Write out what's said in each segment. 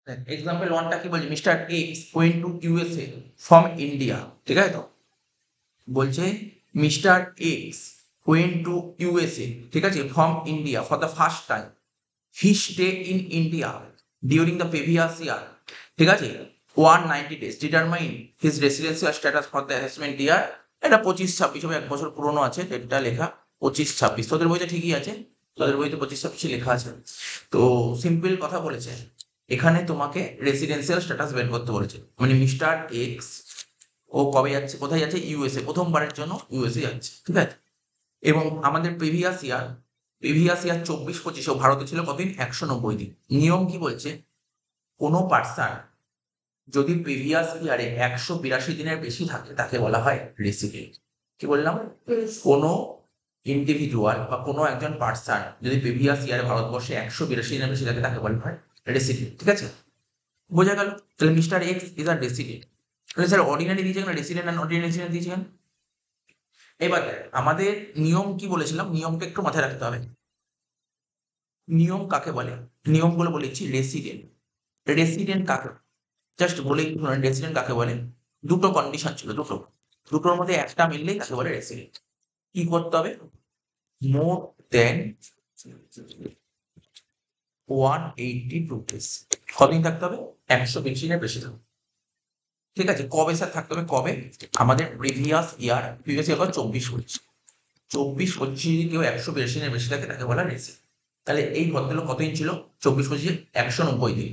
Example ওয়ানটা কি বলছে, mister x went to USA from India, ঠিক আছে তো, বলছে mister x went to USA, ঠিক আছে, from India for the first time, he stay in India during the previous ইয়ার, ঠিক আছে, 190 days, determine his residential status for the assessment ইয়ার। এটা 25-26 হবে, 1 বছর পুরনো আছে, ডেটটা লেখা 25-26, তোদের বইতে ঠিকই আছে, তোদের বইতে 25-26 লেখা আছে। তো সিম্পল কথা বলেছে, এখানে তোমাকে রেসিডেন্সিয়াল স্ট্যাটাস বের করতে বলেছে, মানে মিস্টার এক্স ও কবে যাচ্ছে, কোথায় যাচ্ছে, ইউএসএ, প্রথমবারের জন্য ইউএসএ যাচ্ছে, ঠিক আছে। এবং আমাদের প্রিভিয়াস ইয়ার 24-25 ও ভারতে ছিল কতদিন, 190 দিন। নিয়ম কি বলছে, কোনো পার্সন যদি প্রিভিয়াস ইয়ারে 182 দিনের বেশি থাকে তাকে বলা হয় রেসিডেন্ট। কি বললাম, কোনো ইন্ডিভিজুয়াল বা কোনো একজন পার্সন যদি প্রিভিয়াস ইয়ারে ভারতবর্ষে 182 দিনের বেশি থাকে তাকে বলা হয় রেসিডেন্ট, ঠিক আছে, বোঝা গেল। তাহলে mister X is are resident. তাহলে স্যার অর্ডিনারি দিয়েছে কেন, রেসিডেন্ট আর অর্ডিনারি রেসিডেন্ট দিয়েছে কেন? এবার আমাদের নিয়ম কি বলেছিলাম, নিয়মটা একটু মাথায় রাখতে হবে। নিয়ম কাকে বলে, নিয়মগুলো বলেছি, রেসিডেন্ট। রেসিডেন্ট কাকে, জাস্ট বলে রেসিডেন্ট কাকে বলে, দুটো কন্ডিশন ছিল, দুটোর মধ্যে একটা মিললেই তাকে বলে রেসিডেন্ট। কি করতে হবে, মোর দেন 182 days, কতদিন থাকতে হবে, 120 দিনের বেশি থাকবে, ঠিক আছে। কবে স্যার থাকতে হবে, কবে, আমাদের প্রিভিয়াস ইয়ার 24-25 যদি কেউ 182 দিনের বেশি থাকে তাকে বলা রেসিডেন্ট। তাহলে এই ভদ্রলোক কতদিন ছিল, 24-25 190 দিন,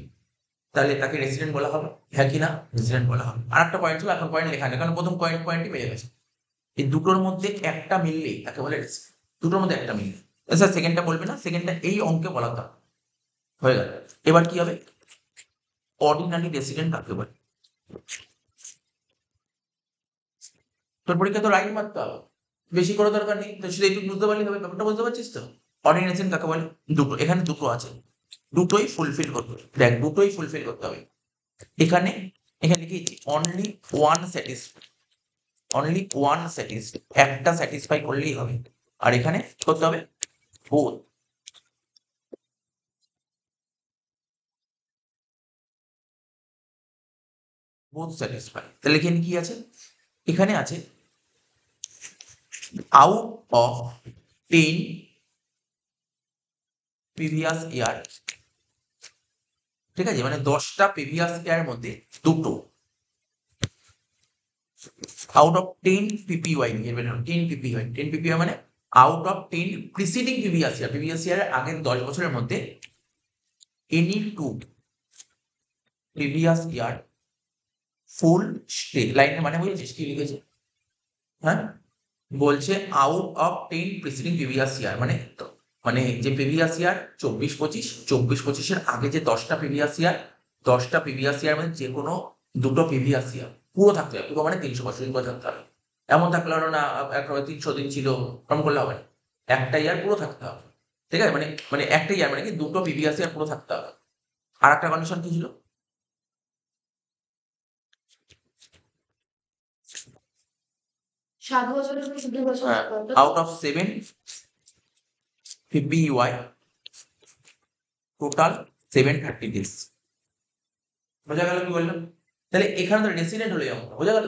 তাহলে তাকে রেসিডেন্ট বলা হবে, হ্যাঁ কি না, রেসিডেন্ট বলা হবে। আর একটা পয়েন্ট ছিল, এখন পয়েন্ট লেখা নেই, কারণ প্রথম পয়েন্টই পেয়ে গেছে। এই দুটোর মধ্যে একটা মিললেই তাকে বলে রেসিডেন্ট, দুটোর মধ্যে একটা মিললে। স্যার সেকেন্ডটা বলবে না, সেকেন্ডটা এই অঙ্কে বলা তো হয়ে গেল। এবার কি হবে, অর্ডিনারি রেসিডেন্ট কাকে বলে, তোর পরীক্ষা তো রাইট মারতে হবে, বেশি করে দরকার নেই, তো শুধু একটু বুঝতে পারলেই হবে, ব্যাপারটা বুঝতে পারছিস তো। অর্ডিনারি রেসিডেন্ট কাকে বলে, দুটো, এখানে দুটো আছে, দুটোই ফুলফিল করতে হবে, দেখ দুটোই ফুলফিল করতে হবে। এখানে এখানে লিখেছি only one satisfy, only one satisfy, একটা স্যাটিসফাই করলেই হবে। আর এখানে করতে হবে বোথ, বোথ স্যাটিসফাই। তাহলে এখানে কি আছে, এখানে আছে আউট অফ 10 প্রিভিয়াস ইয়ার, ঠিক আছে, মানে 10টা প্রিভিয়াস ইয়ারের মধ্যে দুটো, আউট অফ 10 পিপিওয়াই, 10 পিপিওয়াই মানে আউট অফ 10 প্রিসিডিং প্রিভিয়াস ইয়ারের আগের 10 বছরের মধ্যে এনি টু প্রিভিয়াস ইয়ার ফুল স্টে, লাইনের মানে বুঝেছিস কি লিখেছে, হ্যাঁ, বলছে out of 10 preceding previous year, মানে মানে যে প্রিভিয়াস ইয়ার 24-25 আগে যে 10টা প্রিভিয়াস ইয়ার মানে যে কোনো দুটো প্রিভিয়াস ইয়ার পুরো থাকতে হবে, পুরো মানে 365 দিন করে থাকতে হবে। এমন থাকলে হলো না একটা 300 দিন ছিল, এরকম করলে হবে না, একটা ইয়ার পুরো থাকতে হবে, ঠিক আছে, মানে মানে একটা ইয়ার মানে কি দুটো প্রিভিয়াস ইয়ার পুরো থাকতে হবে। আর একটা কন্ডিশন কি ছিল, 7 বছরের পর 2 বছর আউট অফ 7 পিপিওয়াই টোটাল 730 ডেজ, বোঝা গেল কি বললাম। তাহলে এখানে তো রেসিডেন্ট হলো যেমন, বোঝা গেল।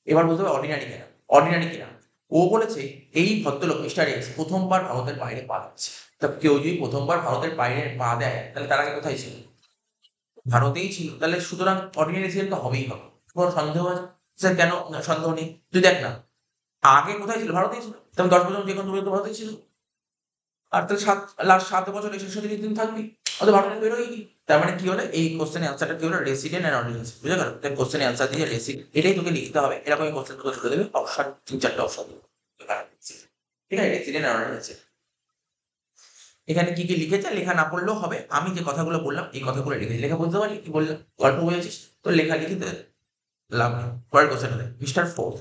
এবার বলতে হবে অর্ডিনারি কিনা, অর্ডিনারি কিনা। ও বলেছে এই ভদ্রলোক মিস্টার এক্স প্রথমবার ভারতের বাইরে পা দিচ্ছে, তা কেউ যদি প্রথমবার ভারতের বাইরে পা দেয় তাহলে তার আগে কোথায় ছিল, ভারতেই ছিল, তাহলে সুতরাং অর্ডিনারি রেসিডেন্ট তো হবেই হবে। কোনো সন্দেহ আছে, স্যার কেন, সন্দেহ নেই, তুই দেখ না আগে কোথায় ছিল, ভারতেই ছিল, তবে 10 বছর যে কোনো তুমি তো ভারতেই ছিল, আর তাহলে লাস্ট 7 বছর 130 দিন থাকবি, অত ভারতে বেরোয়নি। তার মানে কি হলো, এই কোশ্চেনের অ্যান্সারটা কি হলো, রেসিডেন্ট এন্ড অর্ডিনেন্স, বুঝা গেল। তাই কোশ্চেনের অ্যান্সার দিয়ে রেসিডেন্ট এটাই তোকে লিখতে হবে, এরকম কোশ্চেন তোকে ধরে দেবে, অপশন 3-4টে অপশন দেবে, ঠিক আছে, রেসিডেন্ট এন্ড অর্ডিনেন্স। এখানে কি কি লিখেছে লেখা না পড়লেও হবে, আমি যে কথাগুলো বললাম এই কথাগুলো লিখেছি, লেখা বুঝতে পারলি কি বললাম, গল্প বুঝেছিস তো, লেখা লিখিতে লাভ নেই। পরের question mister fourth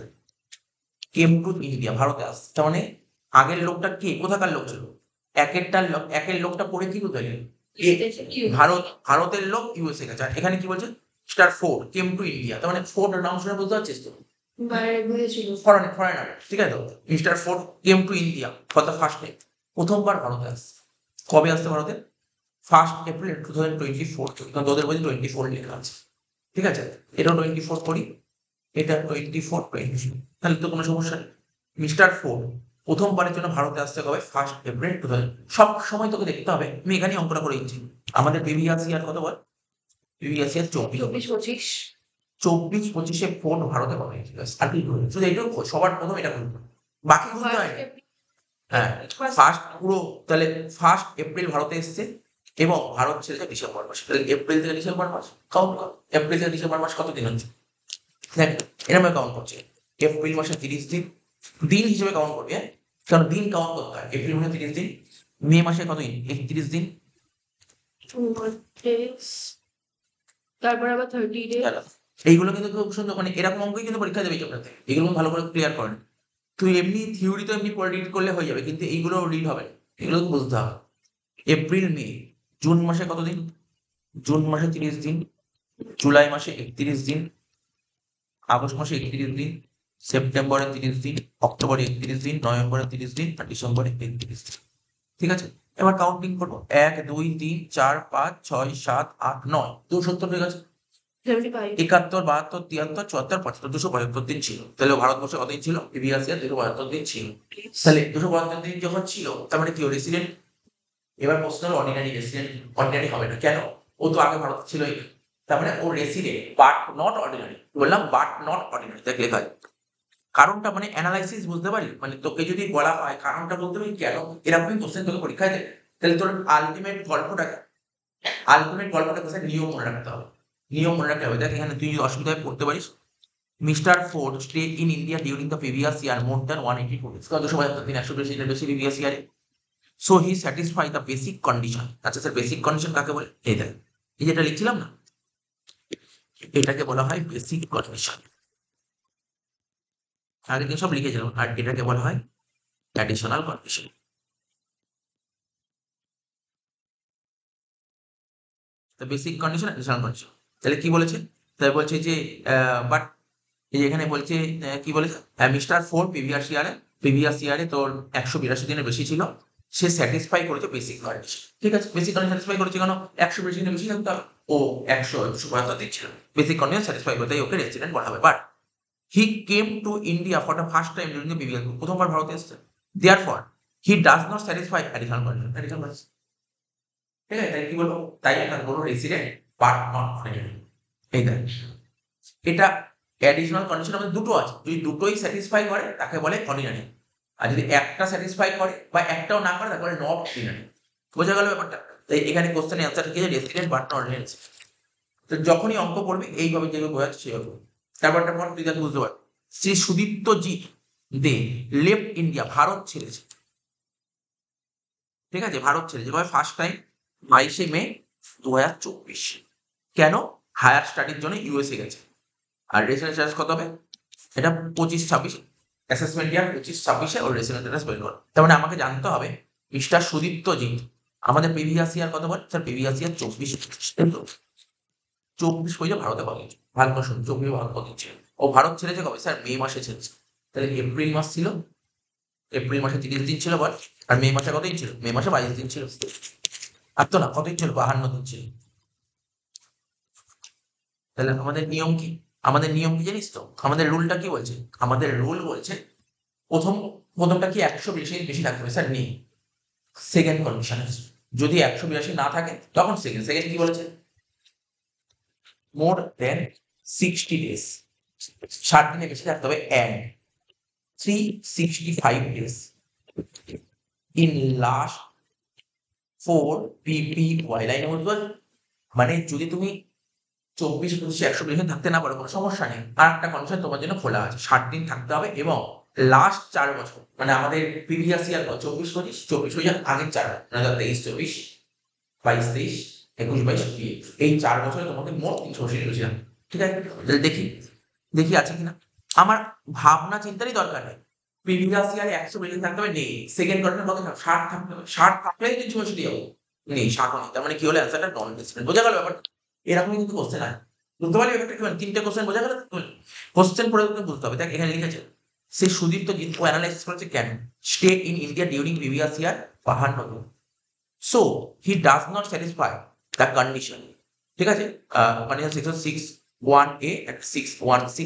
came to India, ভারতে আসছে, তার মানে আগের লোকটা কে, কোথাকার লোক ছিল, একের লোকটা পড়ে কি কোথায় গেল, ভারতের লোক ইউএসএ গেছে। আর এখানে কি বলছে, mister Ford came to India, তার মানে ফোর্ড নাম শুনে বুঝতে পারছিস তো, ফরেনার, ঠিক আছে তো, mister Ford came to India for the first time, প্রথমবার ভারতে আসছে, কবে আসছে ভারতে, 1 এপ্রিল 2024, কারণ তোদের বলছে 24 লেখা আছে, ঠিক আছে? এটাও 24 করি, এটা 24 তাহলে তো কোনো সমস্যা নেই। মিস্টার ফোর্ড প্রথমবারের জন্য ভারতে আসতে কবে? 1 এপ্রিল 2000। সব সময় তোকে দেখতে হবে, আমি এখানেই অঙ্কটা করে দিচ্ছি। আমাদের প্রিভিয়াস ইয়ার কত বল? প্রিভিয়াস ইয়ার 24 25-এ ফোর্ড ভারতে কবে এসেছিল? আর কি করবে? শুধু এইটুকু খোঁজ, সবার প্রথম এটা খুঁজবে, বাকি খুঁজতে হয় না। হ্যাঁ, ফার্স্ট পুরো তাহলে 1 এপ্রিল ভারতে এসছে এবং ভারত ছেড়েছে ডিসেম্বর মাসে। তাহলে এপ্রিল থেকে ডিসেম্বর মাস কাউন্ট কর। এপ্রিল থেকে ডিসেম্বর মাস কত দিন হচ্ছে? দেখ, এরকম কাউন্ট করছে। এপ্রিল মাসে 30 দিন, দিন হিসেবে কাউন্ট করবি, হ্যাঁ? কারণ দিন কাউন্ট করতে হয়। এপ্রিল মাসে 30 দিন, মে মাসে কত দিন? 31 দিন, তারপর আবার 30 ডেজ। এইগুলো কিন্তু খুব সুন্দর, মানে এরকম অঙ্কই কিন্তু পরীক্ষা দেবে চ্যাপ্টার থেকে। এগুলো ভালো করে ক্লিয়ার করেন। তুই এমনি থিওরি তো এমনি পরে রিড করলে হয়ে যাবে, কিন্তু এইগুলো রিড হবে না, এগুলো তো বুঝতে হবে। এপ্রিল মে, জুন মাসে কত দিন? জুন মাসে 30 দিন, জুলাই মাসে 31 দিন, আগস্ট মাসে 31 দিন, সেপ্টেম্বরে 30 দিন, অক্টোবরে 31 দিন, নভেম্বরে 30 দিন, আর ডিসেম্বরে 31 দিন। ঠিক আছে? এবার কাউন্টিং করবো, 1 2 3 4 5 6 7 8 9, 270 হয়ে গেছে। 75 71 72 73 74 75, 275 দিন ছিল। তাহলে ভারতবর্ষে কতদিন ছিল? প্রিভিয়াস ইয়ার 272 দিন ছিল। তাহলে 272 দিন যখন ছিল, তার মানে কি রেসিডেন্ট? এবার প্রশ্ন হলো অর্ডিনারি রেসিডেন্ট। অর্ডিনারি হবে না, কেন? ও তো আগে ভারত ছিলই, তার মানে ও রেসিডেন্ট বাট নট অর্ডিনারি। বললাম বাট নট অর্ডিনারি, দেখ লেখা আছে। কারণটা মানে অ্যানালাইসিস, বুঝতে পারলি? মানে তোকে যদি বলা হয় কারণটা বলতে হবে কেন এরকমই কোশ্চেন তোকে পরীক্ষায় দেবে, তাহলে তোর আলটিমেট গল্পটা কোথায়? নিয়ম মনে রাখতে হবে, নিয়ম মনে রাখতে হবে। দেখ এখানে তুই যদি অসুবিধায় পড়তে পারিস, mister Ford stay in India during the previous year more than 182 days, 272 দিন, 100 দিনের বেশি প্রিভিয়াস ইয়ারে। So he satisfy the basic condition. আচ্ছা স্যার, বেসিক কন্ডিশন কাকে বলে? এই দেখ, এই যেটা লিখছিলাম না, এটাকে বলা হয় বেসিক কন্ডিশন। আগের দিন সব লিখেছিলাম, আর এটাকে বলা হয় অ্যাডিশনাল কন্ডিশন। তো বেসিক কন্ডিশন, অ্যাডিশনাল কন্ডিশন, তাহলে কি বলেছে? তাহলে বলছে যে বাট এই যে এখানে বলছে কি বলেছে? মিস্টার ফোর্ড প্রিভিয়াস ইয়ারে তোর 182 দিনের বেশি ছিল, সে স্যাটিসফাই করেছে বেসিক কন্ডিশন। ঠিক আছে, বেসিক কন্ডিশন স্যাটিসফাই করেছে কেন? 182 দিনের বেশি থাকতে হবে, ও 172 দিন ছিল, বেসিক কন্ডিশন স্যাটিসফাই করতে ওকে রেসিডেন্ট বলা হবে। But he came to India for the first time during the previous, প্রথমবার ভারতে এসেছে। Therefore he does not satisfy additional condition. ঠিক আছে, তাই কি বলবো? তাই আপনার বলবো রেসিডেন্ট বাট নট অর্ডিনারি। এই দেখ, এটা অ্যাডিশনাল কন্ডিশন আমাদের দুটো আছে, যদি দুটোই স্যাটিসফাই করে তাকে বলে অর্ডিনারি, আর যদি একটা স্যাটিসফাই করে বা একটাও না করে তাকে বলে নট অর্ডিনারি। বোঝা গেল ব্যাপারটা? তাই এখানে কোশ্চেনের অ্যান্সার কি আছে? Resident but not ordinary. তো যখনই অঙ্ক করবে এইভাবে যেভাবে বোঝাচ্ছে সেভাবে। তারপরটা পর তুই বুঝতে পারবি। শ্রী সুদীপ্তজি দে লেফট ইন্ডিয়া, ভারত ছেড়েছে। ঠিক আছে, ভারত ছেড়েছে কবে? ফার্স্ট টাইম 22 মে 2024। কেন? হায়ার স্টাডির জন্য ইউএসএ গেছে। আর রেসিডেন্স চার্জ কত হবে? এটা 25-26, অ্যাসেসমেন্ট ইয়ার 25-26-এ ওর রেসিডেন্স চার্জ বের করে। তার মানে আমাকে জানতে হবে মিস্টার সুদীপ্তজিৎ আমাদের প্রিভিয়াস ইয়ার কত বল? স্যার প্রিভিয়াস ইয়ার 24, 24 পয়সা ভারতে কত? ভালো করে শুনুন, 24 ভারত কত ছিল? ও ভারত ছেড়েছে কবে? স্যার মে মাসে ছেড়েছে। তাহলে এপ্রিল মাস ছিল, এপ্রিল মাসে 30 দিন ছিল বল, আর মে মাসে কতদিন ছিল? মে মাসে 22 দিন ছিল। আর তো না, কতদিন ছিল? 52 দিন ছিল। তাহলে আমাদের নিয়ম কি? আমাদের নিয়ম কি জানিস তো? আমাদের রুলটা কি বলছে? আমাদের রুল বলছে প্রথমটা কি 182 বেশি থাকতে হবে? স্যার নেই। সেকেন্ড কন্ডিশন আছে, যদি 182 না থাকে তখন সেকেন্ড কি বলেছে? মোর দেন 60 days, 60 দিনের বেশি থাকতে হবে, and 365 days in last 4 PPY লাইনে বলতে। মানে যদি তুমি 24-25 120 থাকতে না পারো, কোনো সমস্যা নেই, আর একটা কন্ডিশন তোমার জন্য খোলা আছে, 60 দিন থাকতে হবে এবং লাস্ট 4 বছর, মানে আমাদের প্রিভিয়াস ইয়ার 24-25 হয়ে যাক, আগের 4, মানে 23-24, 22-23, 21-22, এই 4 বছরে তোমাকে মোট 380 দিন বেশি থাকবে। ঠিক আছে, তাহলে দেখি আছে কিনা। আমার ভাবনা চিন্তারই দরকার নেই। প্রিভিয়াস ইয়ারে 100 থাকতে হবে, নেই। সেকেন্ড কন্ডিশন কত থাকবে? 60 থাকতে হবে, 60 থাকলেই 380 হবে, নেই, 60 নেই। তার মানে কি হলো? অ্যান্সারটা নন রেসিডেন্ট। বোঝা গেল ব্যাপারটা? এরকমই কিন্তু কোশ্চেন আছে, বুঝতে পারলি ব্যাপারটা কি? তিনটে কোশ্চেন বোঝা গেল? কোশ্চেন পড়ে তুমি বুঝতে হবে। দেখ এখানে লিখেছে, সে সুদীপ্ত জিত ও অ্যানালাইসিস করেছে কেন stay in India during previous year 52 দিন। So he does not satisfy the condition, ঠিক আছে, মানে section 6(1)(a) and 6(1)(c)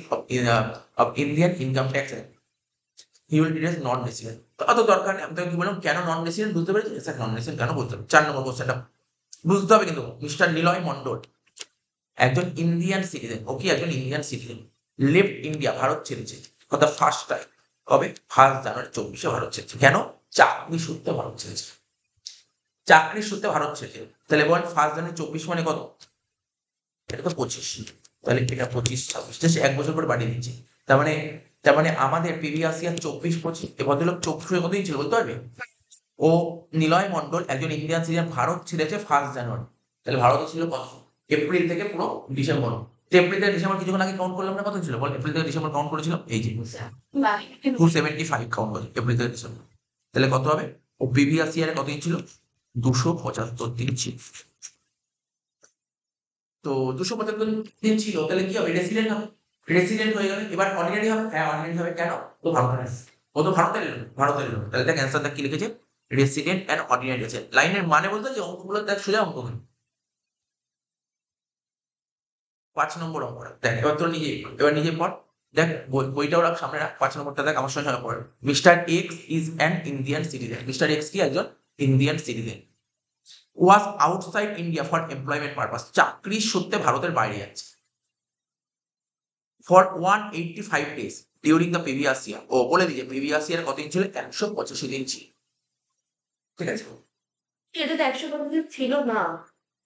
of Indian income tax act, he will did as non resident. তো অত দরকার নেই, আমি তোকে কি বললাম কেন নন রেসিডেন্ট বুঝতে পেরেছি, স্যার নন রেসিডেন্ট কেন বুঝতে হবে। 4 নম্বর কোশ্চেনটা বুঝতে হবে কিন্তু, মিস্টার নিলয় মন্ডল একজন ইন্ডিয়ান সিটিজেন, ও কি একজন Indian citizen, left India, Bharat ছেড়েছে ফর দ্য ফার্স্ট টাইম, কবে, 1 জানুয়ারি 2024 ভারত ছেড়েছে। কেন? চাকরি সূত্রে ভারত ছেড়েছে, চাকরি সূত্রে ভারত ছেড়েছে। তাহলে বল 1 জানুয়ারি 24 মানে কত, এটা তো 25, তাহলে এটা 25-26 জাস্ট 1 বছর পরে বাড়িয়ে দিচ্ছি। তার মানে আমাদের প্রিভিয়াস ইয়ার 24-25, এ ভদ্রলোক 24 কতদিন ছিল বলতে পারবে? ও নিলয় মন্ডল একজন ইন্ডিয়ান সিটিজেন, ভারত ছেড়েছে 1 জানুয়ারি, তাহলে ভারতে ছিল কত, এপ্রিল থেকে পুরো ডিসেম্বর। তো এপ্রিল থেকে ডিসেম্বর কিছুক্ষণ আগে কাউন্ট করলাম না, কত ছিল বল, এপ্রিল থেকে ডিসেম্বর কাউন্ট করেছিলাম, এই যে 275 কাউন্ট করে এপ্রিল থেকে ডিসেম্বর, তাহলে কত হবে, ও প্রিভিয়াস ইয়ারে কতদিন ছিল, 275 দিন ছিল। তো 275 দিন ছিল, তাহলে কি হবে, রেসিডেন্ট হবে, রেসিডেন্ট হয়ে গেলে এবার অর্ডিনারি হবে, হ্যাঁ অর্ডিনারি হবে, কেন, তো ভারতের এলো, ভারতের এলো, তাহলে দেখ অ্যান্সার দেখ কি লিখেছে, রেসিডেন্ট অ্যান্ড অর্ডিনারি আছে। লাইনের মানে বলতে যে অঙ্কগুলো দেখ সোজা অঙ্ক, 5 নম্বর অঙ্ক দেখ, এবার তোর নিজে পড়, দেখ বইটা ওরা সামনে রাখ, 5 নম্বরটা দেখ আমার সঙ্গে পড়ে, mister X is an Indian citizen, mister X কি একজন Indian citizen, was outside India for employment purpose, চাকরির সূত্রে ভারতের বাইরে যাচ্ছে, for 185 days during the previous year, ও বলে দিয়েছে প্রিভিয়াস ইয়ার কতদিন ছিল, 185 দিন ছিল, ঠিক আছে। এটা তো 100 ছিল না।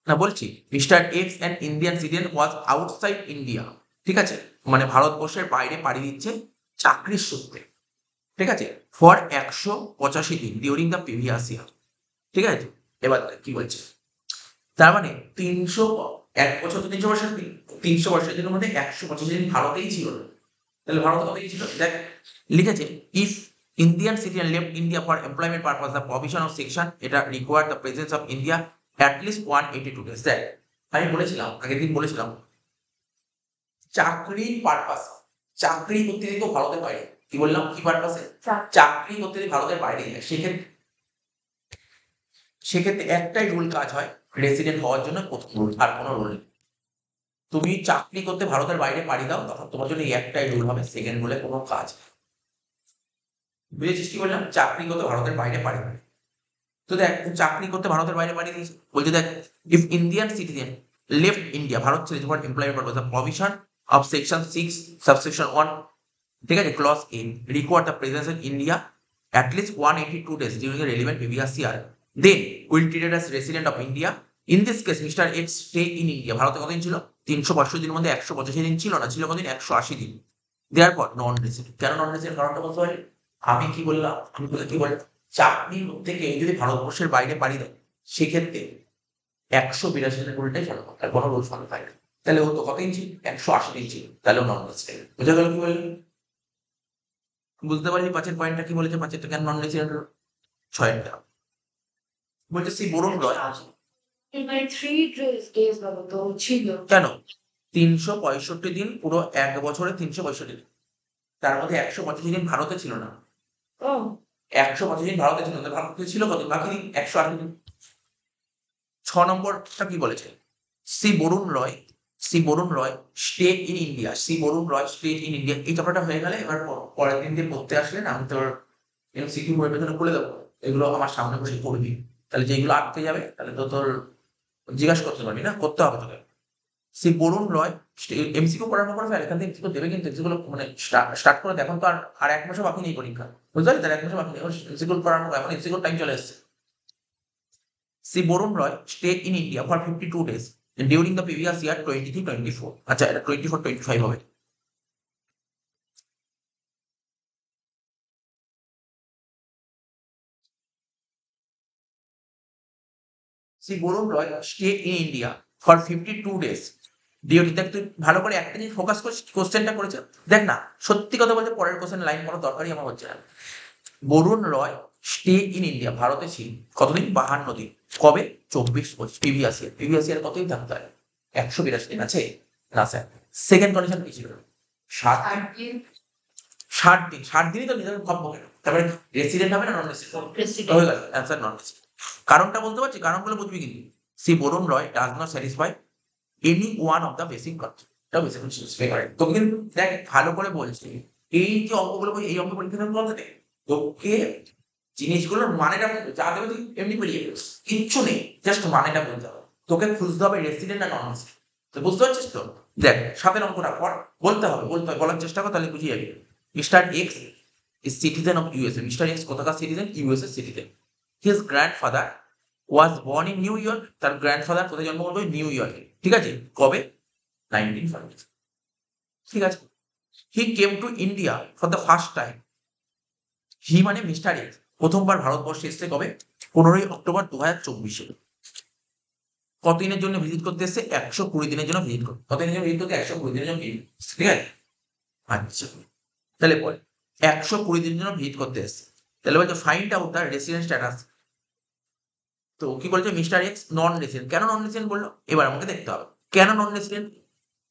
না বলছি mister x an Indian citizen was outside India, ঠিক আছে, মানে ভারতবর্ষের বাইরে পাড়ি দিচ্ছে চাকরির সূত্রে, ঠিক আছে, ফর 185 দিন ডিউরিং দ্য প্রিভিয়াস ইয়ার, ঠিক আছে। এবার কি বলছে, তার মানে 1 বছর তো 365 দিন, 365 দিনের মধ্যে 185 দিন ভারতেই ছিল না, তাহলে ভারতে কতদিন ছিল, দেখ লিখেছে, if Indian citizen left India for employment purpose the provision of section, এটা require the presence of India at least 182 days. দেখ আমি বলেছিলাম আগের দিন বলেছিলাম, চাকরির পারপাস, চাকরি করতে দিত ভারতের বাইরে, কি বললাম, কি পারপাসে, চাকরি করতে দিতে ভারতের বাইরে যায়, সেক্ষেত্রে একটাই রুল কাজ হয়, রেসিডেন্ট হওয়ার জন্য প্রথম রুল, আর কোনো রুল নেই। তুমি চাকরি করতে ভারতের বাইরে পাড়ি দাও, তখন তোমার জন্য এই একটাই রুল হবে, সেকেন্ড রুলে কোনো কাজ, বুঝেছিস কি বললাম, চাকরি করতে ভারতের বাইরে পাড়ি দেয়। তো দেখ চাকরি করতে ভারতের বাইরে পাড়ি দিয়েছে, বলছে দেখ, if Indian citizen left India, ভারত ছেড়ে for employment purpose the provision of section 6 subsection 1, ঠিক আছে, clause A require the presence in India at least 182 days during the relevant previous year, then will treated as resident of India. In this case mister X stay in India, ভারতে কতদিন ছিল, 365 দিনের মধ্যে 185 দিন ছিল না, ছিল কতদিন, 180 দিন, দেওয়ার পর নন রেসিডেন্ট। কেন নন রেসিডেন্ট কারণটা বলতে পারি, আমি কি বললাম, আমি কি বললাম, চাকরি থেকে যদি ভারতবর্ষের বাইরে পাড়ি দেয়, সেক্ষেত্রে 182 দিনের রুলটাই ফলো করতে হয়, কোনো রুল ফলো হয় না, তাহলে ও তো কত ইঞ্চি, 180 ইঞ্চি, তাহলে নন রেসিডেন্ট। বুঝা গেল কি বললাম, বুঝতে পারলি 5-এর পয়েন্টটা কি বলেছে, 5-এরটা কেন নন রেসিডেন্ট, 6-এরটা বলছে সি বরুণ রয়, মানে 3 ডেজ বাবা তো ছিল, কেন 365 দিন, পুরো 1 বছরে 365 দিন, তার মধ্যে 185 দিন ভারতে ছিল না, ও 185 দিন ভারতে ছিল না, ভারতে ছিল কত, বাকি দিন 108 দিন। 6 নম্বরটা কি বলেছে, C Barun Roy stay in India, C Barun Roy stay in India, এই চ্যাপ্টারটা হয়ে গেলে এবার পরের দিন দিয়ে পড়তে আসলে না, আমি তোর এমসিকিউ বইয়ের পেছনে খুলে দেবো, এগুলো আমার সামনে বসে পড়বি, তাহলে যেগুলো আটকে যাবে তাহলে তো তোর জিজ্ঞাসা করতে পারবি না, করতে হবে তোকে। সি বরুণ রয় এমসিকিউ পড়ানো করে ফেল, এখান থেকে এমসিকিউ দেবে, কিন্তু এমসিকিউ মানে স্টার্ট করে দেখুন তো, আর 1 মাসও বাকি নেই পরীক্ষা, বুঝতে পারলি, তার 1 মাসও বাকি নেই, এমসিকিউ পড়ানো, এখন এমসিকিউ টাইম চলে এসেছে। C Barun Roy stay in India for 52 days during the previous year 23-24, আচ্ছা এটা 24-25 হবে। C Barun Roy stay in India for 52 days during, দেখ তুই ভালো করে একটা জিনিস ফোকাস করছিস, কোশ্চেনটা করেছে, দেখ না সত্যি কথা বলতে পরের কোশ্চেন লাইন করার দরকারই আমার হচ্ছে না। Varun Roy stay in India, ভারতে ছিল কতদিন, 52 দিন, কবে, 24-25 প্রিভিয়াস ইয়ার কতদিন থাকতে হয়, 182 দিন আছে না স্যার। সেকেন্ড কন্ডিশন কি ছিল, 60 দিন, 60 দিনই তো নিজের ভাববো কেন, তারপরে রেসিডেন্ট হবে না নন রেসিডেন্ট, হয়ে গেল অ্যান্সার নন রেসিডেন্ট। কারণটা বলতে পারছি, কারণগুলো বুঝবি কিন্তু। C Barun Roy does not satisfy any one of the basic concept. এটা বেসিক কনসেপ্ট তোকে কিন্তু দেখ ভালো করে বলছি, এই যে অঙ্কগুলো এই অঙ্ক পরীক্ষা বলতে নেই তোকে, জিনিসগুলোর মানেটা বলতে যা দেবে তুই এমনি বেরিয়ে যাবে, কিচ্ছু নেই, জাস্ট মানেটা বলতে হবে। তোকে খুঁজতে হবে রেসিডেন্ট আর নন রেসিডেন্ট। তো বুঝতে পারছিস তো? দেখ সাতের অঙ্কটা পর, বলতে হবে বলার চেষ্টা কর, তাহলে বুঝিয়ে যাবি। Mister X is citizen of USA. Mister X কোথাকার citizen? USA citizen. His grandfather was born in New York. তার গ্র্যান্ডফাদার কোথায় জন্মগ্রহণ করে? নিউ ইয়র্কে। ঠিক আছে, কবে? 1940। ঠিক আছে। He came to India for the first time. He মানে মিস্টার এক্স প্রথমবার ভারতবর্ষে এসেছে কবে? 15ই অক্টোবর 2024। কতদিনের জন্য ভিজিট করতে এসছে? 120 দিনের জন্য ভিজিট করতে। কতদিনের জন্য ভিজিট করতে? 120 দিনের জন্য ভিজিট। ঠিক আছে, আচ্ছা তাহলে বল 120 দিনের জন্য ভিজিট করতে এসছে। তাহলে বলছে find out the resident status. তো কি বলছে? মিস্টার এক্স নন রেসিডেন্ট। কেন নন রেসিডেন্ট বললো? এবার আমাকে দেখতে হবে কেন নন রেসিডেন্ট।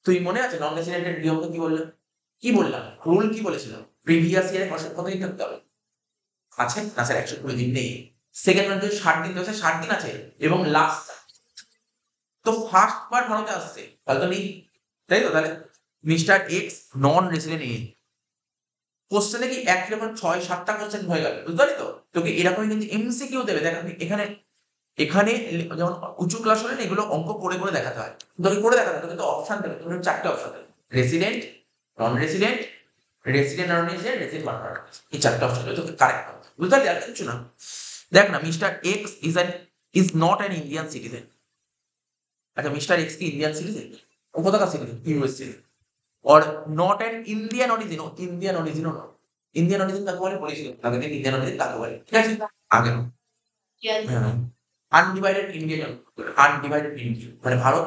তুই মনে আছে নন রেসিডেন্টের নিয়মটা কি বললাম? কি বললাম? রুল কি বলেছিলাম? প্রিভিয়াস ইয়ারে কতদিন থাকতে হবে? আছে না স্যার? 120 দিন নেই। সেকেন্ড বার যদি 60 দিন দেওয়া 60 দিন আছে, এবং লাস্ট তো ফার্স্ট বার ভারতে আসছে, তাহলে তো নেই, তাই তো? তাহলে মিস্টার এক্স নন রেসিডেন্ট নেই। কোশ্চেনে কি একই রকম 6-7টা কোশ্চেন হয়ে গেল, বুঝতে পারলি তো? তোকে এরকমই কিন্তু এমসিকিউ দেবে। দেখ আমি এখানে এখানে যেমন উঁচু ক্লাস হলে না এগুলো অঙ্ক করে করে দেখাতে হয়, তোকে করে দেখাতে হয়, তোকে তো অপশন দেবে, তোকে 4টে অপশন দেবে। Resident, non resident, resident non resident, resident non resident. এই 4টে অপশন দেবে, তোকে কারেক্ট হবে, বুঝতে পারলি? আর কিছু না। দেখ না, mister X is not an Indian citizen. আচ্ছা, মিস্টার এক্স কি ইন্ডিয়ান সিটিজেন? ও কোথাকার citizen? US citizen. Or not an Indian origin. Indian অরিজিনও নয়। ইন্ডিয়ান অরিজিন কাকে বলে বলেছিল আগে থেকে? ইন্ডিয়ান অরিজিন কাকে বলে? ঠিক আছে, আগে Yes. হ্যাঁ, আনডিভাইডেড ইন্ডিয়া। আনডিভাইডেড ইন্ডিয়া মানে ভারত,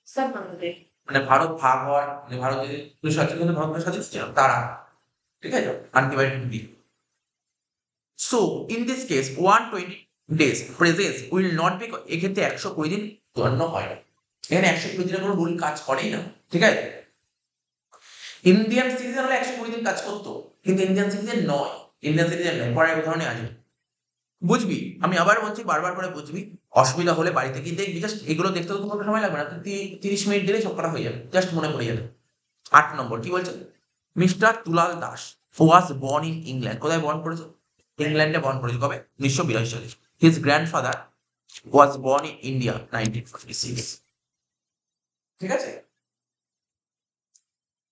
सब Bangladesh. মানে ভারত ভাগ হওয়ার, মানে ভারত যদি 1947 ভারত স্বাধীন ছিল তারা, ঠিক আছে, undivided India. So in this case 120 days presence will not be, এক্ষেত্রে 120 দিন গণ্য হয় না। এখানে 120 দিনের কোনো রুল কাজ করেই না, ঠিক আছে? ইন্ডিয়ান সিটিজেন হলে 120 দিন কাজ করতো, কিন্তু ইন্ডিয়ান সিটিজেন নয়। ইন্ডিয়ান সিটিজেন নয়। পরের উদাহরণে আসবে, বুঝবি? আমি আবার বলছি, বারবার করে বুঝবি। অসুবিধা হলে বাড়িতে গিয়ে দেখবি, জাস্ট এগুলো দেখতে তো তোমার সময় লাগবে না, 30 মিনিট দিলে সব করা হয়ে যাবে, জাস্ট মনে পড়ে যাবে। 8 নম্বর কি বলছে? Mister Dulal Das was born in England. কোথায় বর্ন করেছে? ইংল্যান্ডে বর্ন করেছে। কবে? 1982 সালে। His grandfather was born in India 1946। ঠিক আছে,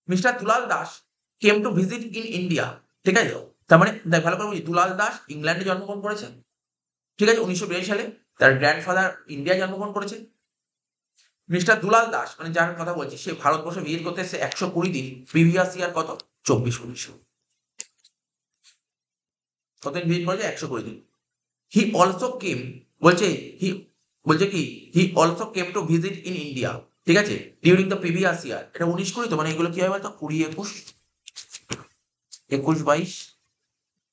mister Dulal Das came to visit in India. ঠিক আছে, তার মানে দেখ ভালো করে বুঝি, দুলাল দাস ইংল্যান্ডে জন্মগ্রহণ করেছে, ঠিক আছে, 1982 সালে। তার গ্র্যান্ডফাদার ইন্ডিয়ায় জন্মগ্রহণ করেছে। মিস্টার দুলাল দাস মানে যার কথা বলছি, সে ভারতবর্ষে ভিজিট করতে এসেছে 120 দিন। প্রিভিয়াস ইয়ার কত? 24-19। কতদিন ভিজিট করেছে? 120 দিন। হি অলসো কেম, বলছে হি, বলছে কি he also came to visit in India, ঠিক আছে, ডিউরিং দ্য প্রিভিয়াস ইয়ার। এটা 19-20 তো, মানে এগুলো কি হয় বলতো? 20-21, 21-22,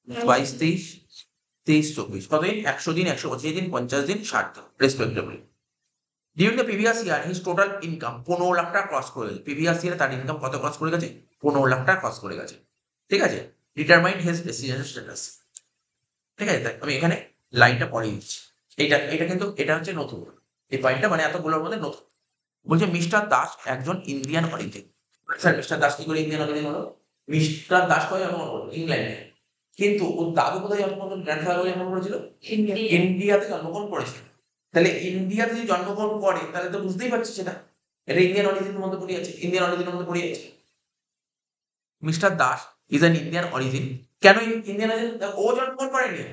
22-23, 23-24। কতদিন? 100 দিন, 125 দিন, 50 দিন, 60 দিন respectively. During the previous year his total income 15 lakh টাকা ক্রস করে গেছে। প্রিভিয়াস ইয়ারে তার ইনকাম কত ক্রস করে গেছে? 15 লাখ টাকা ক্রস করে গেছে। ঠিক আছে, ডিটারমাইন হিজ রেসিডেন্সিয়াল স্ট্যাটাস। ঠিক আছে, দেখ আমি এখানে লাইনটা পড়িয়ে দিচ্ছি। এটা কিন্তু এটা হচ্ছে নতুন, এই পয়েন্টটা মানে এতগুলোর মধ্যে নতুন। বলছে মিস্টার দাস একজন Indian origin. Sir mister Das কি করে ইন্ডিয়ান অরিজিন হলো? মিস্টার দাস কোথায় জন্মগ্রহণ করলো? ইংল্যান্ডে। কিন্তু ওর দাদু কোথায় জন্মগ্রহণ, গ্র্যান্ডফাদার কোথায় জন্মগ্রহণ করেছিল? India. ইন্ডিয়াতে জন্মগ্রহণ করেছে। তাহলে ইন্ডিয়াতে যদি জন্মগ্রহণ করে তাহলে তো বুঝতেই পারছিস সেটা, এটা ইন্ডিয়ান অরিজিনের মধ্যে পড়ে আছে, ইন্ডিয়ান অরিজিনের মধ্যে পড়ে আছে। Mister Das is an Indian origin. কেন ইন্ডিয়ান অরিজিন? ও জন্মগ্রহণ করেনি,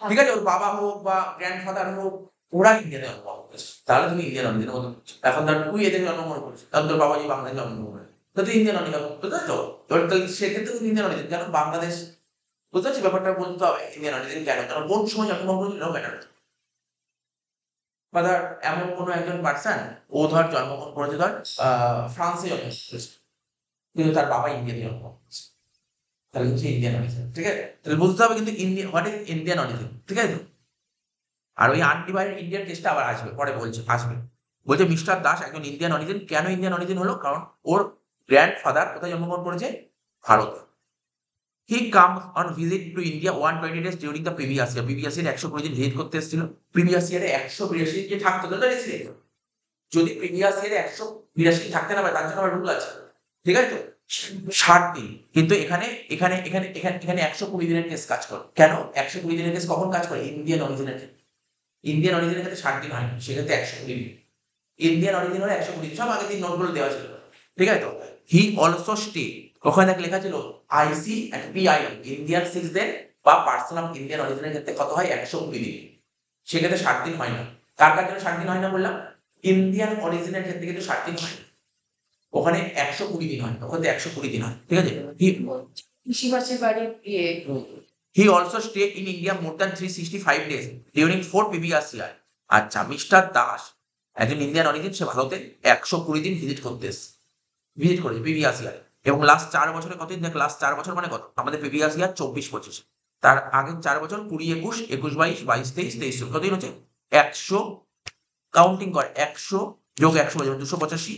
ঠিক আছে, ওর বাবা হোক বা গ্র্যান্ডফাদার হোক, ওরা ইন্ডিয়াতে জন্মগ্রহণ করেছে, তাহলে তুমি ইন্ডিয়ান অরিজিনের মধ্যে পড়ছো। এখন ধর তুই এতে জন্মগ্রহণ করেছিস, তাহলে তোর বাবা যদি বাংলাদেশে জন্মগ্রহণ করে, তো তুই ইন্ডিয়ান অরিজিন, বুঝতে পারছো? তাহলে সেক্ষেত্রে তুমি ইন্ডিয়ান অরিজিন, কারণ বাংলাদেশ, বুঝতে পারছি ব্যাপারটা? বলতে হবে ইন্ডিয়ান অরিজিন কেন, কারণ কোন সময় জন্মগ্রহণ করেছিল ম্যাটার। বা ধর এমন কোনো একজন পার্সন, ও ধর জন্মগ্রহণ করেছে ধর ফ্রান্সে জন্মগ্রহণ করেছে, কিন্তু তার বাবা ইন্ডিয়াতে জন্মগ্রহণ করেছে, তাহলে হচ্ছে ইন্ডিয়ান অরিজিন। ঠিক আছে, তাহলে বুঝতে হবে কিন্তু হোয়াট ইজ ইন্ডিয়ান অরিজিন। ঠিক আছে, আর ওই আনডিভাইডেড ইন্ডিয়ান টেস্টটা আবার আসবে, পরে বলছে আসবে। বলছে মিস্টার দাস একজন ইন্ডিয়ান অরিজিন। কেন ইন্ডিয়ান অরিজিন হলো? কারণ ওর গ্র্যান্ডফাদার কোথায় জন্মগ্রহণ করেছে? ভারতে। হি comes on visit to India 120 days during the previous year. Previous ইয়ারে 120 দিন ভিজিট করতে এসেছিল। প্রিভিয়াস ইয়ারে 182 দিন যে থাকতো তো রেসিডেন্ট। যদি প্রিভিয়াস ইয়ারে 182 দিন থাকতে না পারে তার জন্য আবার রুল আছে, ঠিক আছে তো 60 দিন। কিন্তু এখানে এখানে এখানে এখানে এখানে 120 দিনের কেস কাজ করে। কেন 120 দিনের কেস কখন কাজ করে? ইন্ডিয়ান অরিজিনের ক্ষেত্রে। ইন্ডিয়ান অরিজিনের ক্ষেত্রে 60 দিন হয় না, সেক্ষেত্রে 120 দিন। ইন্ডিয়ান অরিজিন হলে 120 দিন, সব আগের দিন নোটগুলো দেওয়া ছিল, ঠিক আছে তো। হি অলসো স্টে, ওখানে দেখ লেখা ছিল আইসি এন্ড পিআই ইন্ডিয়ান সিটিজেন বা পার্সন অফ ইন্ডিয়ান অরিজিনের ক্ষেত্রে কত হয়? 120 দিন। সেক্ষেত্রে 60 দিন হয় না। কার কার জন্য 60 দিন হয় না বললাম? ইন্ডিয়ান অরিজিনের ক্ষেত্রে কিন্তু 60 দিন হয় না। ওখানে 120 দিন হয়, ওখানে 120 দিন হয়, ঠিক আছে। পিসিমাসের বাড়ির বিয়ে। He also stay in India more than 365 days during 4 previous year. আচ্ছা, মিস্টার দাস একজন ইন্ডিয়ান অরিজিন, সে ভারতে 120 দিন ভিজিট করেছে প্রিভিয়াস ইয়ারে। এবং লাস্ট 4 বছরে কতদিন? দেখ, লাস্ট 4 বছর মানে কত? আমাদের প্রিভিয়াস ইয়ার 24-25, তার আগের 4 বছর 20-21, 21-22, 22-23, 23-24, কতদিন হচ্ছে? 100 কাউন্টিং কর, 100 যোগ 100 285,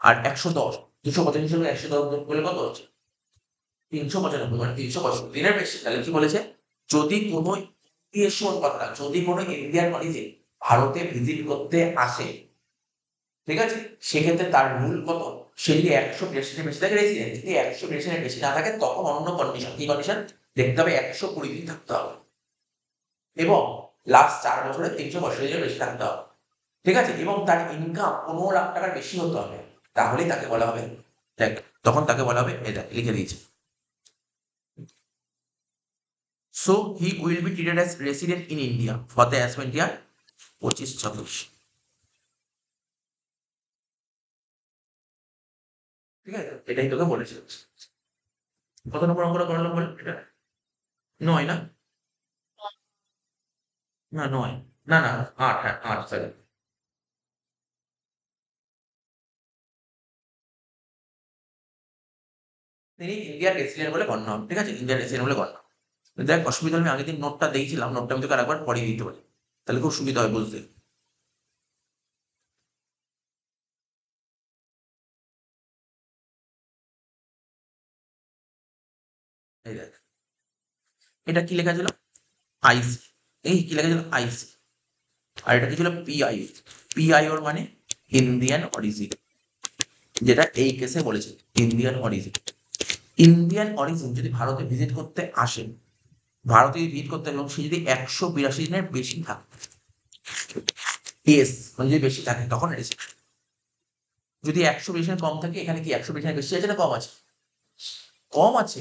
আর 110, 285 যোগ 110 যোগ করলে কত হচ্ছে? 395, মানে 365 দিনের বেশি। তাহলে কি বলেছে? যদি কোনো যদি কোনো ইন্ডিয়ান অরিজিন ভারতে ভিজিট করতে আসে, ঠিক আছে, সেক্ষেত্রে তার রুল কত? সে যদি 182 বেশি থাকে রেসিডেন্ট, যদি 182 বেশি না থাকে তখন অন্য কন্ডিশন। কি কন্ডিশন? দেখতে হবে 120 দিন থাকতে হবে এবং লাস্ট 4 বছরে 365 দিনের বেশি থাকতে হবে, ঠিক আছে, এবং তার ইনকাম 15 লাখ টাকার বেশি হতে হবে। তাহলেই তাকে বলা হবে, দেখ তখন তাকে বলা হবে, এটা লিখে দিয়েছে। So he will be treated as resident in India for the assessment year 25-26, ঠিক আছে, এটাই তোকে বলেছে। কত নম্বর অঙ্কটা করলাম বল? এটা 9 না? না 9, না না 8, হ্যাঁ 8, সরি। তিনি ইন্ডিয়ার রেসিডেন্ট বলে গণ্য হন, ঠিক আছে, ইন্ডিয়ার রেসিডেন্ট বলে গণ্য। দেখ অসুবিধা হলে আমি আগের দিন নোটটা দিয়েছিলাম, নোটটা আমি তোকে আরেকবার পড়িয়ে দিতে পারি, তাহলে খুব সুবিধা হয় বুঝতে। এই দেখ, এটা কি লেখা ছিল? আইসি। এই কি লেখা ছিল? আইসি। আর এটা কি ছিল? পিআইও। পিআইওর মানে ইন্ডিয়ান অরিজিন, যেটা এই কেসে বলেছে ইন্ডিয়ান অরিজিন। ইন্ডিয়ান অরিজিন যদি ভারতে ভিজিট করতে আসে, ভারতে ভিজিট করতে এবং সে যদি 182 দিনের বেশি থাকে, এস মানে যদি বেশি থাকে তখন রেসিডেন্ট। যদি 120 দিনের কম থাকে, এখানে কি 120 দিনের বেশি আছে না কম আছে? কম আছে।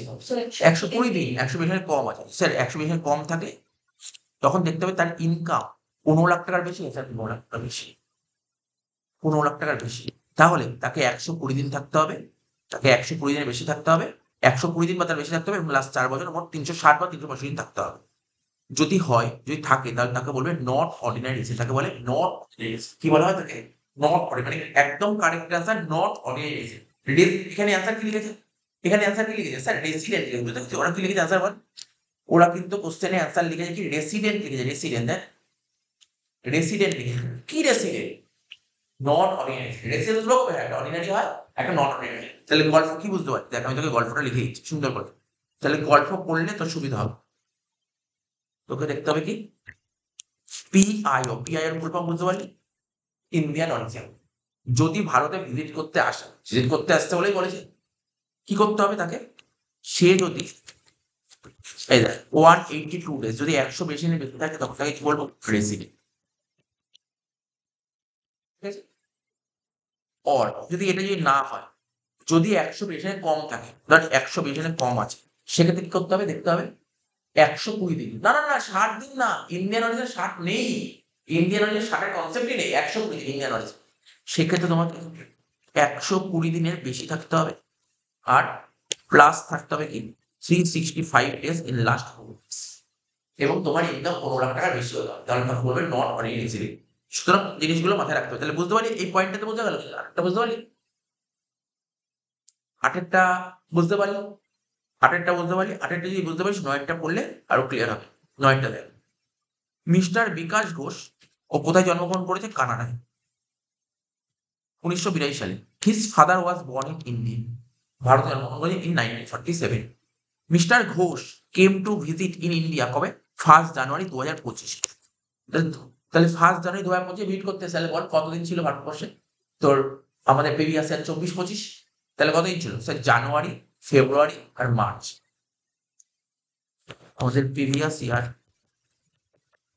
120 দিন, 120 দিনের কম আছে স্যার। 120 দিনের কম থাকে তখন দেখতে হবে তার ইনকাম 15 লাখ টাকার বেশি, স্যার 15 লাখ টাকার বেশি, 15 লাখ টাকার বেশি। তাহলে তাকে 120 দিন থাকতে হবে, তাকে 120 দিনের বেশি থাকতে হবে, 120 দিন বা তার বেশি থাকতে হবে, এবং লাস্ট 4 বছর মোট 360 বা 365 দিন থাকতে হবে। যদি হয়, যদি থাকে, তাহলে তাকে বলবে নট অর্ডিনারি রেসিডেন্ট। তাকে বলে নট অর্ডিনারি রেসিডেন্ট। কি বলা হয় তাকে? নট অর্ডিনারি, মানে একদম correct answer not ordinary resident. এখানে আনসার কি লিখেছে? এখানে আনসার কি লিখেছে? স্যার রেসিডেন্ট লিখেছে, বুঝতে পারছি। ওরা কি লিখেছে আনসার বল? ওরা কিন্তু কোশ্চেনে আনসার লিখেছে কি? রেসিডেন্ট লিখেছে, রেসিডেন্ট। হ্যাঁ, রেসিডেন্ট লিখেছে। কি রেসিডেন্ট? Not ordinary. রেসিডেন্ট লোক একটা অর্ডিনারি হয়, একটা নট অর্ডিনারি। তাহলে গল্প কি বুঝতে পারছি? দেখ আমি তোকে গল্পটা লিখে দিচ্ছি সুন্দর করে, তাহলে গল্প পড়লে তোর সুবিধা হবে। তোকে দেখতে হবে কি? পিআইও, পিআইওর ফুল ফর্ম বুঝতে পারলি? Indian origin. যদি ভারতে ভিজিট করতে আসে, ভিজিট করতে আসতে বলেই বলেছে, কি করতে হবে তাকে? সে যদি এই দেখ 182 ডেজ, যদি 100 বেশি দিনের বেশি থাকে তখন তাকে কি বলবো? রেসিডেন্ট, ঠিক আছে। অর যদি এটা যদি না হয়, যদি 100 বেশি কম থাকে, ধর 100 বেশি কম আছে, সেক্ষেত্রে কি করতে হবে? দেখতে হবে 120 দিন। না না না 60 দিন না, ইন্ডিয়ান অরিজিন 60 নেই। ইন্ডিয়ান অরিজিন 60 এর কনসেপ্টই নেই, 120 দিন ইন্ডিয়ান অরিজিন। সেক্ষেত্রে তোমাকে 120 দিনের বেশি থাকতে হবে, আর প্লাস থাকতে হবে কি? 365 days in last 4 months, এবং তোমার ইনকাম 15 লাখ টাকার বেশি হতে হবে, তাহলে তোমাকে বলবে নট অর্ডিনারি রেসিডেন্ট। সুতরাং জিনিসগুলো মাথায় রাখতে হবে। তাহলে বুঝতে পারলি এই পয়েন্টটাতে বোঝা গেল? আরেকটা বুঝতে পারলি? আটেরটা বুঝতে পারলি? আটেরটা বুঝতে পারলি? আটেরটা যদি বুঝতে পারিস, নয়েরটা পড়লে আরো ক্লিয়ার হবে। নয়েরটা দেখ, মিস্টার বিকাশ ঘোষ ও কোথায় জন্মগ্রহণ করেছে? কানাডায়, 1982 সালে। His father was born in India, ভারতে জন্মগ্রহণ করেছে in 1947। Mister Ghosh came to visit in India কবে? 1 জানুয়ারি 2025। তাহলে 1 জানুয়ারি 2025 ভিজিট করতে এসে, তাহলে বল কতদিন ছিল ভারতবর্ষে? তোর আমাদের প্রিভিয়াস ইয়ার 24-25, তাহলে কতদিন ছিল স্যার? জানুয়ারি, ফেব্রুয়ারি আর মার্চ। আমাদের প্রিভিয়াস ইয়ার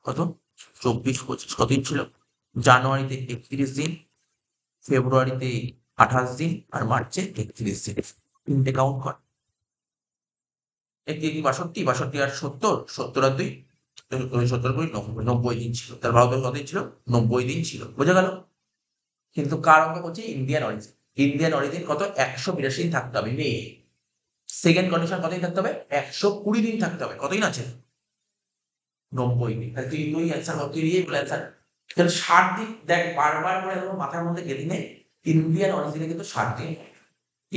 কত? 24-25 কতদিন ছিল? জানুয়ারিতে 31 দিন, ফেব্রুয়ারিতে 28 দিন আর মার্চে 31 দিন। তিনটে কাউন্ট কর। 62, 62 আর 70, 70 আর 2, 70 করে 90, 90 দিন ছিল। তার ভারতবর্ষ কতদিন ছিল? 90 দিন ছিল। বোঝা গেল? কিন্তু কার অঙ্ক হচ্ছে ইন্ডিয়ান অরিজিন। ইন্ডিয়ান অরিজিন কত? 182 দিন থাকতে হবে। নেই। সেকেন্ড কন্ডিশন কতদিন থাকতে হবে? 120 দিন থাকতে হবে। কতদিন আছে? 90 দিন। তাহলে তুই ওই অ্যান্সার তুই দিয়েই বলে অ্যান্সার। তাহলে 60 দিন, দেখ বারবার করে এরকম মাথার মধ্যে গেঁথে নে, ইন্ডিয়ান অরিজিনে কিন্তু 60 দিন,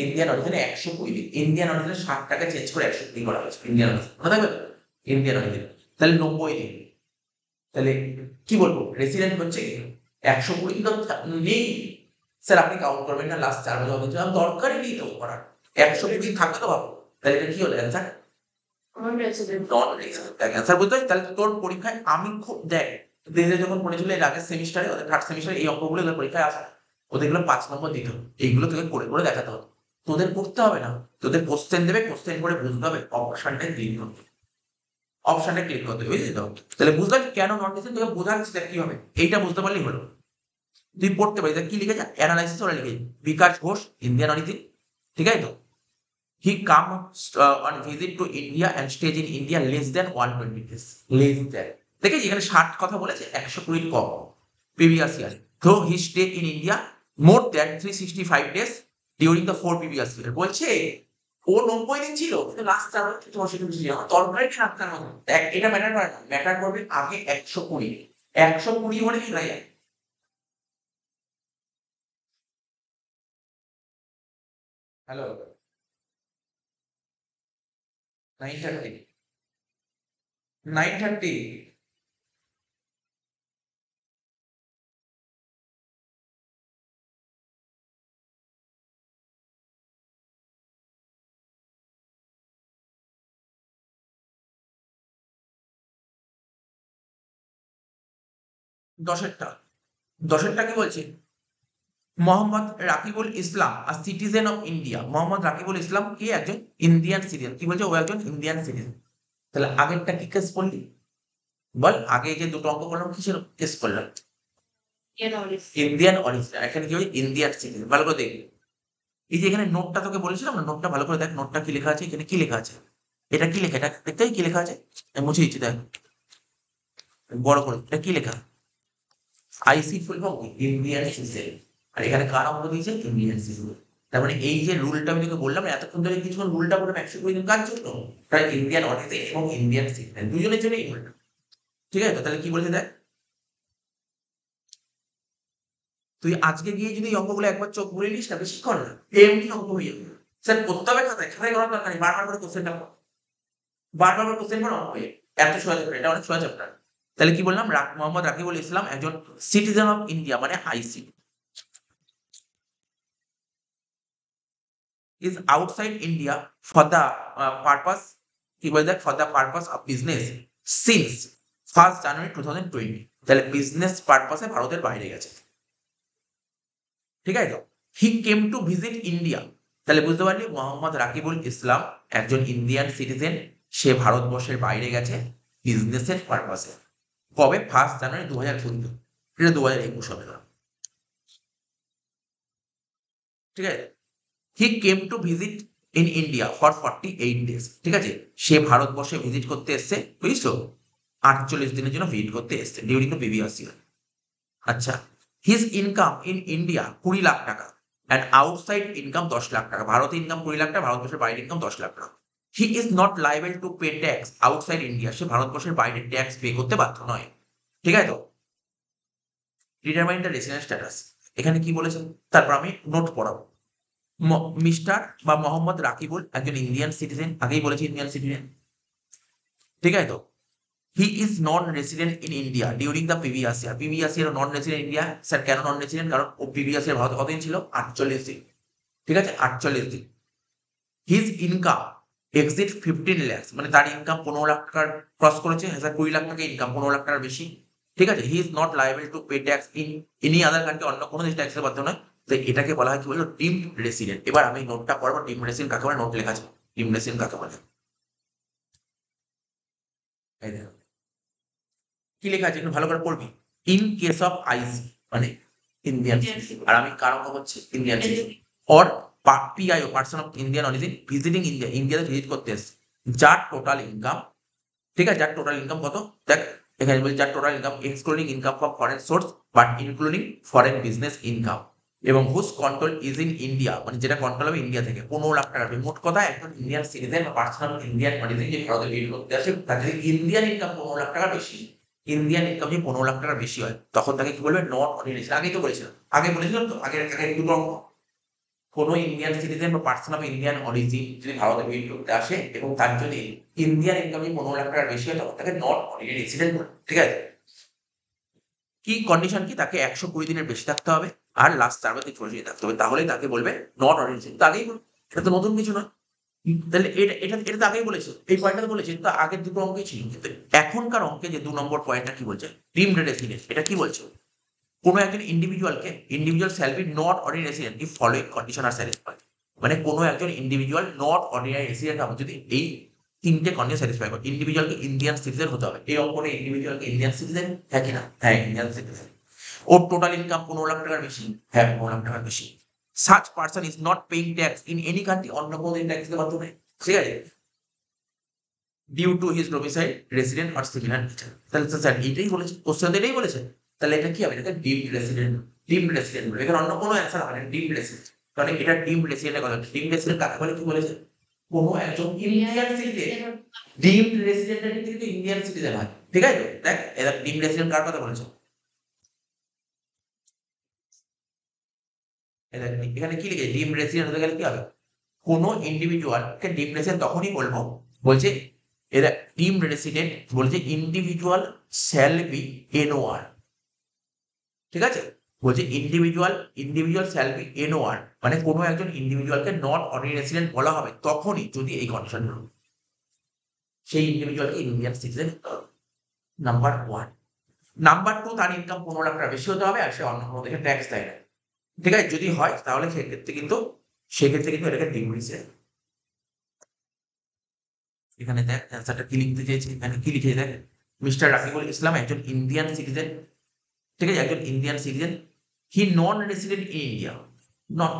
ইন্ডিয়ান অরিজিনে 120 দিন, ইন্ডিয়ান অরিজিনে 60 টাকা চেঞ্জ করে 120 করা হয়েছে ইন্ডিয়ান অরিজিন। মনে থাকবে তো? ইন্ডিয়ান অরিজিন তাহলে 90 দিন। তাহলে কি বলবো? রেসিডেন্ট হচ্ছে কি 120 তো নেই স্যার, আপনি কাউন্ট করবেন না, লাস্ট 4 বছর হচ্ছে দরকারই নেই তো করার। 120 দিন থাকবে তো ভাবো। তাহলে এটা কি হলো অ্যান্সার? Non-resident. Non resident. দেখ অ্যান্সার বুঝতে পারছিস? তাহলে তোর পরীক্ষায় আমি খুব দেখ দেশে যখন পড়েছিল এর আগের সেমিস্টারে, ওদের থার্ড সেমিস্টারে এই অঙ্কগুলো ওদের পরীক্ষায় আসে, ওদেরগুলো 5 নম্বর দিত। এইগুলো তোকে করে করে দেখাতে হবে। তোদের করতে হবে না, তোদের কোশ্চেন দেবে, কোশ্চেন করে বুঝতে হবে, অপশনটা ক্লিক করতে, অপশনটা ক্লিক করতে হবে, বুঝলি তো? তাহলে বুঝতে পারছিস কেন নন রেসিডেন্ট? তোকে বোঝাচ্ছি দেখ কি হবে, এইটা বুঝতে পারলেই হলো। তুই পড়তে পারিস। দেখ কি লিখেছে, অ্যানালাইসিস ওরা লিখেছে বিকাশ ঘোষ ইন্ডিয়ান অরিজিন, ঠিক আছে তো? He comes on visit to India and stays in India less than 120 days. Less than. দেখেছি এখানে 60 কথা বলেছে, 120 কম। Previous year. Though he stayed in India more than 365 days during the 4 previous year. বলছে ও 90 দিন ছিল, কিন্তু লাস্ট 4 বছর তোমার সেটা বেশি আমার তরকারি রাখতার মতো। দেখ এটা ম্যাটার করে না, ম্যাটার করবে আগে 120। 120 হলে কি হয়ে যায়? হ্যালো, 930, 930। 10-এরটা, 10-এরটা কি বলছে? Mohammad Rakibul Islam are citizen of India. Mohammad Rakibul Islam কি? একজন ইন্ডিয়ান সিটিজেন। কি বলছে? ও একজন ইন্ডিয়ান সিটিজেন। তাহলে আগেরটা কি কেস করলি? বল, আগে যে দুটো অঙ্ক করলাম কিসের কেস করলাম? Indian origin. Indian origin. এখানে কি হচ্ছে? Indian citizen. ভালো করে দেখবি। এই যে এখানে নোটটা তোকে বলেছিলাম না, নোটটা ভালো করে দেখ, নোটটা কি লেখা আছে, এখানে কি লেখা আছে, এটা কি লেখা, এটা দেখতে কি লেখা আছে, আমি মুছে দিচ্ছি দেখ বড় করে, এটা কি লেখা? আইসি ফুল ফর্ম ইন্ডিয়ান সিটিজেন। আর এখানে কার অঙ্ক দিয়েছে? Indian citizen. তার মানে এই যে রুলটা আমি তোকে বললাম না এতক্ষণ ধরে, কিছুক্ষণ রুলটা বললাম 120 দিন কার জন্য? তাই ইন্ডিয়ান অরিজিন এবং ইন্ডিয়ান সিটিজেন দুজনের জন্যই রুলটা। ঠিক আছে তো? তাহলে কি বলেছে দেখ, তুই আজকে গিয়ে যদি এই অঙ্কগুলো একবার চোখ বুলিয়ে নিস না, বেশিক্ষণ না, এমনি অঙ্ক হয়ে যাবে। স্যার করতে হবে খাতায়, খাতায় করার দরকার নেই, বারবার করে কোশ্চেনটা করো, বারবার করে কোশ্চেন করো, অঙ্ক হয়ে যাবে। এত সোজা চ্যাপ্টার, এটা অনেক সোজা চ্যাপ্টার। তাহলে কি বললাম? মোহাম্মদ রাকিবুল ইসলাম একজন সিটিজেন অফ ইন্ডিয়া, মানে আইসি, is outside India for the purpose, কি বলে দেখ, for the purpose of business since 1st January 2020। তাহলে বিজনেস পারপাসে ভারতের বাইরে গেছে, ঠিক আছে তো? হি কেম টু ভিজিট ইন্ডিয়া। তাহলে বুঝতে পারলি মোহাম্মদ রাকিবুল ইসলাম একজন ইন্ডিয়ান সিটিজেন, সে ভারতবর্ষের বাইরে গেছে বিজনেসের পারপাসে। কবে? 1 জানুয়ারি 2020। এটা 2021 হবে না, ঠিক আছে? He came to visit in India for 48 days. ঠিক আছে, সে ভারতবর্ষে ভিজিট করতে এসছে, বুঝছো? 48 দিনের জন্য ভিজিট করতে এসছে ডিউরিং দ্য প্রিভিয়াস ইয়ার। আচ্ছা, his income in India 20 lakh টাকা অ্যান্ড আউটসাইড ইনকাম 10 লাখ টাকা। ভারতে ইনকাম 20 লাখ টাকা, ভারতবর্ষের বাইরে ইনকাম 10 লাখ টাকা। He is not liable to pay tax outside India. সে ভারতবর্ষের বাইরে ট্যাক্স পে করতে বাধ্য নয়, ঠিক আছে তো? ডিটারমাইন দ্য রেসিডেন্ট স্ট্যাটাস, এখানে কি বলেছেন? তারপর আমি নোট পড়াবো। মিস্টার বা মোহাম্মদ রাকিবুল একজন ইন্ডিয়ান সিটিজেন, আগেই বলেছি ইন্ডিয়ান সিটিজেন, ঠিক আছে তো? He is non resident in India during the previous year. Previous year non resident India. Sir কেন নন রেসিডেন্ট? কারণ ও প্রিভিয়াস ইয়ার ভারতে কতদিন ছিল? 48 দিন, ঠিক আছে? 48 দিন। হিজ ইনকাম এক্সিট 15 lakhs, মানে তার ইনকাম 15 লাখ টাকার ক্রস করেছে, 20 লাখ টাকা ইনকাম, 15 লাখ টাকার বেশি, ঠিক আছে। হি is not liable to pay tax in any other country, অন্য কোনো দেশ ট্যাক্সের বাধ্য নয়। তো এটাকে বলা হয় কি বললো, ডিমড রেসিডেন্ট। এবার আমি নোটটা পড়বো, ডিমড রেসিডেন্ট কাকে বলে, নোট লেখা আছে ডিমড রেসিডেন্ট কাকে বলে। এই দেখো কি লেখা আছে, একটু ভালো করে পড়বি। ইন কেস অফ আইসি মানে ইন্ডিয়ান, আর আমি কার অঙ্ক হচ্ছে Indian, or PIO person of Indian origin visiting India, ইন্ডিয়াতে ভিজিট করতে এসছে, যার টোটাল ইনকাম, ঠিক আছে, যার টোটাল ইনকাম কত, দেখ এখানে বলছে যার total income excluding income from foreign source but including foreign business income, এবং whose control is in India, মানে যেটা কন্ট্রোল হবে ইন্ডিয়া থেকে, 15 লাখ টাকা। মোট কথা একজন ইন্ডিয়ান সিটিজেন বা পার্সন অফ ইন্ডিয়ান অরিজিন যে ভারতে ভিজিট করতে আসে, তার যদি ইন্ডিয়ান ইনকাম 15 লাখ টাকা বেশি, ইন্ডিয়ান ইনকাম যদি 15 লাখ টাকার বেশি হয়, তখন তাকে কি বলবে, নট অরিজিন। আগেই তো বলেছিলাম, তো আগে আগে দুটো অঙ্ক। কোনো ইন্ডিয়ান সিটিজেন বা পার্সন অফ ইন্ডিয়ান অরিজিন যদি ভারতে ভিজিট করতে আসে এবং তার যদি ইন্ডিয়ান ইনকাম 15 লাখ টাকার বেশি হয়, তখন তাকে নট অরিজিন রেসিডেন্ট বলে, ঠিক আছে। কি কন্ডিশন, কি তাকে 120 দিনের বেশি থাকতে হবে, আর লাস্ট 4 বছর চলে থাকতে হবে, তাহলেই তাকে বলবে নট অরিজিন। তো আগেই এটা তো নতুন কিছু নয়। তাহলে এটা এটা এটা তো আগেই বলেছে, এই পয়েন্টটা তো বলেছে, তো আগের দুটো অঙ্কই ছিল। কিন্তু এখনকার অঙ্কে যে 2 নম্বর পয়েন্টটা কি বলছে, ডিমড রেসিডেন্ট, এটা কি বলছে, কোনো একজন individual shall be not ordinary resident if following condition R satisfied, মানে কোনো একজন ইন্ডিভিজুয়াল নট অর্ডিনারি রেসিডেন্ট হবে যদি এই 3টে কন্ডিশন স্যাটিসফাই করে। ইন্ডিভিজুয়ালকে ইন্ডিয়ান সিটিজেন হতে হবে, এই অঙ্কনে ইন্ডিভিজুয়ালকে ইন্ডিয়ান সিটিজেন, হ্যাঁ কি না, হ্যাঁ ইন্ডিয়ান সিটিজেন। ওর টোটাল ইনকাম 15 লাখ টাকার বেশি, হ্যাঁ 15 লাখ টাকার বেশি। Such person is not paying tax in any country, অন্য কোনো দিন ট্যাক্স দিতে বাধ্য নেই, ঠিক আছে, due to his domicile resident or similar nature. তাহলে স্যার এটাই বলেছে, কোশ্চেন এটাই বলেছে, তাহলে এটা কি হবে, এটা ডিমড রেসিডেন্ট বলে, এখানে অন্য কোনো অ্যান্সার হবে না, ডিমড রেসিডেন্ট, কারণ এটা ডিমড রেসিডেন্টের কথা। ডিমড রেসিডেন্ট কাকে বলে, কি বলেছে, কোনো একজন ইন্ডিয়ান সিটিজেন, ডিমড রেসিডেন্টের কিন্তু ইন্ডিয়ান সিটিজেন হয়, ঠিক আছে। দেখ এরা ডিমড রেসিডেন্ট কার কথা বলেছে, এখানে কি লিখেছে, ডিমড রেসিডেন্ট হতে গেলে কি হবে, কোনো ইন্ডিভিজুয়ালকে ডিমড রেসিডেন্ট তখনই বলবো, বলছে এরা ডিমড রেসিডেন্ট বলছে ইন্ডিভিজুয়াল শ্যাল বি এনওআর, ঠিক আছে, বলছে ইন্ডিভিজুয়াল শ্যাল বি এনওআর, মানে কোনো একজন ইন্ডিভিজুয়ালকে নট অর্ডিনারি রেসিডেন্ট বলা হবে তখনই যদি এই কন্ডিশন, সেই ইন্ডিভিজুয়ালকে ইন্ডিয়ান সিটিজেন, নাম্বার 1। নাম্বার 2, তার ইনকাম 15 লাখ টাকা বেশি হতে হবে, আর সে অন্য কোনো দেখে ট্যাক্স দেয় না, ঠিক আছে। যদি হয় তাহলে সেক্ষেত্রে কিন্তু এটাকে ডিমড রেসিডেন্ট। এখানে দেখ অ্যান্সারটা কি লিখতে চেয়েছে, এখানে কি লিখে দেখ, মিস্টার রাকিবুল ইসলাম একজন ইন্ডিয়ান সিটিজেন, ঠিক আছে, একজন Indian citizen, he non resident in India, not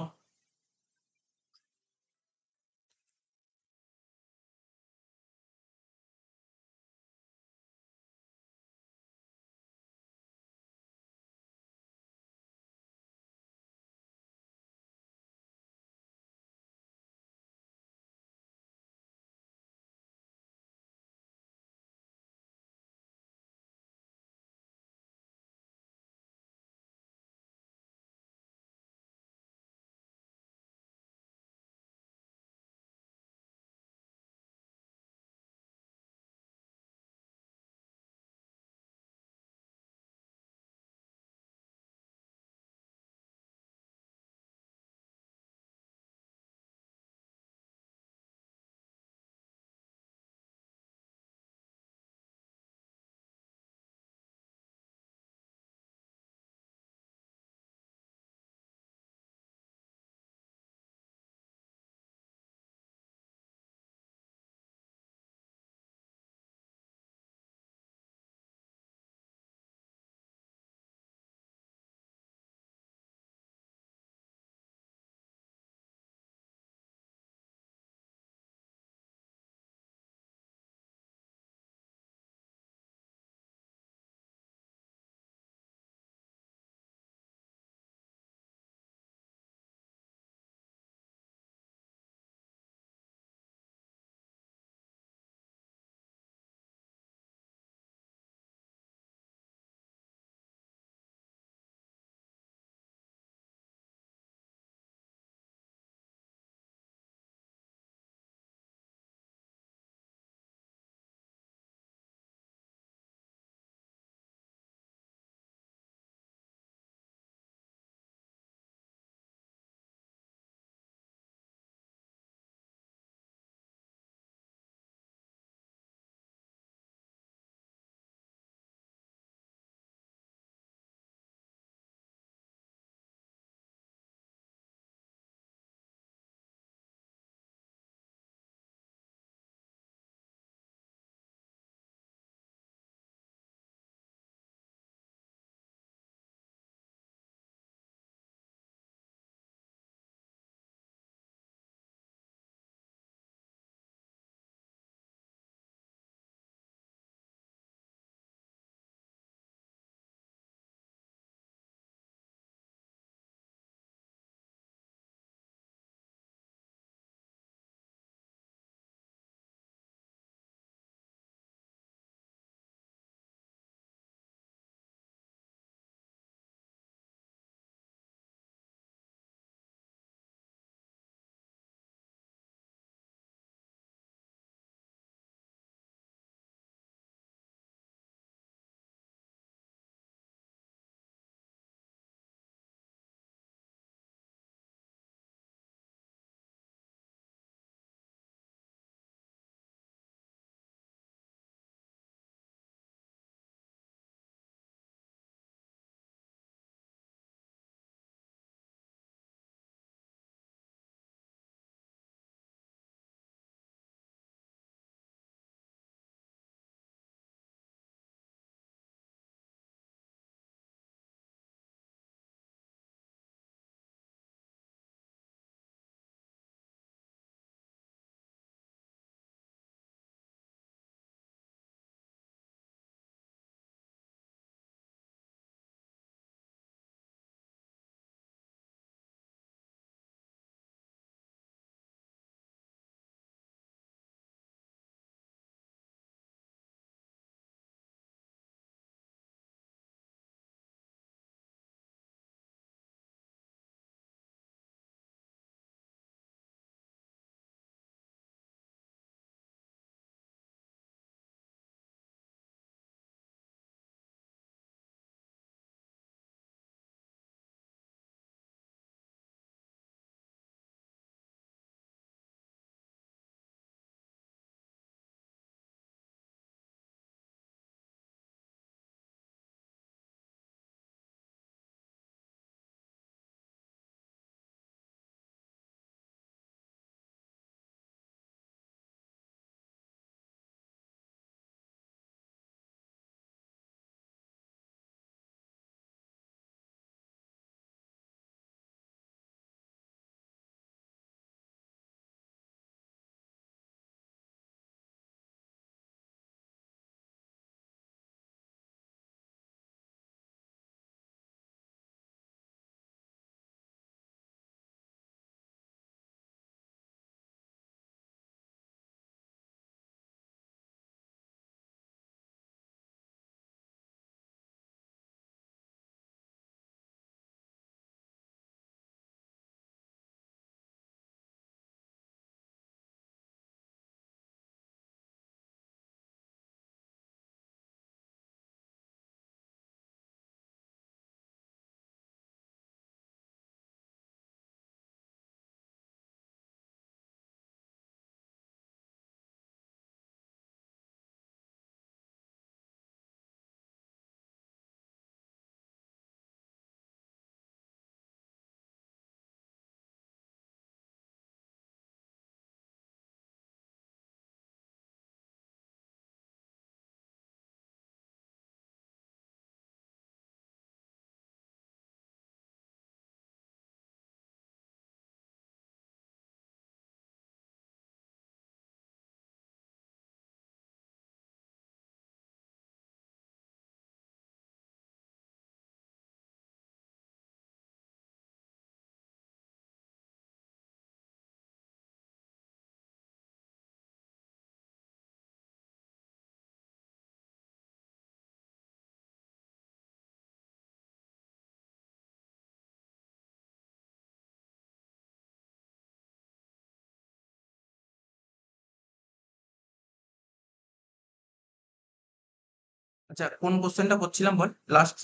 আচ্ছা কোন কোশ্চেনটা করছিলাম বল লাস্ট?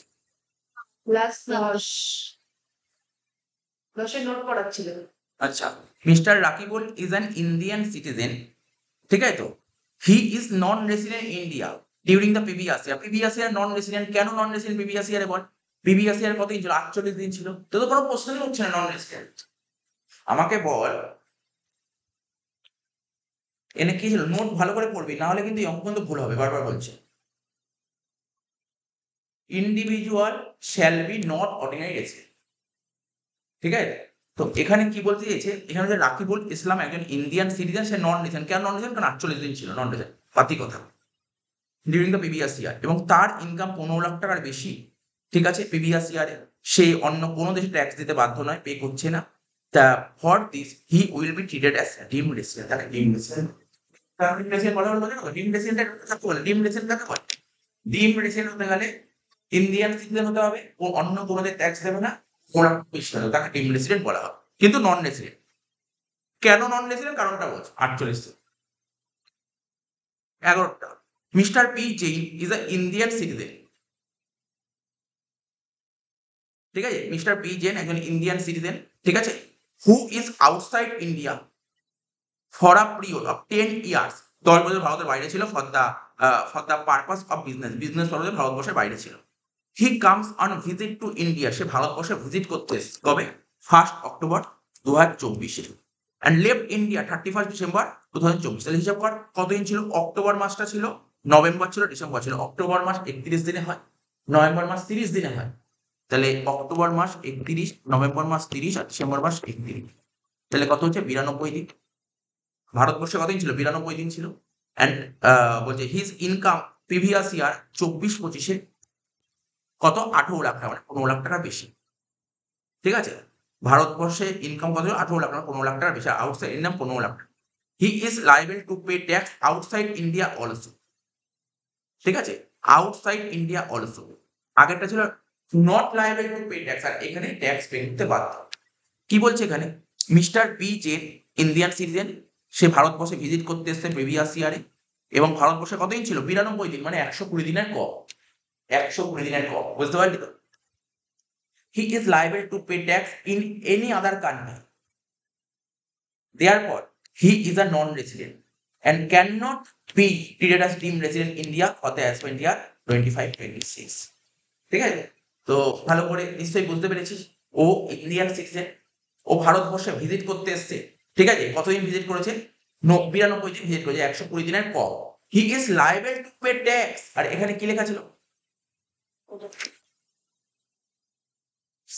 প্লাস 10 নোট পড়াচ্ছিল। আচ্ছা, mister Rakibul is an Indian citizen, ঠিক আছে তো? He is non resident India during the previous year. Previous year non resident, কেন নন রেসিডেন্ট প্রিভিয়াস ইয়ারে বল? প্রিভিয়াস ইয়ার কতদিন ছিল? 48 দিন ছিল। তো তো কোনো প্রশ্নই হচ্ছে না নন রেসিডেন্ট। আমাকে বল এনে কি ছিল? নোট ভালো করে পড়বি, না হলে কিন্তু এই অঙ্ক কিন্তু ভুল হবে, বারবার বলছে। Individual shall be not ordinary resident, ঠিক আছে? তো এখানে কি বলতে চেয়েছে, এখানে যে রাকিবুল ইসলাম একজন ইন্ডিয়ান সিটিজেন, সে নন রেসিডেন্ট। কেন নন রেসিডেন্ট? কারণ 48 দিন ছিল নন রেসিডেন্ট, পাতি কথা। ডিউরিং দ্য প্রিভিয়াস ইয়ার, এবং তার ইনকাম 15 লাখ টাকার বেশি, ঠিক আছে, প্রিভিয়াস ইয়ারে। সে অন্য কোনো দেশে ট্যাক্স দিতে বাধ্য নয়, পে করছে না। তা for this he will be treated as ডিম রেসিডেন্ট। তাকে ডিম রেসিডেন্ট, ডিম রেসিডেন্ট বলা হলো না? ডিম রেসিডেন্ট কাকে বলে? ডিম রেসিডেন্ট কাকে বলে? ডিম রেসিডেন্ট হতে গেলে ইন্ডিয়ান সিটিজেন হতে হবে, ও অন্য কোনো দেশে ট্যাক্স দেবে না, ওরা বেশি হবে, তাকে ডিম রেসিডেন্ট বলা হবে। কিন্তু নন রেসিডেন্ট, কেন নন রেসিডেন্ট? কারণটা বলছে 48। 11টা, mister P Jain is a Indian citizen, ঠিক আছে? মিস্টার পি জৈন একজন ইন্ডিয়ান সিটিজেন, ঠিক আছে, who is outside India for a period of 10 years. 10 বছর ভারতের বাইরে ছিল for the purpose of business. Business পারপাসে ভারতবর্ষের বাইরে ছিল। He comes on visit to India. সে ভারতবর্ষে ভিজিট করতে এসেছে কবে? 1 অক্টোবর 2024 অ্যান্ড লেফট ইন্ডিয়া 31 ডিসেম্বর 2024। তাহলে হিসাব কর কতদিন ছিল? অক্টোবর মাসটা ছিল, নভেম্বর ছিল, ডিসেম্বর ছিল। অক্টোবর মাস 31 দিনে হয়, নভেম্বর মাস 30 দিনে হয়। তাহলে অক্টোবর মাস 31, নভেম্বর মাস 30 আর ডিসেম্বর মাস 31। তাহলে কত হচ্ছে? 92 দিন। ভারতবর্ষে কতদিন ছিল? 92 দিন ছিল। অ্যান্ড বলছে হিজ ইনকাম প্রিভিয়াস ইয়ার 24-25-এ কত? 18 লাখ টাকা, মানে 15 লাখ টাকা বেশি, ঠিক আছে? ভারতবর্ষে ইনকাম কত? 18 লাখ টাকা, 15 লাখ টাকা বেশি। আউটসাইড ইনকাম 15 লাখ টাকা। He is liable to pay tax outside India also, ঠিক আছে? Outside India also. আগেরটা ছিল not liable to pay tax, আর এখানে ট্যাক্স পে করতে বাধ্য। কি বলছে এখানে? Mister P Jain Indian citizen, সে ভারতবর্ষে ভিজিট করতে এসছে প্রিভিয়াস ইয়ারে, এবং ভারতবর্ষে কতদিন ছিল? 92 দিন, মানে 120 দিনের কম। 120 দিনের কম, বুঝতে পারলি তো? He is liable to pay tax in any other country, therefore he is a non-resident and cannot be treated as deemed resident India for the academic year 25-26, ঠিক আছে? তো ভালো করে নিশ্চয়ই বুঝতে পেরেছিস, ও ইন্ডিয়ান সিটিজেন, ও ভারতবর্ষে ভিজিট করতে এসছে, ঠিক আছে? কতদিন ভিজিট করেছে? 92 দিন ভিজিট করেছে, 120 দিনের কম। He is liable to pay tax, আর এখানে কি লেখা ছিল?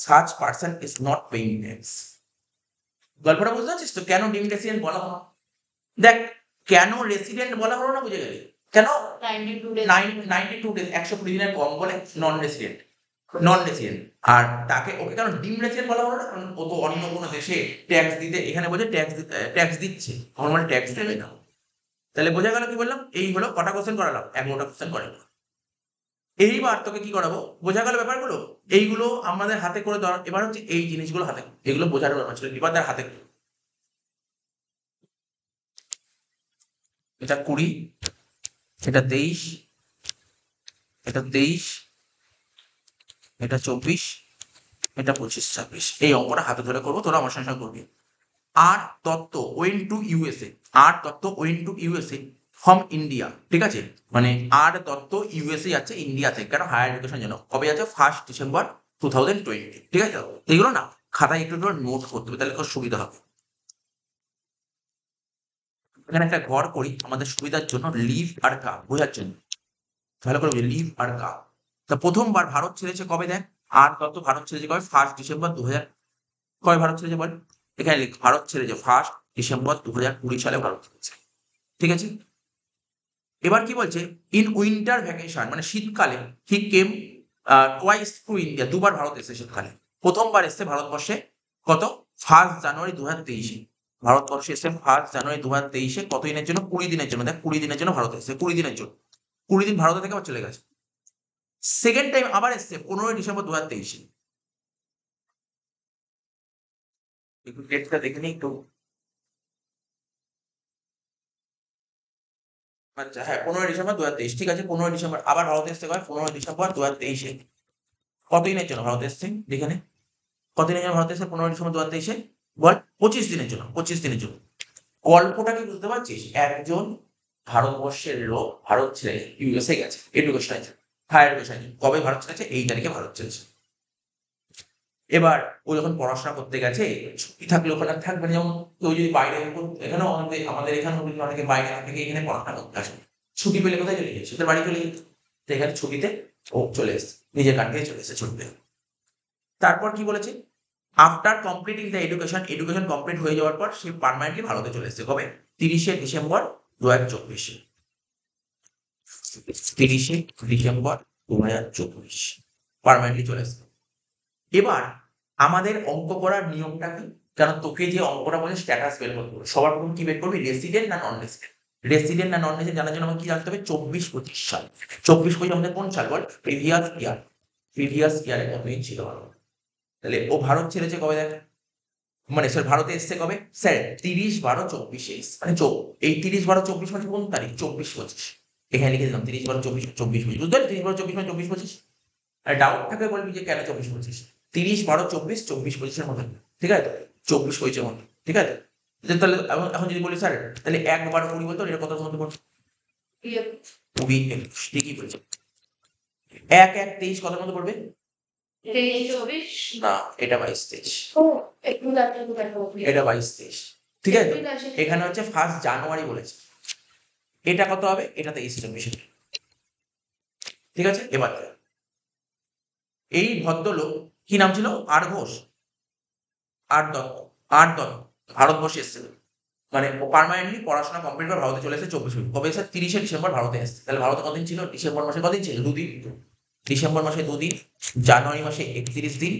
such person is not paying tax। গল্পটা বুঝতে পারছিস তো কেন ডিম রেসিডেন্ট বলা হলো? দেখ, কেন রেসিডেন্ট বলা হলো না, বুঝে গেলি? কেন 92 days। 92 ডেজ, 120 দিনের কম বলে নন রেসিডেন্ট, নন রেসিডেন্ট। আর তাকে ওকে কেন ডিম রেসিডেন্ট বলা হলো না? কারণ ও তো অন্য কোনো দেশে ট্যাক্স দিতে, এখানে বলছে ট্যাক্স দিচ্ছে, নর্মাল ট্যাক্স দেবে না। তাহলে বোঝা গেল কি বললাম? এই হলো কটা কোশ্চেন করালাম, 11টা কোশ্চেন করালাম। এইবার তোকে কি করাবো? বোঝা গেল ব্যাপারগুলো? এইগুলো আমাদের হাতে করে দেওয়ার, এবার হচ্ছে এই জিনিসগুলো হাতে, এগুলো বোঝার ব্যাপার ছিল, এবার তার হাতে। এটা 20, এটা 23, এটা 23, এটা 24, এটা 25-26। এই অঙ্কটা হাতে ধরে করবো, তোরা আমার সঙ্গে সঙ্গে করবি। R Dutta went to USA, R Dutta went to USA from India, ঠিক আছে? মানে আর দত্ত ইউএসএ যাচ্ছে ইন্ডিয়া থেকে, কেন? হায়ার এডুকেশন জন্য। কবে যাচ্ছে? 1 ডিসেম্বর 2020, ঠিক আছে? এইগুলো না খাতায় একটু নোট করতে হবে, তাহলে খুব সুবিধা হবে। এখানে একটা ঘর করি আমাদের সুবিধার জন্য, লিভ আর কাম বোঝার জন্য, ভালো করে লিভ আর কাম। তা প্রথমবার ভারত ছেড়েছে কবে? দেখ, আর দত্ত ভারত ছেড়েছে কবে? 1 ডিসেম্বর 2000। কবে ভারত ছেড়েছে বল? এখানে লিখ, ভারত ছেড়েছে 1 ডিসেম্বর 2020 সালে ভারত ছেড়েছে, ঠিক আছে? এবার কি বলছে? ইন উইন্টার ভ্যাকেশন, মানে শীতকালে, হি কেম টোয়াইস টু ইন্ডিয়া, দুবার ভারত এসেছে শীতকালে। প্রথমবার এসছে ভারতবর্ষে কত? 1 জানুয়ারি 2023-এ ভারতবর্ষে এসে, 1 জানুয়ারি 2023-এ। কত দিনের জন্য? 20 দিনের জন্য। দেখ, 20 দিনের জন্য ভারত এসেছে, 20 দিনের জন্য। 20 দিন ভারতে থেকে আবার চলে গেছে। সেকেন্ড টাইম আবার এসছে 15 ডিসেম্বর 2023-এ। একটু ডেটটা দেখে নিই একটু। আচ্ছা হ্যাঁ 15ই ডিসেম্বর 2023, ঠিক আছে 15ই ডিসেম্বর আবার ভারতে এসছে কবে 15ই ডিসেম্বর 2023-এ। কতদিনের জন্য ভারতে এসছে দেখে নে, কতদিনের জন্য ভারতে এসছে 15ই ডিসেম্বর 2023-এ? বল 25 দিনের জন্য, 25 দিনের জন্য। গল্পটা কি বুঝতে পারছিস? একজন ভারতবর্ষের লোক ভারত ছেড়ে ইউএসএ গেছে এডুকেশনের জন্য, হায়ার এডুকেশনের জন্য। কবে ভারত ছেড়েছে? এই তারিখে ভারত ছেড়েছে। এবার ও যখন পড়াশোনা করতে গেছে, ছুটি থাকলে ওখানে আর থাকবে না। যেমন কেউ যদি বাইরে এখানেও আমাদের এখানেও কিন্তু অনেকে বাইরে থেকে এখানে পড়াশোনা করতে আসে। ছুটি পেলে কোথায় চলে যায়? সেটা বাড়ি চলে যেত। তো এখানে ছুটিতে ও চলে এসেছে, নিজের কান্ট্রিতে চলে এসেছে ছুটিতে। তারপর কি বলেছে? After completing the education complete হয়ে যাওয়ার পর সে পার্মানেন্টলি ভারতে চলে এসেছে। কবে? 30শে ডিসেম্বর 2024। 30শে ডিসেম্বর 2024 পার্মানেন্টলি চলে এসেছে। এবার আমাদের অঙ্ক করার নিয়মটা কি? কারণ তোকে যে অঙ্কটা বলে স্ট্যাটাস বের করতে হবে, সবার প্রথম কি বের করবি? রেসিডেন্ট না নন রেসিডেন্ট। রেসিডেন্ট না নন রেসিডেন্ট জানার জন্য আমাকে কি জানতে হবে? 24-25 সাল। 24-25 আমাদের কোন সাল বল? Previous year. প্রিভিয়াস ইয়ারে কতদিন ছিল ভারত? তাহলে ও ভারত ছেড়েছে কবে দেখ, মানে স্যার ভারতে এসছে কবে? স্যার 30/12/24 মানে এই 30/12/24 মানে কোন তারিখ? 24-25। এখানে লিখে দিলাম 30/12/24 বুঝতে পারলি? 30/12/24 মানে 24-25। আর ডাউট থাকলে বলবি যে কেন 24-25? 30/12/24 24-25-এর মধ্যে, ঠিক আছে? 24-25-এর মধ্যে, ঠিক আছে? তাহলে এখন যদি বলি স্যার তাহলে 1/12 বলতো এটা কত মধ্যে পড়ছে? 20-21, ঠিকই বলছে। 1-1-23 কত মধ্যে পড়বে? 23-24 না, এটা 22-23। ও একটু দেখো এটা 22-23, ঠিক আছে? এখানে হচ্ছে 1 জানুয়ারি বলেছে। এটা কত হবে? এটা 23-24, ঠিক আছে? এবার দেখ, এই ভদ্রলোক কি নাম ছিল? আর ঘোষ, আর দত্ত, আর দত্ত ভারতবর্ষে এসেছিল। মানে ও পার্মানেন্টলি পড়াশোনা কমপ্লিট করে ভারতে চলে এসেছে 24 কবে এসেছে? 30শে ডিসেম্বর ভারতে এসেছে। তাহলে ভারতে কতদিন ছিল? ডিসেম্বর মাসে কদিন ছিল? 2 দিন। ডিসেম্বর মাসে 2 দিন, জানুয়ারি মাসে 31 দিন,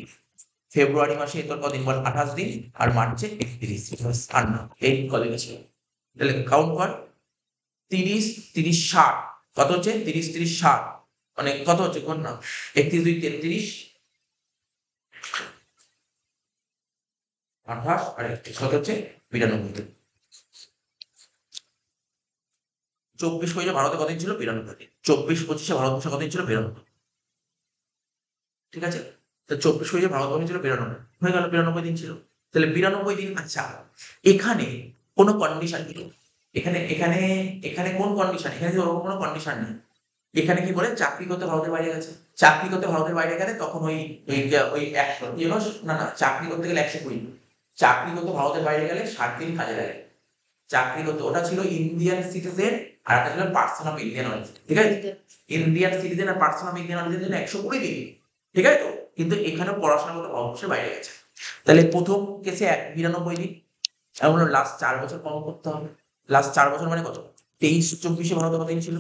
ফেব্রুয়ারি মাসে তোর কদিন বল? 28 দিন, আর মার্চে 31 দিন, ব্যাস আর না। এই কদিন ছিল। তাহলে কাউন্ট কর, 30-30-60 কত হচ্ছে? 30-30-60 মানে কত হচ্ছে? কোন না 31-2-33, 28 আর 31 কত হচ্ছে? 92 দিন। 24-25-এ ভারতে কতদিন ছিল? 92 দিন। 24-25-এ ভারতবর্ষে কতদিন ছিল? 92, ঠিক আছে? তো 24-25-এ ভারতবর্ষে ছিল 92, হয়ে গেল 92 দিন ছিল। তাহলে 92 দিন। আচ্ছা এখানে কোনো কন্ডিশন নেই। এখানে এখানে এখানে কোন কন্ডিশন? এখানে কিন্তু ওরকম কোনো কন্ডিশন নেই। এখানে কি বলে? চাকরি করতে ভারতের বাইরে গেছে। চাকরি করতে ভারতের বাইরে গেলে তখন ওই 100 না না, চাকরি করতে গেলে 120। চাকরি করতে ভারতের বাইরে গেলে 60 দিন কাজে লাগে। চাকরি করতে, ওটা ছিল ইন্ডিয়ান সিটিজেন আর একটা ছিল পার্সন অফ ইন্ডিয়ান অরিজিন, ঠিক আছে? ইন্ডিয়ান সিটিজেন আর পার্সন অফ ইন্ডিয়ান অরিজিনের জন্য 120 দিন, ঠিক আছে তো? কিন্তু এখানে পড়াশোনা করতে ভারতবর্ষের বাইরে গেছে। তাহলে প্রথম কেসে 92 দিন, এমন লাস্ট 4 বছর কম করতে হবে। লাস্ট 4 বছর মানে কত? 23-24-এ ভারতে কতদিন ছিল?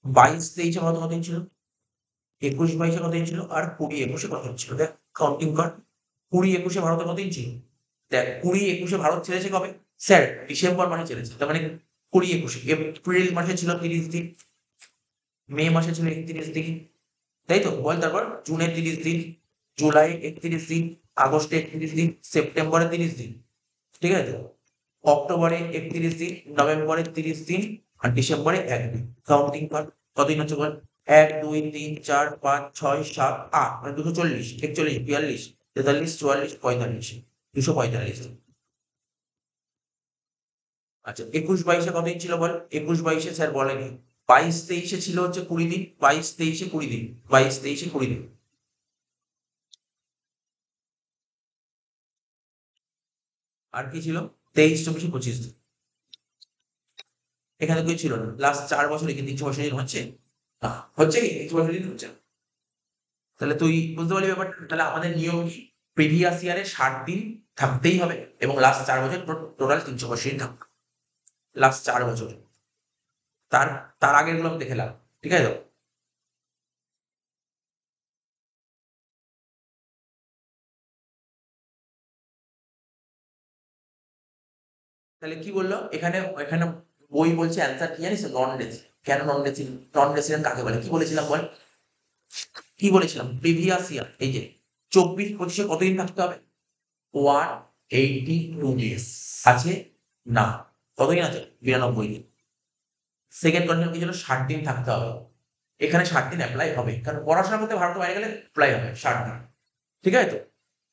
22-23-এ ভারতে কতদিন ছিল? 21-22-এ কতদিন ছিল? আর 20-21-এ কতদিন ছিল? দেখ কাউন্টিং কর। 20-21-এ ভারতে কতদিন ছিল? দেখ 20-21-এ ভারত ছেড়েছে কবে? স্যার ডিসেম্বর মাসে ছেড়েছে। তার মানে 20-21-এ এপ্রিল মাসে ছিল 30 দিন, মে মাসে ছিল 31 দিন, তাই তো? বল তারপর জুনে 30 দিন, জুলাই 31 দিন, আগস্টে 31 দিন, সেপ্টেম্বরে 30 দিন, ঠিক আছে? অক্টোবরে 31 দিন, নভেম্বরে 30 দিন, আর ডিসেম্বরে 1 দিন। কাউন্টিং কর কতদিন হচ্ছে বল? 1 2 3 4 5 6 7 8 মানে 240, 41 42 43 44 45, 245 দিন। আচ্ছা 21-22-এ কতদিন ছিল বল? 21-22-এ স্যার বলেনি। 22-23-এ ছিল হচ্ছে 20 দিন, 22-23-এ 20 দিন, 22-23-এ 20 দিন। আর কি ছিল? 23-24-এ 25 দিন। এখানে কিছু ছিল না। লাস্ট 4 বছরে কি 365 দিন হচ্ছে? না। হচ্ছে কি? 365 দিন হচ্ছে না। তাহলে তুই বুঝতে পারলি ব্যাপারটা? তাহলে আমাদের নিয়ম কি? প্রিভিয়াস ইয়ারে 60 দিন থাকতেই হবে এবং লাস্ট 4 বছর টোটাল 365 দিন থাকবে। লাস্ট 4 বছর। তার তার আগের গুলো আমি দেখে লাভ, ঠিক আছে তো? তাহলে কি বললো এখানে? এখানে বই বলছে অ্যান্সার কি জানিস? নন রেসিডেন্ট। কেন নন রেসিডেন্ট? নন রেসিডেন্ট কাকে বলে? কি বলেছিলাম বল? কি বলেছিলাম? প্রিভিয়াস ইয়ার, এই যে 24-25-এ কতদিন থাকতে হবে? 182 ডেজ আছে? না। কতদিন আছে? 92 দিন। সেকেন্ড কন্ডিশন কি ছিল, 60 দিন থাকতে হবে। এখানে 60 দিন অ্যাপ্লাই হবে, কারণ পড়াশোনা করতে ভারতের বাইরে গেলে অ্যাপ্লাই হবে 60 দিন। ঠিক আছে তো,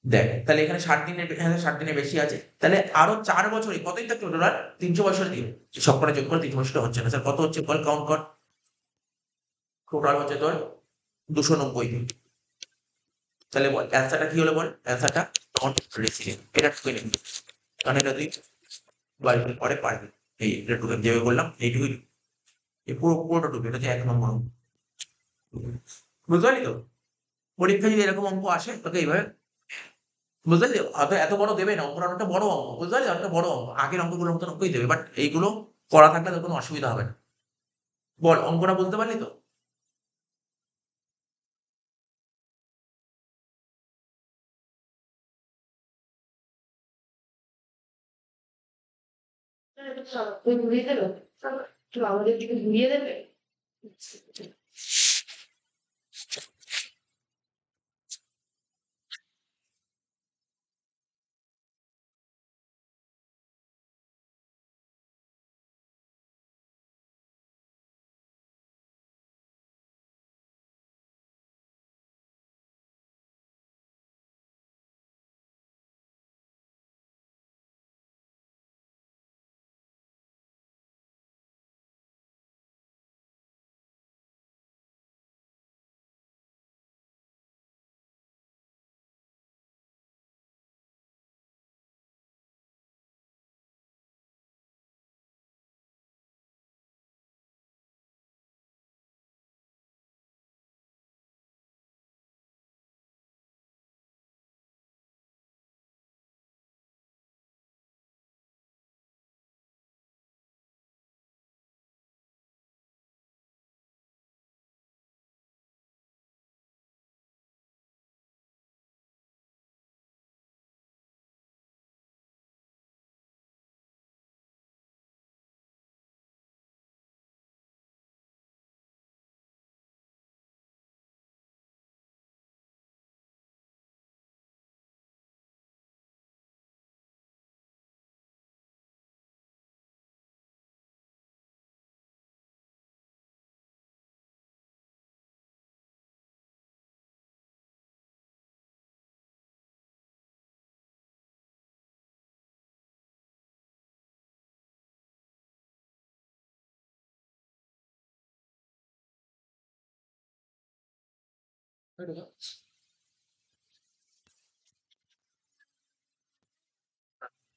দেখ তাহলে এখানে 60 দিনের, হ্যাঁ 60 দিনের বেশি আছে, তাহলে আরো 4 বছরে কতদিন থাকতে হবে টোটাল, 362 দিন। সবকটা যোগ করে 362 হচ্ছে না স্যার, কত হচ্ছে বল, কাউন্ট কর। টোটাল হচ্ছে তোর 290 দিন। তাহলে বল অ্যান্সারটা কি হলো, বল অ্যান্সারটা নন রেসিডেন্ট। এটা টুকে নিবি, কারণ এটা তুই বাড়ি পরে পারবি। এই এটা টুকে যেভাবে বললাম এইটুকুই, এই পুরোটা টুকে, এটা হচ্ছে 1 নম্বর অঙ্ক। বুঝতে পারলি তো, পরীক্ষা যদি এরকম অঙ্ক আসে তোকে এইভাবে, বুঝতে পারলি, হয়তো এত বড় দেবে না, অঙ্কটা অনেকটা বড় অঙ্ক, বুঝতে পারলি, অনেকটা বড় অঙ্ক, আগের অঙ্কগুলোর মতন অঙ্কই দেবে, বাট এইগুলো করা থাকলে তোর কোনো অসুবিধা হবে না। বল অঙ্কটা বুঝতে পারলি তো? তুই ঘুরিয়ে দেবে? একটু আমাদের দিকে ঘুরিয়ে দেবে?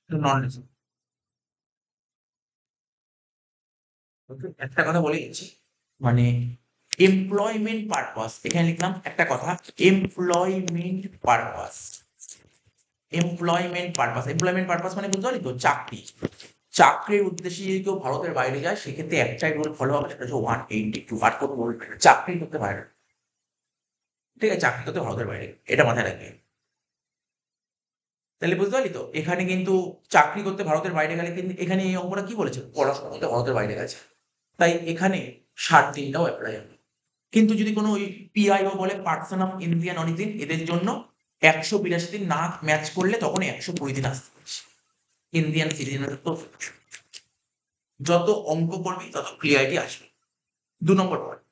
নন, একটা কথা বলে দিচ্ছি, মানে এমপ্লয়মেন্ট পারপাস, এখানে লিখলাম একটা কথা, এমপ্লয়মেন্ট পারপাস। এমপ্লয়মেন্ট পারপাস মানে বুঝতে পারলি তো, চাকরি, চাকরির উদ্দেশ্যে যদি কেউ ভারতের বাইরে যায় সেক্ষেত্রে একটাই রুল ফলো হবে, সেটা হচ্ছে 182, আর কোনো রুল, চাকরি করতে বাইরে, ঠিক আছে, চাকরি করতে ভারতের বাইরে, এটা মাথায় রাখবে। তাহলে বুঝতে পারলি তো, এখানে কিন্তু চাকরি করতে ভারতের বাইরে গেলে কিন্তু, এখানে এই অঙ্কটা কি বলেছে, পড়াশোনা করতে ভারতের বাইরে গেছে, তাই এখানে 60 দিনটাও অ্যাপ্লাই হবে। কিন্তু যদি কোনো ওই পিআইও বলে, পার্সন অফ ইন্ডিয়ান অরিজিন, এদের জন্য 182 দিন না ম্যাচ করলে তখন 120 দিন আসতে পারে। ইন্ডিয়ান সিটিজেনের তো যত অঙ্ক করবি তত ক্লিয়ারিটি আসবে। 2 নম্বর পয়েন্ট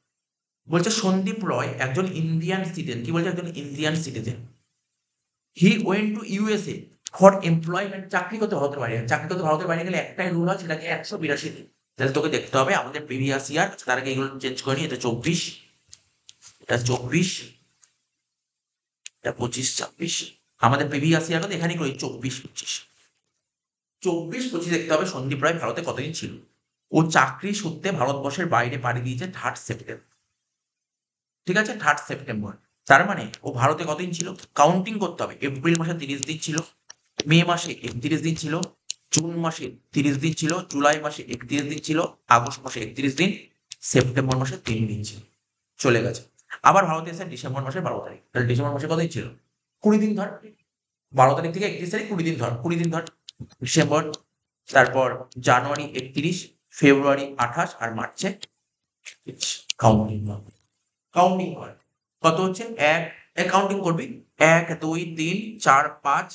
বলছে, সন্দীপ রয় একজন ইন্ডিয়ান সিটিজেন, কি বলছে, একজন Indian citizen, he went two USA for employment, চাকরি করতে ভারতের বাইরে, চাকরি করতে ভারতের বাইরে গেলে একটাই রুল হয়, সেটাকে 182 দিন। তাহলে তোকে দেখতে হবে আমাদের প্রিভিয়াস ইয়ার, তার আগে এগুলো চেঞ্জ করে নি, এটা 24, এটা 24, এটা 25, 26, আমাদের প্রিভিয়াস ইয়ার কথা এখানেই করি, 24, 25, 24, 25 দেখতে হবে সন্দীপ রায় ভারতে কতদিন ছিল। ও চাকরি সূত্রে ভারতবর্ষের বাইরে পাড়ি দিয়েছে 3rd সেপ্টেম্বর, ঠিক আছে, 3rd সেপ্টেম্বর। তার মানে ও ভারতে কতদিন ছিল, কাউন্টিং করতে হবে, এপ্রিল মাসে 30 দিন ছিল, মে মাসে 31 দিন ছিল, জুন মাসে 30 দিন ছিল, জুলাই মাসে 31 দিন ছিল, আগস্ট মাসে 31 দিন, সেপ্টেম্বর মাসে 3 দিন ছিল, চলে গেছে। আবার ভারতে এসে ডিসেম্বর মাসের 12 তারিখ, তাহলে ডিসেম্বর মাসে কতদিন ছিল, 20 দিন ধর, 12 তারিখ থেকে 31 তারিখ, 20 দিন ধর, 20 দিন ধর, ডিসেম্বর, তারপর জানুয়ারি 31, ফেব্রুয়ারি 28, আর মার্চে কাউন্টিং, কাউন্টিং হয়, কত হচ্ছে, এক কাউন্টিং করবি, 1, 2, 3, 4, 5,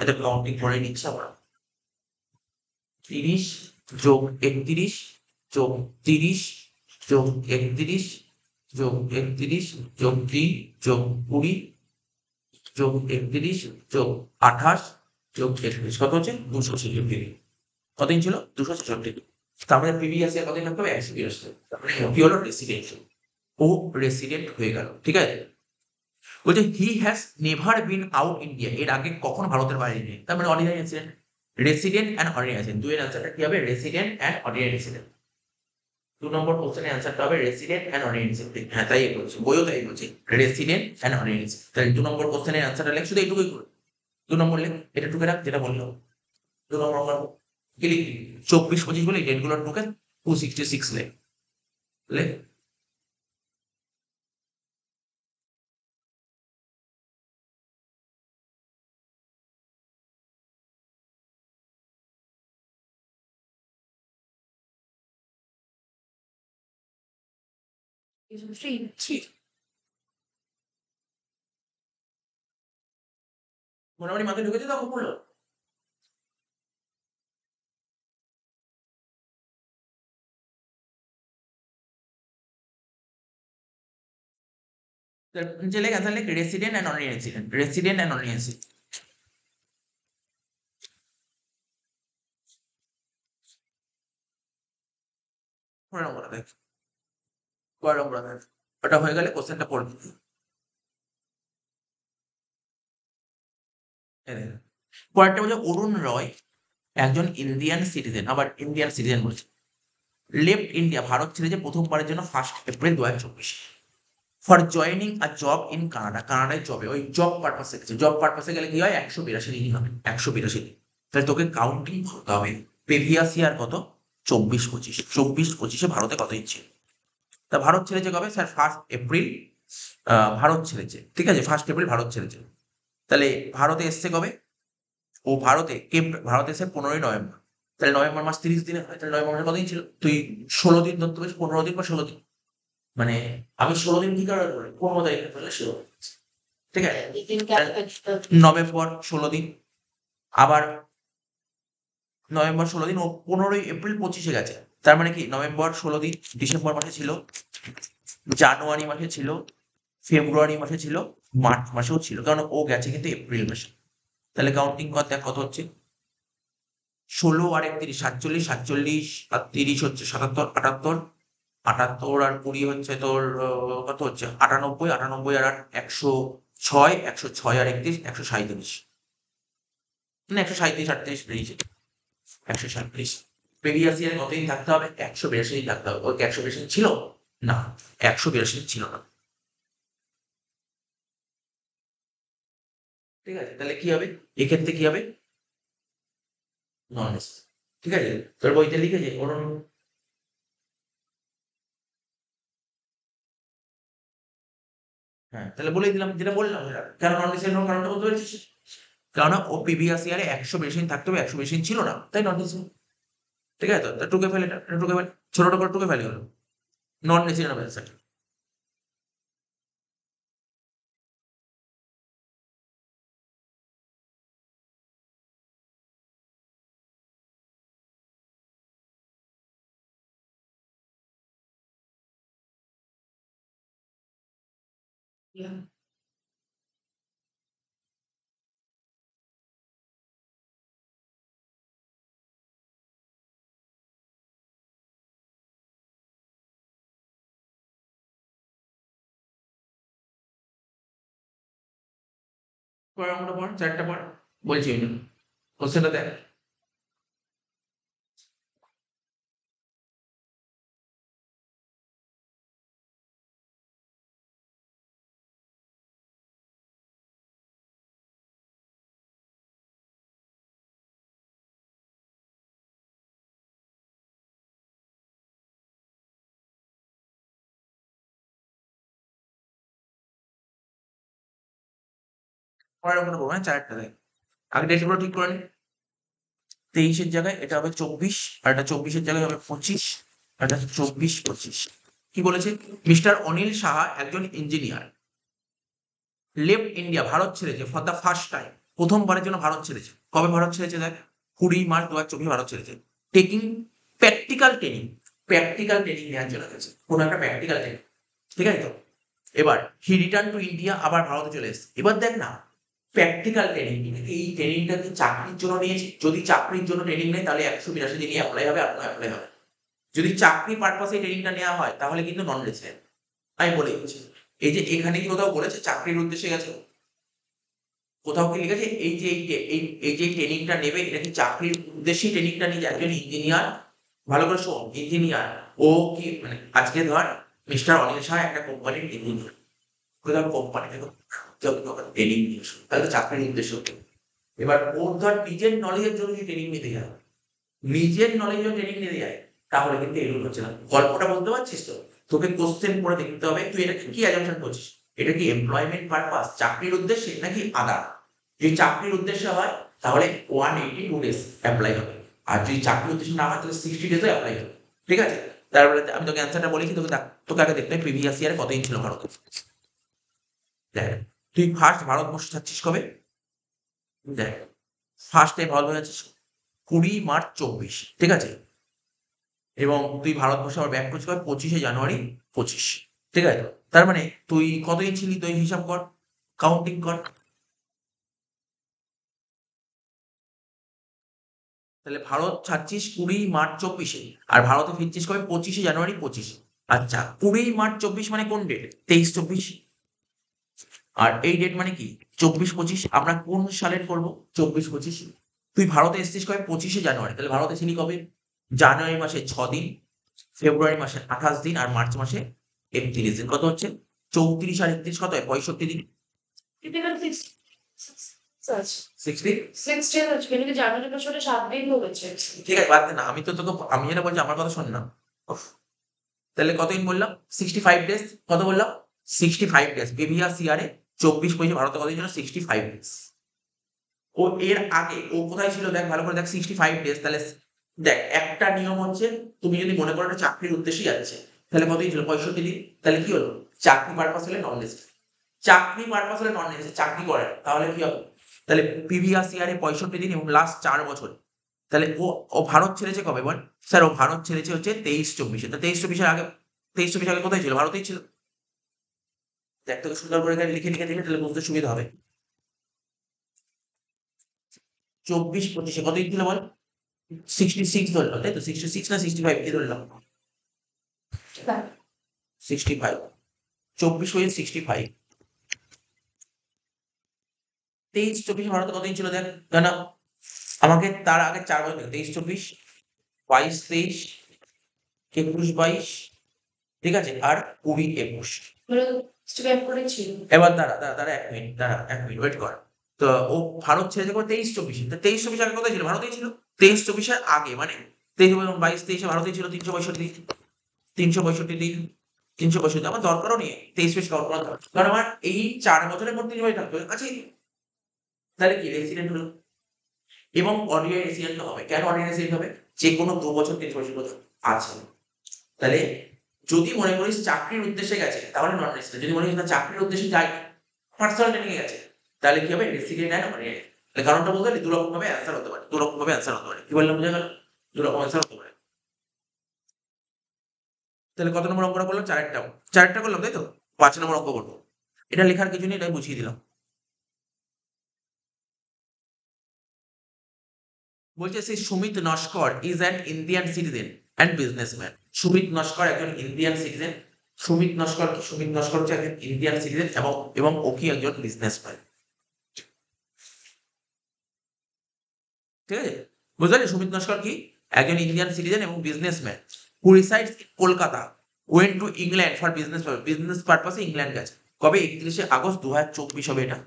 এটা কাউন্টিং করে নিচ্ছে আমরা, 30 যোগ 31 যোগ 30 যোগ 31 যোগ 31 যোগ 3 যোগ 20 যোগ 31 যোগ 28 যোগ 31 কত হচ্ছে 266। কতদিন ছিল 266। তার মানে প্রিভিয়াস ইয়ার কতদিন লাগতে হবে 182। তারপরে কি হলো রেসিডেন্ট, ও রেসিডেন্ট হয়ে গেল। ঠিক আছে, বলছে he has never been out India, এর আগে কখনো ভারতের বাইরে নেই। তার মানে ordinary resident, resident and ordinary resident, দুইয়ের অ্যান্সারটা কি হবে রেসিডেন্ট অ্যান্ড অর্ডিনারি রেসিডেন্ট। 2 নম্বর কোশ্চেনের অ্যান্সারটা হবে রেসিডেন্ট অ্যান্ড অর্ডিনারি রেসিডেন্ট। হ্যাঁ তাই বলছি, বইও তাই বলছি, রেসিডেন্ট অ্যান্ড অর্ডিনারি রেসিডেন্ট। তাহলে 2 নম্বর কোশ্চেনের অ্যান্সারটা লেখ, শুধু এইটুকুই করে 2 নম্বর লেখ, এটা টুকে রাখ যেটা বললাম। 2 নম্বর কি লিখবি 24-25 বলে ডেটগুলো টুকে 266 লেখ, লেখ। Three. মোটামুটি মাথায় ঢুকেছে, তখন বললো নিচে লেখ অ্যান্সার লেখ resident and ordinary resident, resident and ordinary resident. পরের নম্বরটা দেখ, পরের নম্বরটা দেখ, ওটা হয়ে গেলে কোশ্চেনটা পড়বি। পরেরটা বলছে অরুণ রয় একজন ইন্ডিয়ান সিটিজেন, আবার ইন্ডিয়ান সিটিজেন বলছে, লেফট ইন্ডিয়া, ভারত ছেড়েছে প্রথমবারের জন্য 1 April 2024 for joining a job in Canada, কানাডায় জবে, ওই জব পারপাসে গেছে। জব পারপাসে গেলে কি হয় 182 দিনই হবে, 182 দিন। তাহলে তোকে কাউন্টিং করতে হবে প্রিভিয়াস ইয়ার কত 24-25, 24-25 ভারতে কত ইচ্ছে। তা ভারত ছেড়েছে কবে স্যার 1 এপ্রিল, ভারত ছেড়েছে, ঠিক আছে 1 এপ্রিল ভারত ছেড়েছে। তাহলে ভারতে এসছে কবে, ও ভারতে এসে 15ই নভেম্বর। তাহলে নভেম্বর মাস 30 দিনে হয়, তাহলে নভেম্বর মাসে কতদিন ছিল, তুই 16 দিন ধরতে পারিস, 15 দিন বা 16 দিন। মানে আমি 16 দিন কি কারণে করি 15 তারিখে তাহলে 16, ঠিক আছে। নভেম্বর 16 দিন, আবার নভেম্বর 16 দিন, ও 15ই এপ্রিল 25-এ গেছে। তার মানে কি নভেম্বর 16 দিন, ডিসেম্বর মাসে ছিল, জানুয়ারি মাসে ছিল, ফেব্রুয়ারি মাসে ছিল, মার্চ মাসেও ছিল, কারণ ও গেছে কিন্তু এপ্রিল মাসে। তাহলে কাউন্টিং কর দেখ কত হচ্ছে, 16 আর 31 47, 47 আর 30 হচ্ছে 77, 78, 78 আর 20 হচ্ছে তোর কত হচ্ছে 98, 98 আর 106, 106 আর 31 137, না 137 38 বেরিয়েছে 137। প্রিভিয়াস ইয়ারে কতদিন থাকতে হবে 182 দিন থাকতে হবে, ওই 182 দিন ছিল না, 182 দিন ছিল না। ঠিক আছে, তাহলে কি হবে এক্ষেত্রে কি হবে নন, ঠিক আছে। তোর বইতে লিখেছে ওরম, হ্যাঁ তাহলে বলেই দিলাম যেটা বললাম, কেন নন ডিসেন্ট কারণটা বলতে পেরেছিস, কারণ ও প্রিভিয়াস ইয়ারে 100 দিন থাকতে হবে, 100 দিন ছিল না, তাই নন ডিসেন্ট। ঠিক আছে, তো টুকে ফেল, এটা টুকে ফেল, ছোটটা করে টুকে ফেলে হলো নন ডিসেন্ট হবে অ্যান্সার। Yeah. পরের অঙ্কটা পড়, চারটা পড়, বলছি ওই কোশ্চেনটা দেখ। পরের অঙ্কটা পড়বো, হ্যাঁ চারটা দেখ, আগে ডেটগুলো ঠিক করে নি। 23-এর জায়গায় এটা হবে 24, আর এটা 24-এর জায়গায় হবে 25, আর এটা 24-25। কি বলেছে, মিস্টার অনিল সাহা একজন ইঞ্জিনিয়ার, লেফট ইন্ডিয়া, ভারত ছেড়েছে ফর দ্য ফার্স্ট টাইম, প্রথমবারের জন্য ভারত ছেড়েছে। কবে ভারত ছেড়েছে দেখ 20 মার্চ 2024 ভারত ছেড়েছে। Taking practical training, practical training নেওয়ার জন্য গেছে, কোনো একটা প্র্যাকটিক্যাল ট্রেনিং, ঠিক আছে তো। এবার হি রিটার্ন টু ইন্ডিয়া, আবার ভারতে চলে এসেছে। এবার দেখ না, প্র্যাকটিক্যাল ট্রেনিং, এই ট্রেনিংটা কি চাকরির জন্য নিয়েছি? যদি চাকরির জন্য ট্রেনিং নেয় তাহলে 182 দিনই অ্যাপ্লাই হবে, আর অ্যাপ্লাই হবে। যদি চাকরি পারপাসে ট্রেনিংটা নেওয়া হয় তাহলে কিন্তু নন রেসিডেন্ট। আমি বলে দিচ্ছি, এই যে এখানে কি কোথাও বলেছে চাকরির উদ্দেশ্যে গেছে? কোথাও কি লিখেছে এই যে এই যে ট্রেনিংটা নেবে এটা কি চাকরির উদ্দেশ্যেই ট্রেনিংটা নিয়ে? একজন ইঞ্জিনিয়ার, ভালো করে শোন, ইঞ্জিনিয়ার, ও কি মানে আজকে ধর মিস্টার অনিল শাহ একটা কোম্পানির ইঞ্জিনিয়ার, কোথাও কোম্পানি থেকে ট্রেনিং নিয়ে এসো, তাহলে তো চাকরির উদ্দেশ্য কি? এবার ওর ধর নিজের নলেজের জন্য যদি ট্রেনিং নিতে যায়, নিজের নলেজের ট্রেনিং নিতে যায়, তাহলে কিন্তু এগুলো হচ্ছে না। গল্পটা বলতে পারছিস তো? তোকে কোশ্চেন করে দেখতে হবে তুই এটা কি অ্যাজাম্পশন করছিস, এটা কি এমপ্লয়মেন্ট পারপাস চাকরির উদ্দেশ্যে নাকি আদার। যদি চাকরির উদ্দেশ্যে হয় তাহলে 182 ডেজ অ্যাপ্লাই হবে, আর যদি চাকরির উদ্দেশ্যে না হয় তাহলে 60 ডেজে অ্যাপ্লাই হবে, ঠিক আছে। তারপরে আমি তোকে অ্যান্সারটা বলেছি, তোকে আগে দেখতে হবে প্রিভিয়াস ইয়ারে কতদিন ছিল ভারতে। দেখ, তুই ফার্স্ট ভারতবর্ষ যাচ্ছিস কবে? দেখ, ফার্স্টে ভারতবর্ষ যাচ্ছিস 20 মার্চ 24, ঠিক আছে। এবং তুই ভারতবর্ষে আবার ব্যাক করছিস কবে? 25 জানুয়ারি 25, ঠিক আছে। তার মানে তুই কতদিন ছিলি, তুই হিসাব কর, কাউন্টিং কর। তাহলে ভারত ছাড়ছিস 20 মার্চ 24-এ, আর ভারতে ফিরছিস কবে? 25 জানুয়ারি 25। আচ্ছা, 20 মার্চ 24 মানে কোন ডেট? 23-24। আর এই ডেট মানে কি? 24-25। আমরা কোন সালের করবো? 24-25। তুই ভারতে এসেছিস কবে? 25 জানুয়ারি। তাহলে ভারতে ছিলি কবে? জানুয়ারি মাসে 6 দিন, ফেব্রুয়ারি মাসে 28 দিন, আর মার্চ মাসে 31 দিন। কত হচ্ছে? 34 আর 31 কত হয়? 65 দিন। Typical such 60। 60 days আছে, কিন্তু জানুয়ারি বছরে 7 দিন বলেছে। ঠিক আছে, বাদ দে না, আমি তো তোকে, আমি যেটা বলছি আমার কথা শোন না। উফ, তাহলে কতদিন বললাম? 65 ডেজ। কত বললাম? 65 ডেজ। বিভিআর সিআরে 24-25 ভারতে কতদিন ছিল? 65 ডেজ। ও এর আগে ও কোথায় ছিল দেখ, ভালো করে দেখ। 65 ডেজ। তাহলে দেখ, একটা নিয়ম হচ্ছে তুমি যদি মনে করো এটা চাকরির উদ্দেশ্যে যাচ্ছে, তাহলে কতদিন ছিল? 65 দিন। তাহলে কি হলো? চাকরি পারপাস হলে নন রেসিডেন্ট, চাকরি পারপাস হলে নন রেসিডেন্ট, চাকরি করে না, তাহলে কি হবে? তাহলে পিভিআর সিআরে 65 দিন এবং লাস্ট 4 বছর। তাহলে ও ও ভারত ছেড়েছে কবে বল? স্যার ও ভারত ছেড়েছে হচ্ছে 23-24-এ। তা 23-24-এর আগে, 23-24 আগে কোথায় ছিল? ভারতেই ছিল। দেখ, তোকে সুন্দর করে এখানে লিখে লিখে দিলে তাহলে বুঝতে সুবিধা হবে। 24-25-এ কতদিন ছিল বল? 66 ধরলাম, তাই তো? 66 না 65 কি ধরলাম? 65। 24-25, 23-24 ভারতে কতদিন ছিল দেখ, না আমাকে তার আগে 4 বছর দেখ, 23-24, 22-23, 21-22, ঠিক আছে, আর 20-21। মানে স্টুডেন্ট করেছি। এবার দাঁড়া 1 মিনিট ওয়েট কর। তো ও ভারত ছেড়েছে কবে? 23-24-এ। তা 23-24 আগে কোথায় ছিল? ভারতেই ছিল। 23-24-এর আগে মানে 23-22-23-এ ভারতেই ছিল 365 দিন। 365 দিন, 365। আমার দরকারও নেই 23-24 করার দরকার, কারণ আমার এই 4 বছরের মধ্যে নির্বাহী থাকবে আচ্ছা। তাহলে কি রেসিডেন্ট হলো, এবং অডিও রেসিডেন্ট হবে। কেন অডিও রেসিডেন্ট হবে? যে কোনো 2 বছর 3 বছর আছে। তাহলে যদি মনে করিস চাকরির উদ্দেশ্যে গেছে তাহলে নন রেসিডেন্ট, যদি মনে করিস না চাকরির উদ্দেশ্যে যাই, পার্সোনাল ট্রেনিং এ গেছে, তাহলে কি হবে? Resident and audio. তাহলে কারণটা বলতে পারলি? 2 রকম ভাবে অ্যান্সার হতে পারে, 2 রকম ভাবে অ্যান্সার হতে পারে। কি বললাম, বুঝা গেল? 2 রকম অ্যান্সার হতে পারে। তাহলে কত নম্বর অঙ্কটা করলাম? 4টা করলাম, তাই তো? 5 নম্বর অঙ্ক করবো। এটা লেখার কিছু নেই, এটাই বুঝিয়ে দিলাম। বলছে সেই Sumit Naskar is an Indian citizen and businessman. Sumit Naskar একজন ইন্ডিয়ান সিটিজেন। সুমিত নস্কর কি? সুমিত নস্কর হচ্ছে একজন ইন্ডিয়ান সিটিজেন এবং ও কি একজন বিজনেসম্যান, ঠিক আছে? বুঝতে পারলি সুমিত নস্কর কি? একজন ইন্ডিয়ান সিটিজেন এবং businessman who resides in Kolkata, went to England for business পারপাসে ইংল্যান্ড গেছে। কবে? 31 আগস্ট 2024 হবে এটা।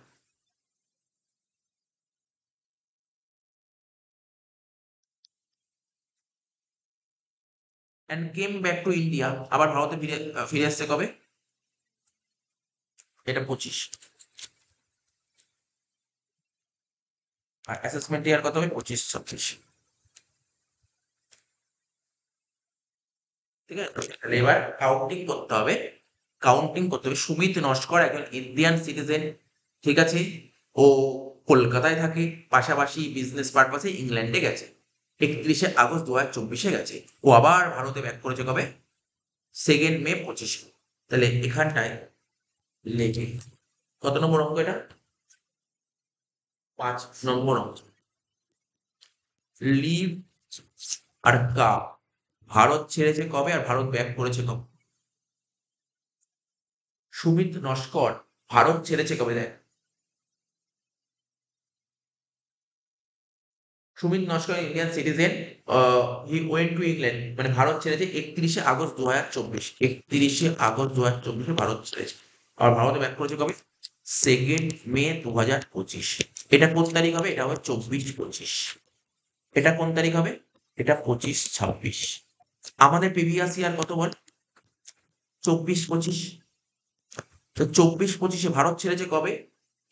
And came back to India, আবার ভারতে ফিরে আসছে কবে? এটা 25। আর অ্যাসেসমেন্ট ইয়ার কত হবে? 25-26, ঠিক আছে। তাহলে এবার কাউন্টিং করতে হবে, কাউন্টিং করতে হবে। সুমিত নস্কর একজন ইন্ডিয়ান সিটিজেন, ঠিক আছে। ও কলকাতায় থাকে, পাশাপাশি বিজনেস পারপাসে ইংল্যান্ডে গেছে। 31 আগস্ট 2024 গেছে। ও আবার ভারতে ব্যাক করেছে কবে? 2 মে 25। তাহলে এখানটায় লেখে কত নম্বর অঙ্ক এটা? 5 নম্বর অঙ্ক। লিভ আর কাপ ভারত ছেড়েছে কবে আর ভারত ব্যাক করেছে কবে? সুমিত নস্কর ভারত ছেড়েছে কবে? দেখ, Sumit Naskar Indian citizen, he went to England, মানে ভারত ছেড়েছে 31 আগস্ট 2024। 31 আগস্ট 2024 ভারত ছেড়েছে। আর ভারতে ব্যাক করেছে কবে? 2 মে 2025। এটা কোন তারিখ হবে? এটা হবে 24-25। এটা কোন তারিখ হবে? এটা 25-26। আমাদের প্রিভিয়াস ইয়ার কত বল? 24-25। তো 24-25-এ ভারত ছেড়েছে কবে?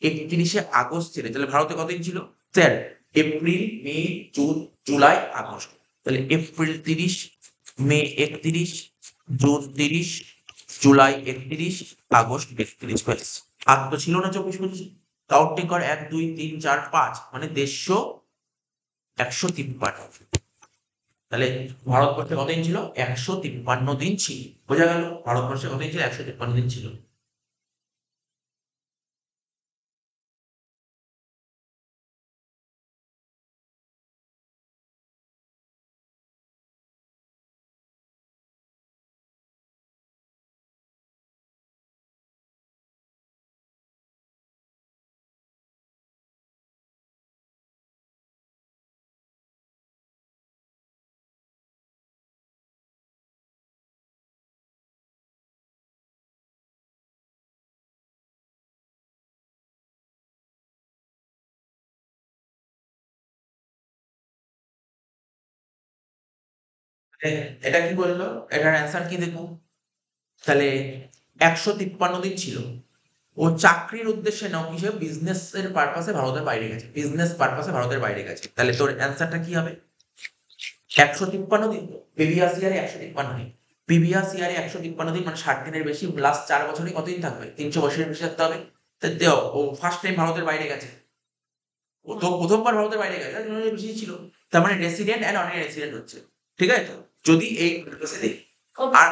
31 আগস্ট ছেড়েছে। তাহলে ভারতে কতদিন ছিল? স্যার, এপ্রিল, মে, জুন, জুলাই, আগস্ট। তাহলে এপ্রিল 30, মে 31, জুন 30, জুলাই 31, আগস্ট 31। ব্যাস। আর তো ছিল না 24-25। কাউন্টিং কর, 1, 2, 3, 4, 5, মানে 150, 153। তাহলে ভারতবর্ষে কতদিন ছিল? 153 দিন ছিল। বোঝা গেল ভারতবর্ষে কতদিন ছিল? 153 দিন ছিল। এটা কি বললো? এটার অ্যান্সার কি দেখো? তাহলে 153 দিন ছিল। ও চাকরির উদ্দেশ্যে নাও, কিসে? বিজনেস এর পারপাসে ভারতের বাইরে গেছে। বিজনেস পারপাসে ভারতের বাইরে গেছে। তাহলে তোর অ্যান্সারটা কি হবে? 153 দিন। প্রিভিয়াস ইয়ারে 153 দিন। প্রিভিয়াস ইয়ারে 153 দিন মানে 60 দিনের বেশি। লাস্ট 4 বছরে কতদিন থাকবে? 300 বছরের বেশি থাকতে হবে। ও ফার্স্ট টাইম ভারতের বাইরে গেছে। ও তো প্রথমবার ভারতের বাইরে গেছে, তার জন্য বেশি ছিল। তার মানে রেসিডেন্ট অ্যান্ড নন রেসিডেন্ট হচ্ছে। ঠিক আছে তো? যদি এই আর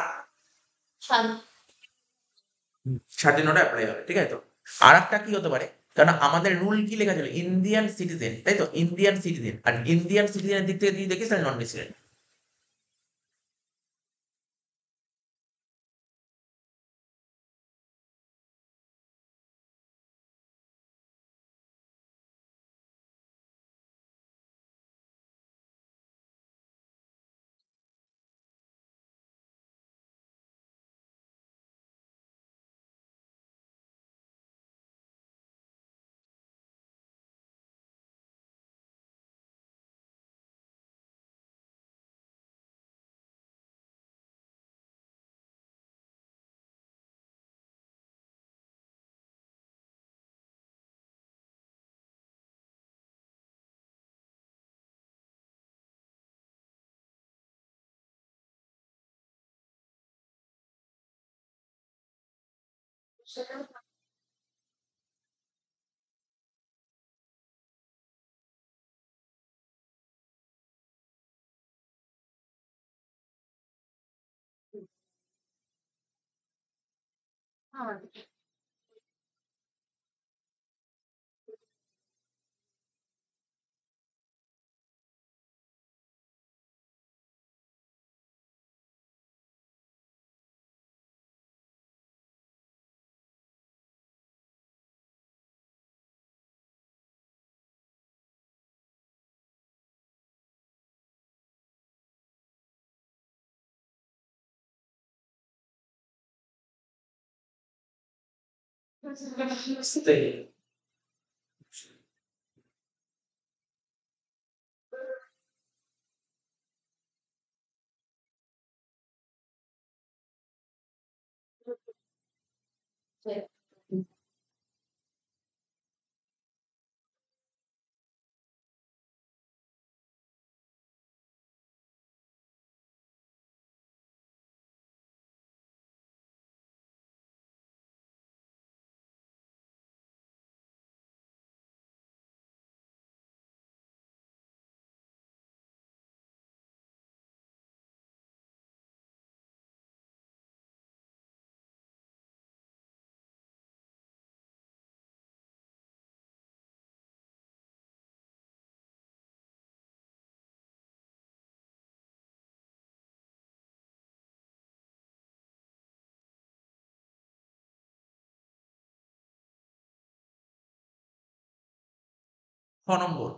স্বাধীন ওটা অ্যাপ্লাই হবে। ঠিক আছে তো? আর একটা কি হতে পারে? কারণ আমাদের রুল কি লেখা ছিল? ইন্ডিয়ান সিটিজেন, তাই তো? Indian citizen. আর ইন্ডিয়ান সিটিজেনের দিক থেকে তুই দেখিস তাহলে নন রেসিডেন্ট। নম্বর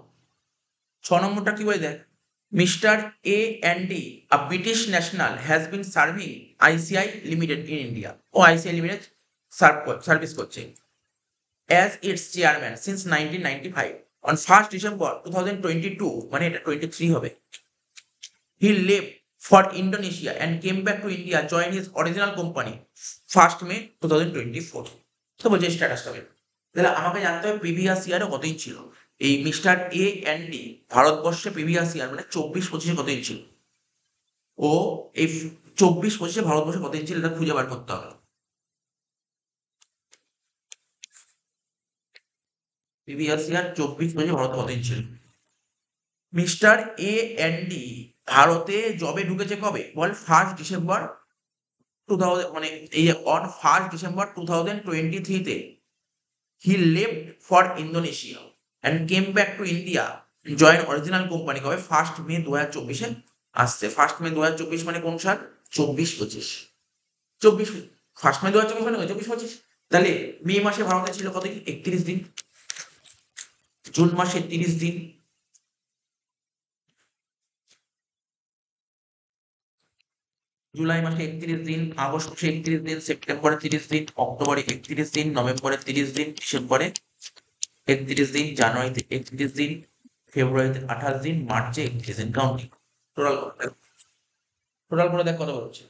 6 নম্বরটা কি বলে দেখ, mister A and D a British national has been serving ICI limited in India. ও আইসিআই লিমিটেড সার্ভিস করছে as its chairman since 1995 on 1st December 2022 মানে এটা 23 হবে, he left for Indonesia and came back to India, joined his original company 1st May 2024। তো বলছে স্ট্যাটাসটা হবে, তাহলে আমাকে জানতে হবে প্রিভিয়াস ইয়ারে কতদিন ছিল এই মিস্টার এ এন্ড ডি ভারতবর্ষে প্রিভিয়াস ইয়ার মানে 24-25 কতদিন ছিল, ও এই 24-25 ভারতবর্ষে কতদিন ছিল এটা খুঁজে বার করতে হবে। প্রিভিয়াস ইয়ার 24-25 ভারতে কতদিন ছিল। মিস্টার এ এন ডি ভারতে জবে ঢুকেছে কবে বল, 1st ডিসেম্বর 2000 মানে এই অন 1st ডিসেম্বর 2023 তে he left for Indonesia and came back to India, join original company কবে 1st মে 2024 আসছে। 1st মে 2024 মানে কোন সাল, 24-25 1st মে 2024 মানে 24-25, তাহলে মে মাসে ভারতে ছিল কতদিন 31 দিন, জুন মাসে 30 দিন, জুলাই মাসে 31 দিন, আগস্ট মাসে 31 দিন, সেপ্টেম্বরে 30 দিন, অক্টোবরে 31 দিন, নভেম্বরে 30 দিন, ডিসেম্বরে 31 দিন, জানুয়ারিতে 31 দিন, ফেব্রুয়ারিতে 28 দিন, মার্চে 31 দিন। কাউন্টিং টোটাল করে দেখ কত হচ্ছে।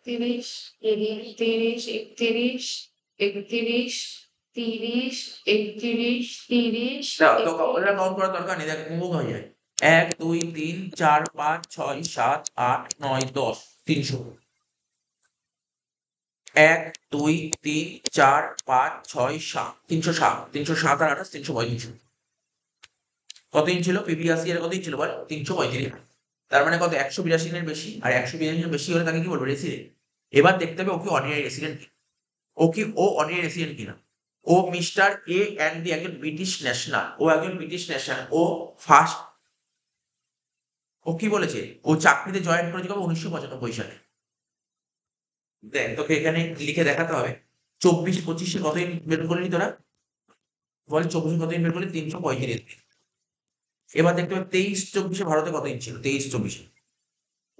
তিরিশ, 31, 30, ওটা কাউন্ট করার দরকার নেই, দেখ মুভ হয়ে যায় 1 2 3 4 5 6 7 8 9 10 300, 1 2 3 4 5 6 7 307 307 আর 28 335 কতদিন ছিল প্রিভিয়াস ইয়ারে, কতদিন ছিল বল 335, তার মানে কত 182 দিনের বেশি, আর 182 দিনের বেশি হলে তাকে কি বলবো রেসিডেন্ট। এবার দেখতে হবে ও কি অনারি রেসিডেন্ট, ও অনারি রেসিডেন্ট কিনা। ও মিস্টার এ এন্ড ডি একজন ব্রিটিশ ন্যাশনাল, ও একজন ব্রিটিশ ন্যাশনাল, ও ফার্স্ট ও কি বলেছে ও চাকরিতে জয়েন করেছে কবে 1995 সালে। দেখ তোকে এখানে লিখে দেখাতে হবে 24-25 কতদিন বের করলি তোরা বল, 24 কতদিন বের করলি 335 দিন। এবার দেখতে হবে 23-24 ভারতে কতদিন ছিল, 23-24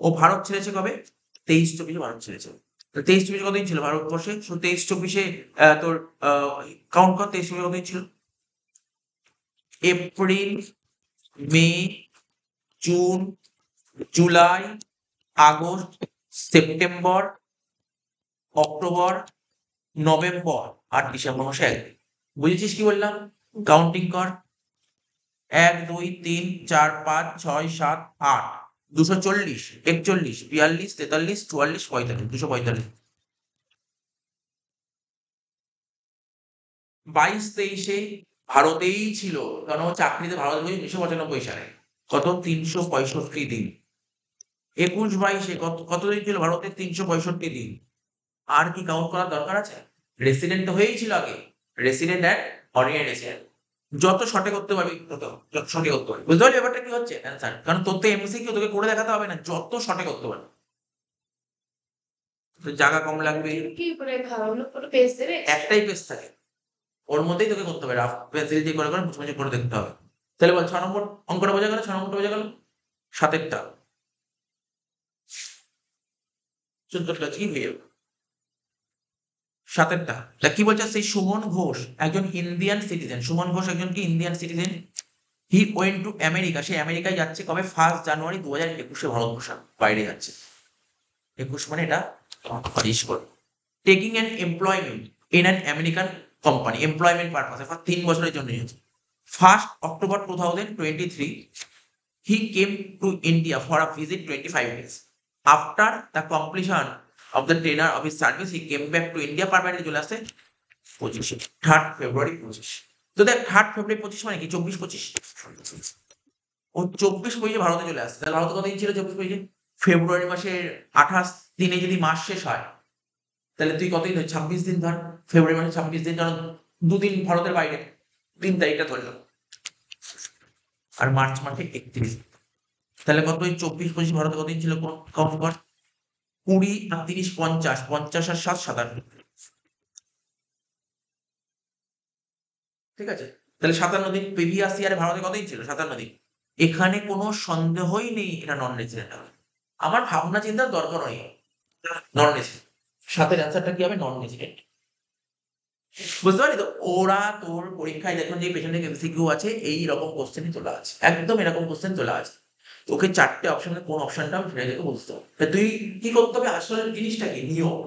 ও ভারত ছেড়েছে কবে 23-24 ভারত ছেড়েছে, তো 23-24 কতদিন ছিল ভারতবর্ষে, 23-24 তোর কাউন্ট কর 23-24 কতদিন ছিল, এপ্রিল, মে, জুন, জুলাই, আগস্ট, সেপ্টেম্বর, অক্টোবর, নভেম্বর আর ডিসেম্বর মাসে একদিন। বুঝেছিস কি বললাম, কাউন্টিং কর 1 2 3 4 5 6 7 8 240 41 42 43 44 45 245, 22-23 ভারতেই ছিল, কারণ ও চাকরিতে ভারতে ঢুকেছে 1995 সালে, কত 365 দিন। 21-22 কতদিন ছিল ভারতে 365 দিন। আর কি কাউন্ট করার দরকার আছে, রেসিডেন্ট তো হয়েই ছিল আগে, রেসিডেন্ট অ্যান্ড অরিজিনাল রেসিডেন্ট যত শর্টে করতে পারবি যত শর্টে করতে পারবি, বুঝতে পারলি ব্যাপারটা কি হচ্ছে অ্যান্সার, কারণ তোর তো এমসিকিউ তোকে করে দেখাতে হবে না, যত শর্টে করতে পারবি। তো জায়গা কম লাগবে, কি করে খাওয়ানো পুরো পেজ দেবে, একটাই পেজ থাকে ওর মধ্যেই তোকে করতে হবে, রাফ পেন্সিল দিয়ে করে মুছে মুছে করে দেখতে হবে। তাহলে বল 6 নম্বর অঙ্কটা বোঝা গেল, 6 নম্বরটা বোঝা গেল, 7এরটা 14টা কি হয়ে যাবে 7এরটা। তা কি বলছে, সেই সুমন ঘোষ একজন ইন্ডিয়ান সিটিজেন, সুমন ঘোষ একজন কি Indian citizen, he went to America, সে আমেরিকায় যাচ্ছে কবে 1st জানুয়ারি 2021 ভারতবর্ষ বাইরে যাচ্ছে, 21 মানে এটা 22 করে, taking an employment in an American company, employment পারপাসে 3 বছরের জন্য হয়েছে। 1st October 2023 he came to India for a visit 25 days. After the completion of the tenure of his service, he came back to India permanently চলে আসে 3rd February 25। তো দেখ 3rd February 25 মানে কি 24-25, ও 24-25 ভারতে চলে আসছে, তাহলে ভারতে কতদিন ছিল 24-25, ফেব্রুয়ারি মাসের 28 দিনে যদি মাস শেষ হয় তাহলে তুই কতদিন ধর 26 দিন ধর, ফেব্রুয়ারি মাসে 26 দিন, কারণ 2 দিন ভারতের বাইরে 3 তারিখটা ধরলাম, আর মার্চ মাসে 31, তাহলে কত 24-25 ভারতে কতদিন ছিল কাউন্ট কর, 20 আর 30 50 50 আর 7 57, ঠিক আছে, তাহলে 57 দিন। প্রিভিয়াস ইয়ারে ভারতে কতদিন ছিল? 57 দিন। এখানে কোনো সন্দেহই নেই এটা নন রেসিডেন্ট হবে। আমার ভাবনা চিন্তার দরকার নেই, নন রেসিডেন্ট। সাতের অ্যান্সারটা কি হবে? Non resident. বুঝতে পারলি তো? ওরা তোর পরীক্ষায় দেখুন যে পেছনে এমসিকিউ আছে, এই রকম কোশ্চেনই তোলা আছে, একদম এরকম কোশ্চেন তোলা আছে। তোকে 4টে অপশনের কোন অপশনটা আমি ফেলে দেখে বুঝতে হবে। তা তুই কি করতে হবে? আসলে জিনিসটা কি? নিয়ম।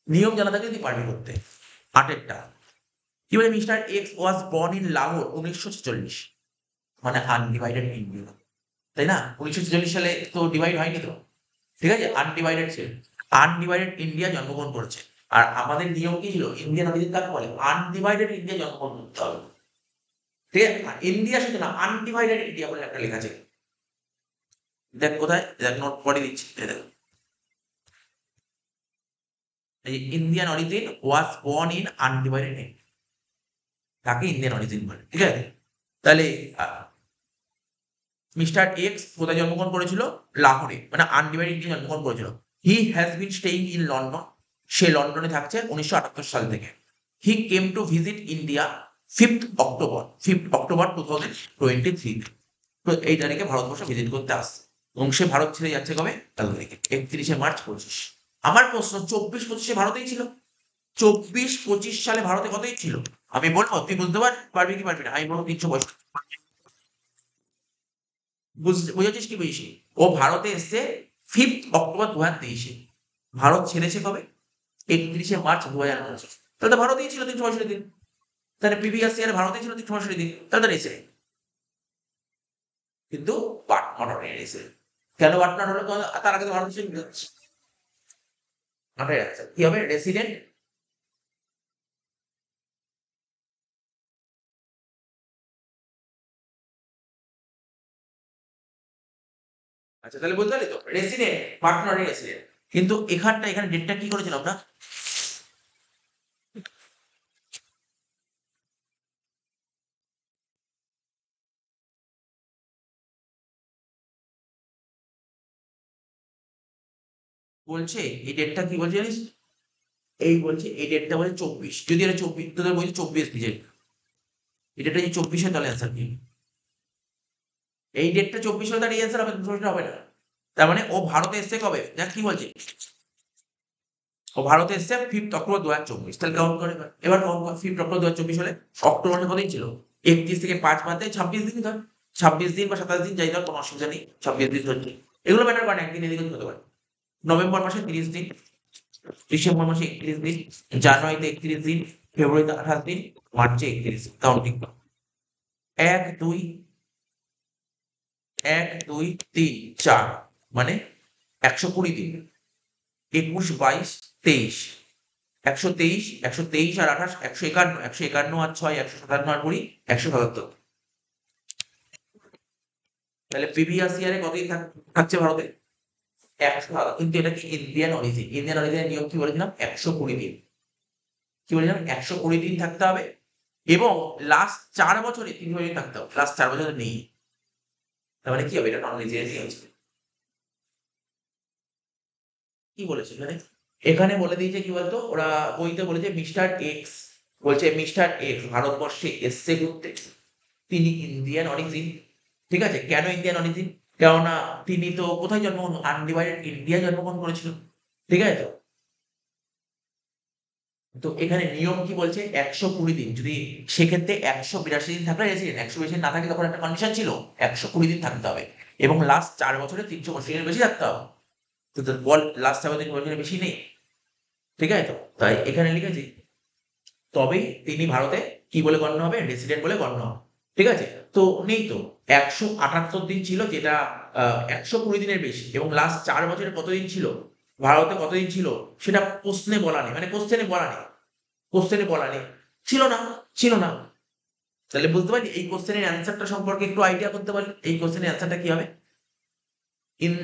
নিয়ম জানা থাকলে তুই পারবি করতে। 8এরটা কি বলে? Mister x was born in Lahore 1946, মানে আনডিভাইডেড ইন্ডিয়া, তাই না? 1946 সালে তো ডিভাইড হয়নি তো, ঠিক আছে, আনডিভাইডেড ছিল। আনডিভাইডেড ইন্ডিয়া জন্মগ্রহণ করেছে। আর আমাদের নিয়ম কি ছিল? ইন্ডিয়ান অরিজিন কাকে বলে? আনডিভাইডেড ইন্ডিয়া জন্মগ্রহণ করতে হবে, ঠিক আছে? ইন্ডিয়া শুধু না, আনডিভাইডেড ইন্ডিয়া বলে একটা লেখা আছে। দেখ কোথায়, দেখ নোট পড়ে দিচ্ছি, এই দেখ। এই Indian origin was born in undivided India, তাকে ইন্ডিয়ান অরিজিন বলে, ঠিক আছে? তাহলে মিস্টার এক্স কোথায় জন্মগ্রহণ করেছিল? লাহোরে, মানে আনডিভাইডেড ইন্ডিয়া জন্মগ্রহণ করেছিল। He has been staying in London, সে লন্ডনে থাকছে 1978 সাল থেকে। He came to visit India 5th October 2023। তো এই তারিখে ভারতবর্ষ ভিজিট করতে আসছে এবং সে ভারত ছেড়ে যাচ্ছে কবে? কাল তারিখে 31শে মার্চ 25। আমার প্রশ্ন, 24-25 ভারতেই ছিল। 24-25 সালে ভারতে কতই ছিল? আমি বলবো, তুই বুঝতে পারবি কি পারবি না? আমি বলবো 365। বুঝেছিস কি বুঝিস? ও ভারতে এসছে 5th অক্টোবর 2023। ভারত ছেড়েছে কবে? 31শে মার্চ 2019। তাহলে তো ভারতেই ছিল 365 দিন। তাহলে প্রিভিয়াস ইয়ারে ভারতেই ছিল 365 দিন, তাহলে তো রেসে। কিন্তু পার্টনার হয়ে রেসে। কেন পার্টনার হলো? তার আগে তো ভারত ছিল। আচ্ছা, কি হবে? রেসিডেন্ট। আচ্ছা, তাহলে বুঝতে পারলি তো? Resident, partner resident. কিন্তু এখানে ডেটটা কি করেছিলাম আমরা? বলছে এই ডেটটা কি বলছে জানিস? এই বলছে এই ডেটটা বলে 24। যদি এটা 24, তোদের বলছে 24 নিজের, এটা যদি 24 হয় তাহলে অ্যান্সার কি? এই ডেটটা 24 হলে তার এই অ্যান্সার হবে, প্রশ্নটা হবে না। তার মানে ও ভারতে এসছে কবে? দেখ কি বলছে, ও ভারতে এসছে 5th অক্টোবর 2024। তাহলে কাউন্ট করে এবার কাউন্ট কর। 5th অক্টোবর 2024 হলে অক্টোবর মাসে কতদিন ছিল? 31 থেকে 5 বাদ দিয়ে 26 দিন ধর। 26 দিন বা 27 দিন যাই ধর, কোনো অসুবিধা নেই, 26 দিন ধরছি। এগুলো ম্যাটার করে না, একদিন এদিকে হতে পারে। নভেম্বর মাসে 30 দিন, ডিসেম্বর মাসে 31 দিন, জানুয়ারিতে 31 দিন, ফেব্রুয়ারিতে 28 দিন, মার্চে 31 দিন। কাউন্টিং 1 2 1 2 3 4, মানে 120 দিন। 21 22 23, 123, 123 আর 28, 151, 151 আর 6, 157 আর 20, 177। তাহলে প্রিভিয়াস ইয়ারে কতদিন থাকছে ভারতে? 100। কিন্তু এটা কি ইন্ডিয়ান অরিজিন? ইন্ডিয়ান অরিজিনের নিয়ম কি বলেছিলাম? 120 দিন। কি বলেছিলাম? 120 দিন থাকতে হবে এবং লাস্ট 4 বছরে 3 দিন থাকতে হবে। লাস্ট 4 বছরে নেই। তার মানে কি হবে? এটা নন রেজিডেন্সি হচ্ছে। কি বলেছে এখানে? এখানে বলে দিয়েছে কি বলতো, ওরা বইতে বলেছে মিস্টার এক্স, বলছে মিস্টার এক্স ভারতবর্ষে এসছে ঘুরতে, তিনি ইন্ডিয়ান অরিজিন। ঠিক আছে, কেন ইন্ডিয়ান অরিজিন? কেননা তিনি তো কোথায় জন্মগ্রহণ? আনডিভাইডেড ইন্ডিয়া জন্মগ্রহণ করেছিল, ঠিক আছে তো? তো এখানে নিয়ম কি বলছে? 120 দিন। যদি সেক্ষেত্রে 182 দিন থাকলে রেসিডেন্ট, 182 দিন না থাকে তখন একটা কন্ডিশন ছিল 120 দিন থাকতে হবে এবং লাস্ট 4 বছরে 365 দিনের বেশি থাকতে হবে। তো তোর বল, লাস্ট 4 বছরের বেশি নেই, ঠিক আছে তো? তাই এখানে লিখেছি তবেই তিনি ভারতে কি বলে গণ্য হবে? রেসিডেন্ট বলে গণ্য হবে, ঠিক আছে? তো নেই তো, 178 দিন ছিল, যেটা 120 দিনের বেশি, এবং লাস্ট 4 বছরে কতদিন ছিল ভারতে, কতদিন ছিল সেটা প্রশ্নে বলা নেই, মানে কোশ্চেনে বলা নেই, কোশ্চেনে বলা নেই, ছিল না, ছিল না। তাহলে বুঝতে পারলি এই কোশ্চেনের অ্যান্সারটা সম্পর্কে একটু আইডিয়া করতে পারলি এই কোশ্চেনের অ্যান্সারটা কি হবে? ইন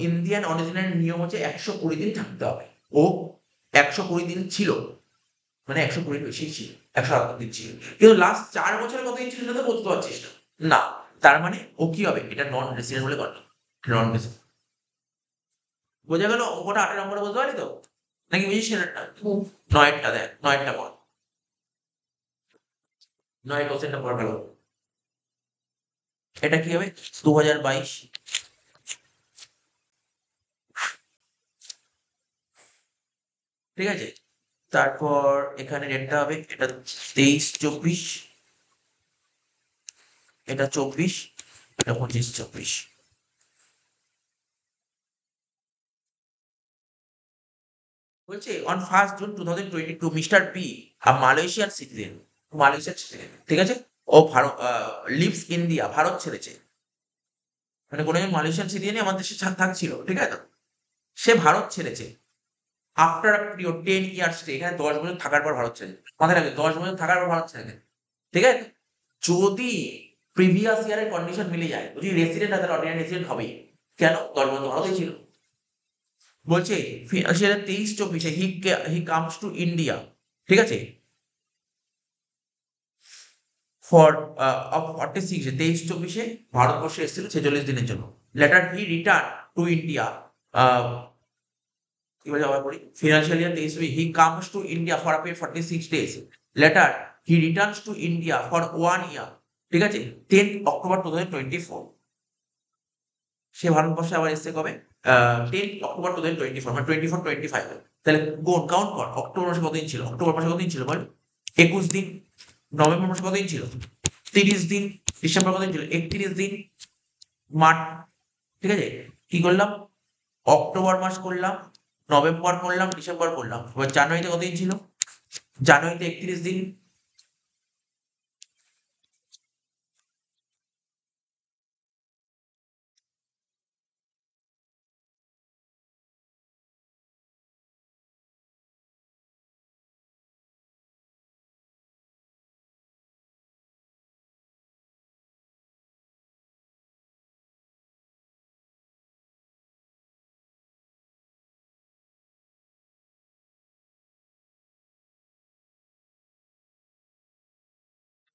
ইন্ডিয়ান অরিজিনাল নিয়ম হচ্ছে 120 দিন থাকতে হবে। ও 120 দিন ছিল, মানে 120 বেশি ছিল, 178 দিন ছিল। কিন্তু লাস্ট 4 বছরে কতদিন ছিল সেটা তো বলতে পারছিস না। না, তার মানে ও কি হবে? এটা নন রেসিডেন্ট বলে গণ্য। Non resident. বোঝা গেল? অঙ্কটা 8 নম্বরে বুঝতে পারলি তো? নাকি বুঝিস না? 9-টা দেখ, 9-টা পর। নয় কোশ্চেনটা পড়া ভালো। এটা কি হবে 2022, ঠিক আছে। তারপর এখানে ডেটটা হবে, এটা 23-24, এটা 24, এটা 25-24। বলছে on 1 June 2022 mister P, a Malaysian citizen, ঠিক আছে, ও ভারত লিভস ইন্ডিয়া, ভারত ছেড়েছে। মানে কোনো একজন মালয়েশিয়ান সিটিজেনই আমার দেশে থাকছিল, ঠিক আছে। সে ভারত ছেড়েছে after a period 10 years stay, এখানে 10 বছর থাকার পর ভারত ছেড়েছে। মাথায় রাখবে 10 বছর থাকার পর ভারত ছেড়েছে, ঠিক আছে। যদি প্রিভিয়াস ইয়ারের কন্ডিশন মিলে যায়, যদি রেসিডেন্ট হয় তাহলে অর্ডিনারি রেসিডেন্ট হবেই। কেন? 10 বছর ভারতেই ছিল। বলছে সেটা 23-24 হি কামস টু ইন্ডিয়া, ঠিক আছে, ফর অফ 46, 23-24 ভারতবর্ষে এসেছিল 46 দিনের জন্য। Letter he return to India, কি বলে আবার পড়ি, financial year 23 he comes to India for a period 46 days। Letter he returns to India for 1 year, ঠিক আছে, 10 October 2024। সে ভারতবর্ষে আবার এসছে কবে? 10 October 2024, মানে 24-25। তাহলে গুণ কাউন্ট কর, অক্টোবর মাসে কতদিন ছিল? অক্টোবর মাসে কতদিন ছিল বল? 21 দিন। নভেম্বর মাসে কতদিন ছিল? 30 দিন। ডিসেম্বর কতদিন ছিল? 31 দিন। মার্চ, ঠিক আছে। কি করলাম? অক্টোবর মাস করলাম, নভেম্বর করলাম, ডিসেম্বর করলাম। এবার জানুয়ারিতে কতদিন ছিল? জানুয়ারিতে 31 দিন।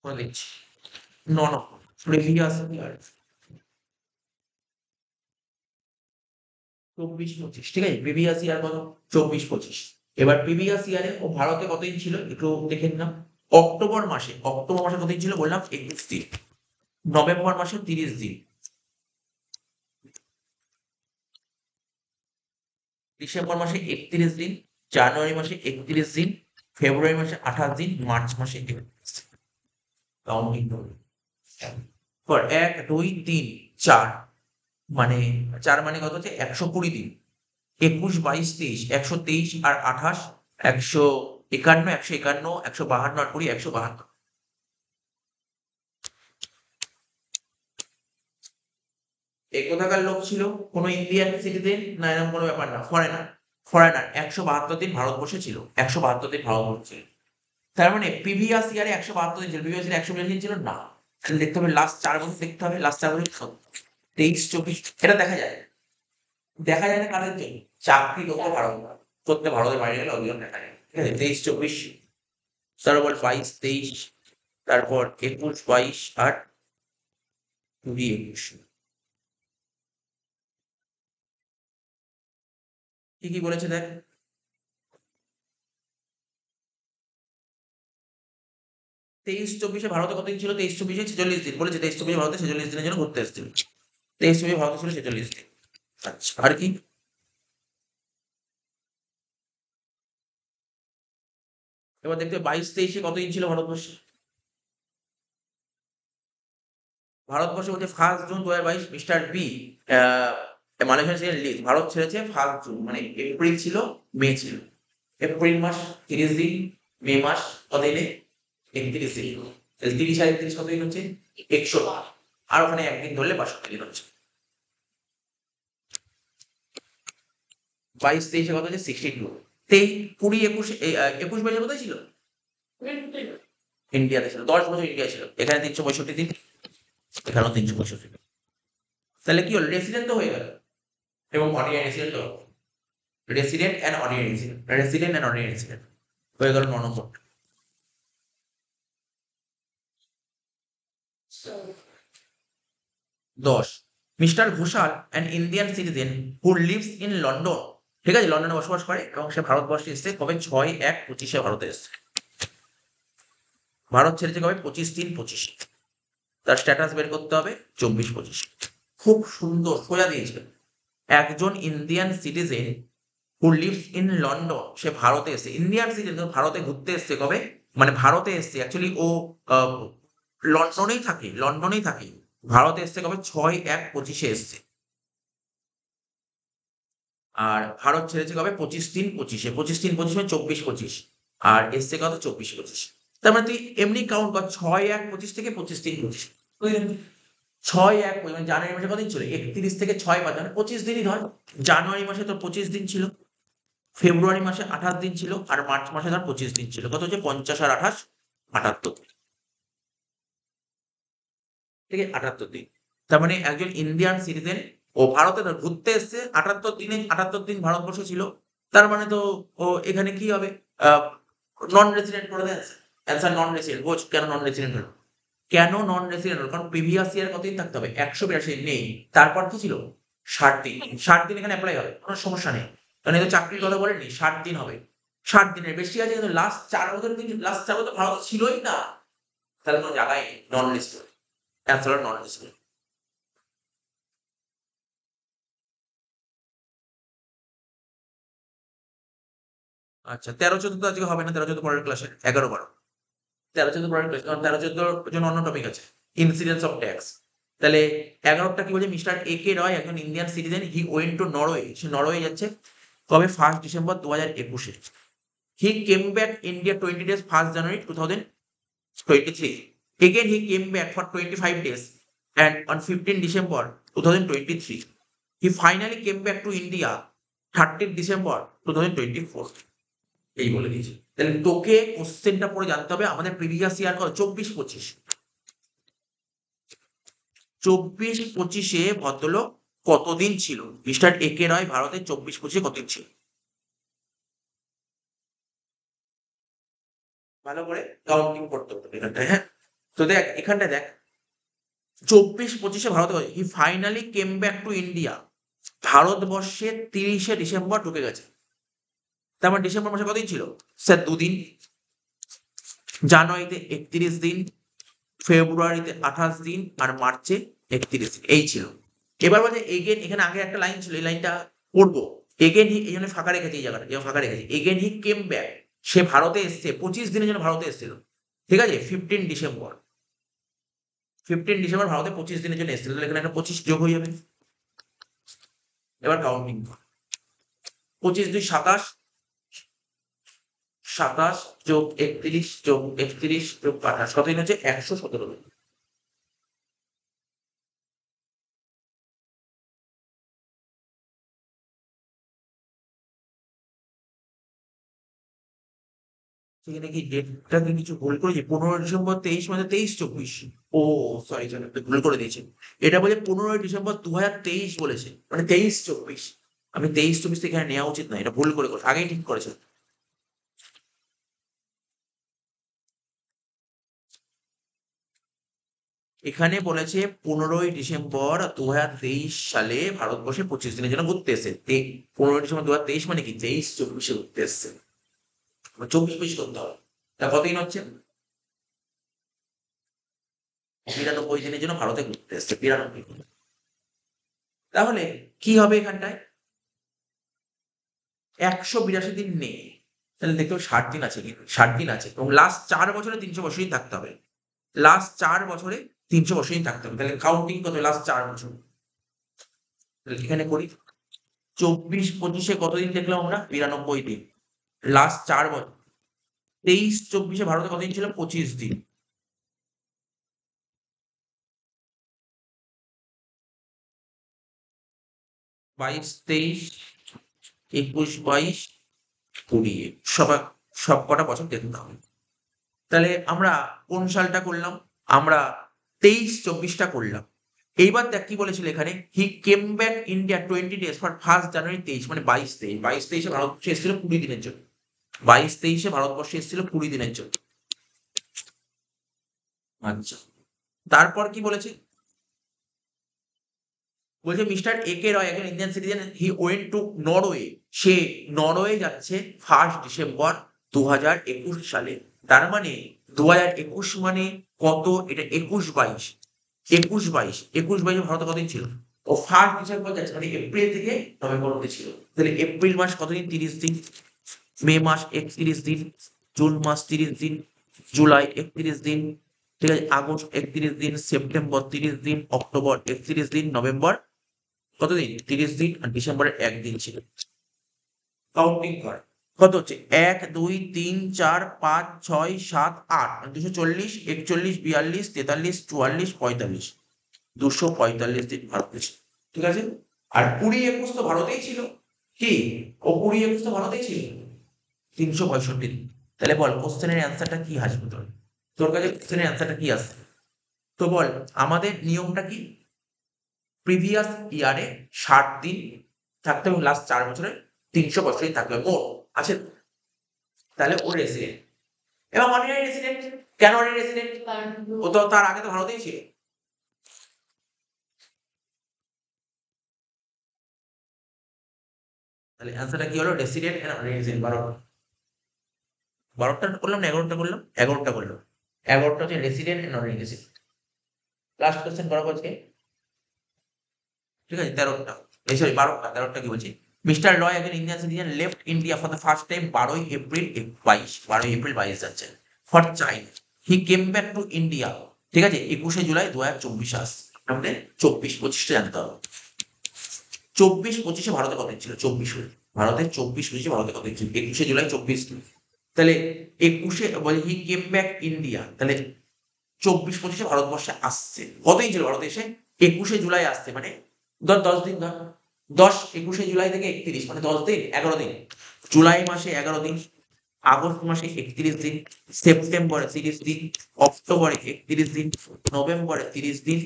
বলে দিচ্ছি, ন প্রিভিয়াস ইয়ার 24-25, ঠিক আছে। প্রিভিয়াস ইয়ার কত? 24-25। এবার প্রিভিয়াস ইয়ারে ও ভারতে কতদিন ছিল একটু দেখে নিলাম। অক্টোবর মাসে কতদিন ছিল বললাম? 21 দিন। নভেম্বর মাসে 30 দিন। ডিসেম্বর মাসে 31 দিন। জানুয়ারি মাসে 31 দিন। ফেব্রুয়ারি মাসে 28 দিন। মার্চ মাসে 31 দিন। কাউন্টিং করুন। পর 1, 2, 3, 4, মানে 4 মানে কত হচ্ছে? 120 দিন। 21, 22, 23, 123 আর 28, 151, 151, 152 আর 20, 152। এ কোথাকার লোক ছিল? কোনো ইন্ডিয়ান সিটিজেন না, এরকম কোনো ব্যাপার না, ফরেনার। ফরেনার 172 দিন ভারতবর্ষে ছিল, 172 দিন ভারতবর্ষে ছিল। তার মানে প্রিভিয়াস ইয়ারে 172 দিন ছিল, প্রিভিয়াস ইয়ারে 142 দিন ছিল না। তাহলে দেখতে হবে লাস্ট 4 বছর, দেখতে হবে লাস্ট 4 বছর 23-24। এটা দেখা যায়, দেখা যায় না কাদের জন্য? চাকরি করতে ভারতের বাইরে গেলে ওই জন্য দেখা যায়, ঠিক আছে। 23-24, তারপর 22-23, তারপর 21-22 আর 20-21। কি কি বলেছে দেখ। 23-24 ভারতে কতদিন ছিল? 23-24 46 দিন বলেছে। 23-24 ভারতে 46 দিনের জন্য ঘুরতে এসেছিল। 23-24 ভারতে ছিল 46 দিন। আচ্ছা, আর কি? এবার দেখতে 22-23 কতদিন ছিল ভারতবর্ষে? ভারতবর্ষে বলছে 1 June 2022 mister B, Malaysian citizen leave, Bharat ছেড়েছে 1 June, মানে এপ্রিল ছিল, মে ছিল। এপ্রিল মাস 30 দিন, মে মাস কতদিনে? 31 দিন। তাহলে 30 আর 31 কতদিন হচ্ছে? 61। আর ওখানে একদিন ধরলে 62 দিন হচ্ছে। 22-23 কত হচ্ছে? 62। 20-21 কোথায় ছিল? ইন্ডিয়াতে ছিল। 10 বছর ইন্ডিয়া ছিল। এখানে 365 দিন, এখানেও 365 দিন। তাহলে কি হলো? রেসিডেন্ট তো হয়ে গেল, এবং অনিয়ার রেসিডেন্ট হলো। রেসিডেন্ট অ্যান্ড অনিয়ার রেসিডেন্ট, রেসিডেন্ট অ্যান্ড অনিয়ার রেসিডেন্ট হয়ে গেল 9 নম্বর। So, 10, mister Ghoshal an Indian citizen who lives in London, ঠিক আছে, লন্ডনে বসবাস করে এবং সে ভারতবর্ষে এসেছে কবে? 6-1-25 ভারতে এসেছে। ভারত ছেড়েছে কবে? 25/3/25। তার স্ট্যাটাস বের করতে হবে 24/25। খুব সুন্দর সোজা দিয়েছে। একজন Indian citizen who lives in London, সে ভারতে এসছে, ইন্ডিয়ান সিটিজেন ভারতে ঘুরতে এসছে কবে? মানে ভারতে এসছে অ্যাকচুয়ালি ও লন্ডনেই থাকে। ভারতে এসছে কবে? 6/1/25 এসছে। আর ভারত ছেড়েছে কবে? 25/3/25। 25/3/25 মানে 24/25। আর এসছে কত? 24/25। তার মানে তুই এমনি কাউন্ট কর 6/1/25 থেকে 25/3/25। বুঝলি? 6/1 মানে জানুয়ারি মাসে কদিন ছিল? 31 থেকে 6 বাদ মানে 25 দিনই ধর। জানুয়ারি মাসে তোর 25 দিন ছিল, ফেব্রুয়ারি মাসে 28 দিন ছিল, আর মার্চ মাসে ধর 25 দিন ছিল। কত হচ্ছে? 50 আর 28 78। ঠিক আছে? 78 দিন। তার মানে একজন ইন্ডিয়ান সিটিজেন ও ভারতে ধর ঘুরতে এসছে 78 দিন ভারতবর্ষে ছিল। তার মানে তো ও এখানে কি হবে? নন রেসিডেন্ট করে দেয়। Answer non resident. বোঝ কেন নন রেসিডেন্ট হলো? কেন নন রেসিডেন্ট হলো? কারণ প্রিভিয়াস ইয়ার কতদিন থাকতে হবে? 182 দিন নেই। তারপর কি ছিল? 60 দিন। 60 দিন এখানে এপ্লাই হবে। কোন সমস্যা নেই। কারণ এ তো চাকরির কথা বলেনি। 60 দিন হবে। 60 দিনের বেশি আছে কিন্তু লাস্ট 4 বছর ভারতে ছিলই না। তাহলে কোন জায়গায় নেই। Non resident. অ্যান্সার হলো নন রেসিডেন্ট। আচ্ছা 13-14 তো আজকে হবে না। 13-14 পরের ক্লাসে। 11-12। 13-14 পরের ক্লাস। কারণ 13-14 জন্য অন্য টপিক আছে। Incidence of tax. তাহলে 11টা কি বলছে? মিস্টার এ কে রয় একজন Indian citizen, he went two Norway. Say Norway যাচ্ছে কবে? 1 December 2021-এ। He came back India 20 days 1 January 2023. Again he came back for 25 days and on 15 December 2023. He finally came back to India 30 December 2024. এই বলে দিয়েছে। তাহলে তোকে কোশ্চেনটা পড়ে জানতে হবে আমাদের প্রিভিয়াস ইয়ার কত? 24-25। 24-25-এ ভদ্রলোক কতদিন ছিল? মিস্টার এ কে রয় ভারতে 24-25-এ কতদিন ছিল? ভালো করে কাউন্টিং করতে হবে এখানটায়, হ্যাঁ? তো দেখ এখানটায় দেখ 24-25-এ ভারতে হি finally came back to India. ভারতবর্ষে 30শে ডিসেম্বর ঢুকে গেছে। তার মানে ডিসেম্বর মাসে কতদিন ছিল? স্যার 2 দিন। জানুয়ারিতে 31 দিন, ফেব্রুয়ারিতে 28 দিন, আর মার্চে 31 দিন। এই ছিল। এবার বলছে এগেন, এখানে আগে একটা লাইন ছিল, এই লাইনটা পড়বো। এগেন হি, এই জন্য ফাঁকা রেখেছি এই জায়গাটা, ফাঁকা রেখেছি। এগেন হি কেম ব্যাক, সে ভারতে এসছে 25 দিনের জন্য ভারতে এসেছিল। ঠিক আছে? 15 ডিসেম্বর। 15 ডিসেম্বর ভারতে 25 দিনের জন্য এসেছিল। তাহলে এখানে একটা 25 যোগ হয়ে যাবে। এবার কাউন্টিং কর। 25-2 27, 27 যোগ 31 যোগ 31 যোগ 28 কতদিন হচ্ছে? 117 দিন। সেখানে কি ডেটটা কি কিছু ভুল করেছি? 15 ডিসেম্বর 23 মানে 23-24। ও সরি সরি, ভুল করে দিয়েছি। এটা বলে 15 ডিসেম্বর 2023 বলেছে, মানে 23-24। আমি 23-24 এখানে নেওয়া উচিত না, এটা ভুল করে আগেই ঠিক করেছে। এখানে বলেছে 15 ডিসেম্বর 2023 সালে ভারতবর্ষে 25 দিনের জন্য ঘুরতে এসেছে। 15 ডিসেম্বর 2023 মানে কি? 23-24-এ ঘুরতে এসছে। 24-25 করতে হবে। তা কতদিন হচ্ছে? 92 দিনের জন্য ভারতে ঘুরতে এসছে। 92 দিন। তাহলে কি হবে এখানটায়? 182 দিন নেই। তাহলে দেখতে হবে 60 দিন আছে কিন্তু। 60 দিন আছে এবং লাস্ট 4 বছরে 300 বছরই থাকতে হবে। লাস্ট 4 বছরে 300 বছরই থাকতে হবে। তাহলে কাউন্টিং কত? লাস্ট 4 বছর। তাহলে এখানে করি 24-25-এ কতদিন দেখলাম আমরা? 92 দিন। লাস্ট 4 বছর 23-24-এ ভারতে কতদিন ছিল? 25 দিন। 22-23, 21-22, 20 সবকটা বছর দেখতে হবে। তাহলে আমরা কোন সালটা করলাম? আমরা 23-24টা করলাম। এইবার দেখ কি বলেছিল এখানে? He came back India 20 days for 1 January 23 মানে 22-23। 22-23-এ ভারতবর্ষে এসেছিল 20 দিনের জন্য। 22-23-এ ভারতবর্ষে এসেছিল 20 দিনের জন্য। আচ্ছা, তারপর কি বলেছে? বলছে মিস্টার এ কে রয় একজন Indian citizen, he went two Norway. Say Norway যাচ্ছে 1 ডিসেম্বর 2021 সালে। তার মানে 2021 মানে কত? এটা 21-22 21-22 ভারতে কতদিন ছিল? ও ফার্স্ট ডিসেম্বর বলতে মানে এপ্রিল থেকে নভেম্বর অব্দি ছিল। তাহলে এপ্রিল মাস কতদিন? 30 দিন। মে মাস 31 দিন। জুন মাস 30 দিন। জুলাই 31 দিন। ঠিক আছে, আগস্ট 31 দিন, সেপ্টেম্বর 30 দিন, অক্টোবর 31 দিন, নভেম্বর কতদিন? 30 দিন, আর ডিসেম্বরের 1 দিন ছিল। কাউন্টিং করে কত হচ্ছে? 1 2 3 4 5 6 7 8 240 41 42 43 44 45 245 দিন ভারতে ছিল। ঠিক আছে, আর 20-21 তো ভারতেই ছিল। কি? ও 20-21 তো ভারতেই ছিল 365 দিন। তাহলে বল কোশ্চেনের অ্যান্সারটা কি আসবে তোর? তোর কাছে কোশ্চেনের অ্যান্সারটা কি আসবে? তো বল আমাদের নিয়মটা কি? প্রিভিয়াস ইয়ারে 60 দিন থাকতে হবে, লাস্ট 4 বছরে 365 দিন থাকবে মোট। আছে? তাহলে ও রেসিডেন্ট। এবং অর্ডিনারি রেসিডেন্ট। কেন অর্ডিনারি রেসিডেন্ট? ও তো তার আগে তো ভারতেই ছিল। তাহলে অ্যান্সারটা কি হলো? Resident and ordinary resident. 12টা করলাম না 11টা করলাম? 11টা করলাম। 11টা হচ্ছে resident and ordinary resident. Last question করা আজকে। ঠিক আছে, 13টা, এই সরি 12টা, 13টা কি বলছি? মিস্টার রয় একজন Indian citizen left India for the first time 12 April 22 যাচ্ছে for China. He came back to India. ঠিক আছে, 21 জুলাই 2024 আসছে। আমাদের 24-25টা জানতে হবে। 24-25 ভারতে কত ছিল? 24 ভারতে 24-25 ভারতে কত ছিল? 21 জুলাই 24। তাহলে 21 বলে হি কেম ব্যাক ইন্ডিয়া, তাহলে 24-25 ভারতবর্ষে আসছে। কতদিন ছিল ভারতে এসে? 21 জুলাই আসছে, মানে ধর 10 দিন, ধর 21 জুলাই থেকে 31 মানে 10 দিন, 11 দিন। জুলাই মাসে 11 দিন, আগস্ট মাসে 31 দিন, সেপ্টেম্বরে 30 দিন, অক্টোবরে 31 দিন, নভেম্বরে 30 দিন,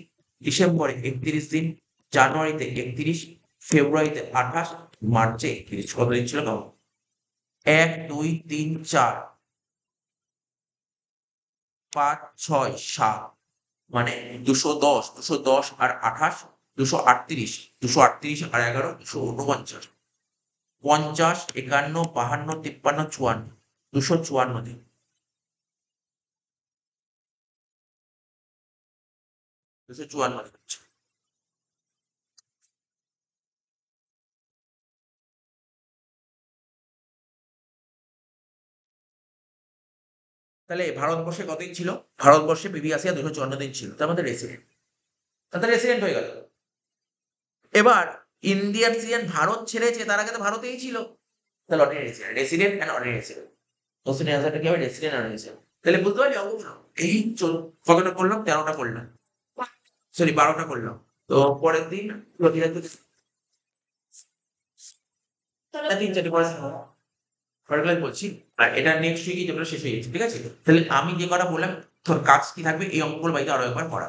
ডিসেম্বরে 31 দিন, জানুয়ারিতে 31, ফেব্রুয়ারিতে 28, মার্চে 31। কতদিন ছিল? 1 2 3 4 5 6 7, মানে 210 আর 28 238, 238 আর 11 249, 50 51 52 53 54, 254 দিন। 254 দিন হচ্ছে। তাহলে ভারতবর্ষে কতদিন ছিল? ভারতবর্ষে প্রিভিয়াস ইয়ার 254 দিন ছিল, তার মধ্যে রেসিডেন্ট, তাদের রেসিডেন্ট হয়ে গেল। এবার ইন্ডিয়ান সিটিজেন ভারত ছেড়েছে, তার আগে তো ভারতেই ছিল। তাহলে ordinary resident, resident and ordinary resident. কোশ্চেনের অ্যান্সারটা কি হবে? Resident ordinary resident. তাহলে বুঝতে পারলি অঙ্ক? এই কতটা করলাম? 13টা করলাম, সরি 12টা করলাম। তো পরের দিন তিন চারটে পরে পরের ক্লাস বলছি। আর এটা নেক্সট উইকে যেগুলো শেষ হয়ে গেছে। ঠিক আছে, তাহলে আমি যে কটা বললাম তোর কাজ কি থাকবে? এই অঙ্কগুলো বাড়িতে আরো একবার করা।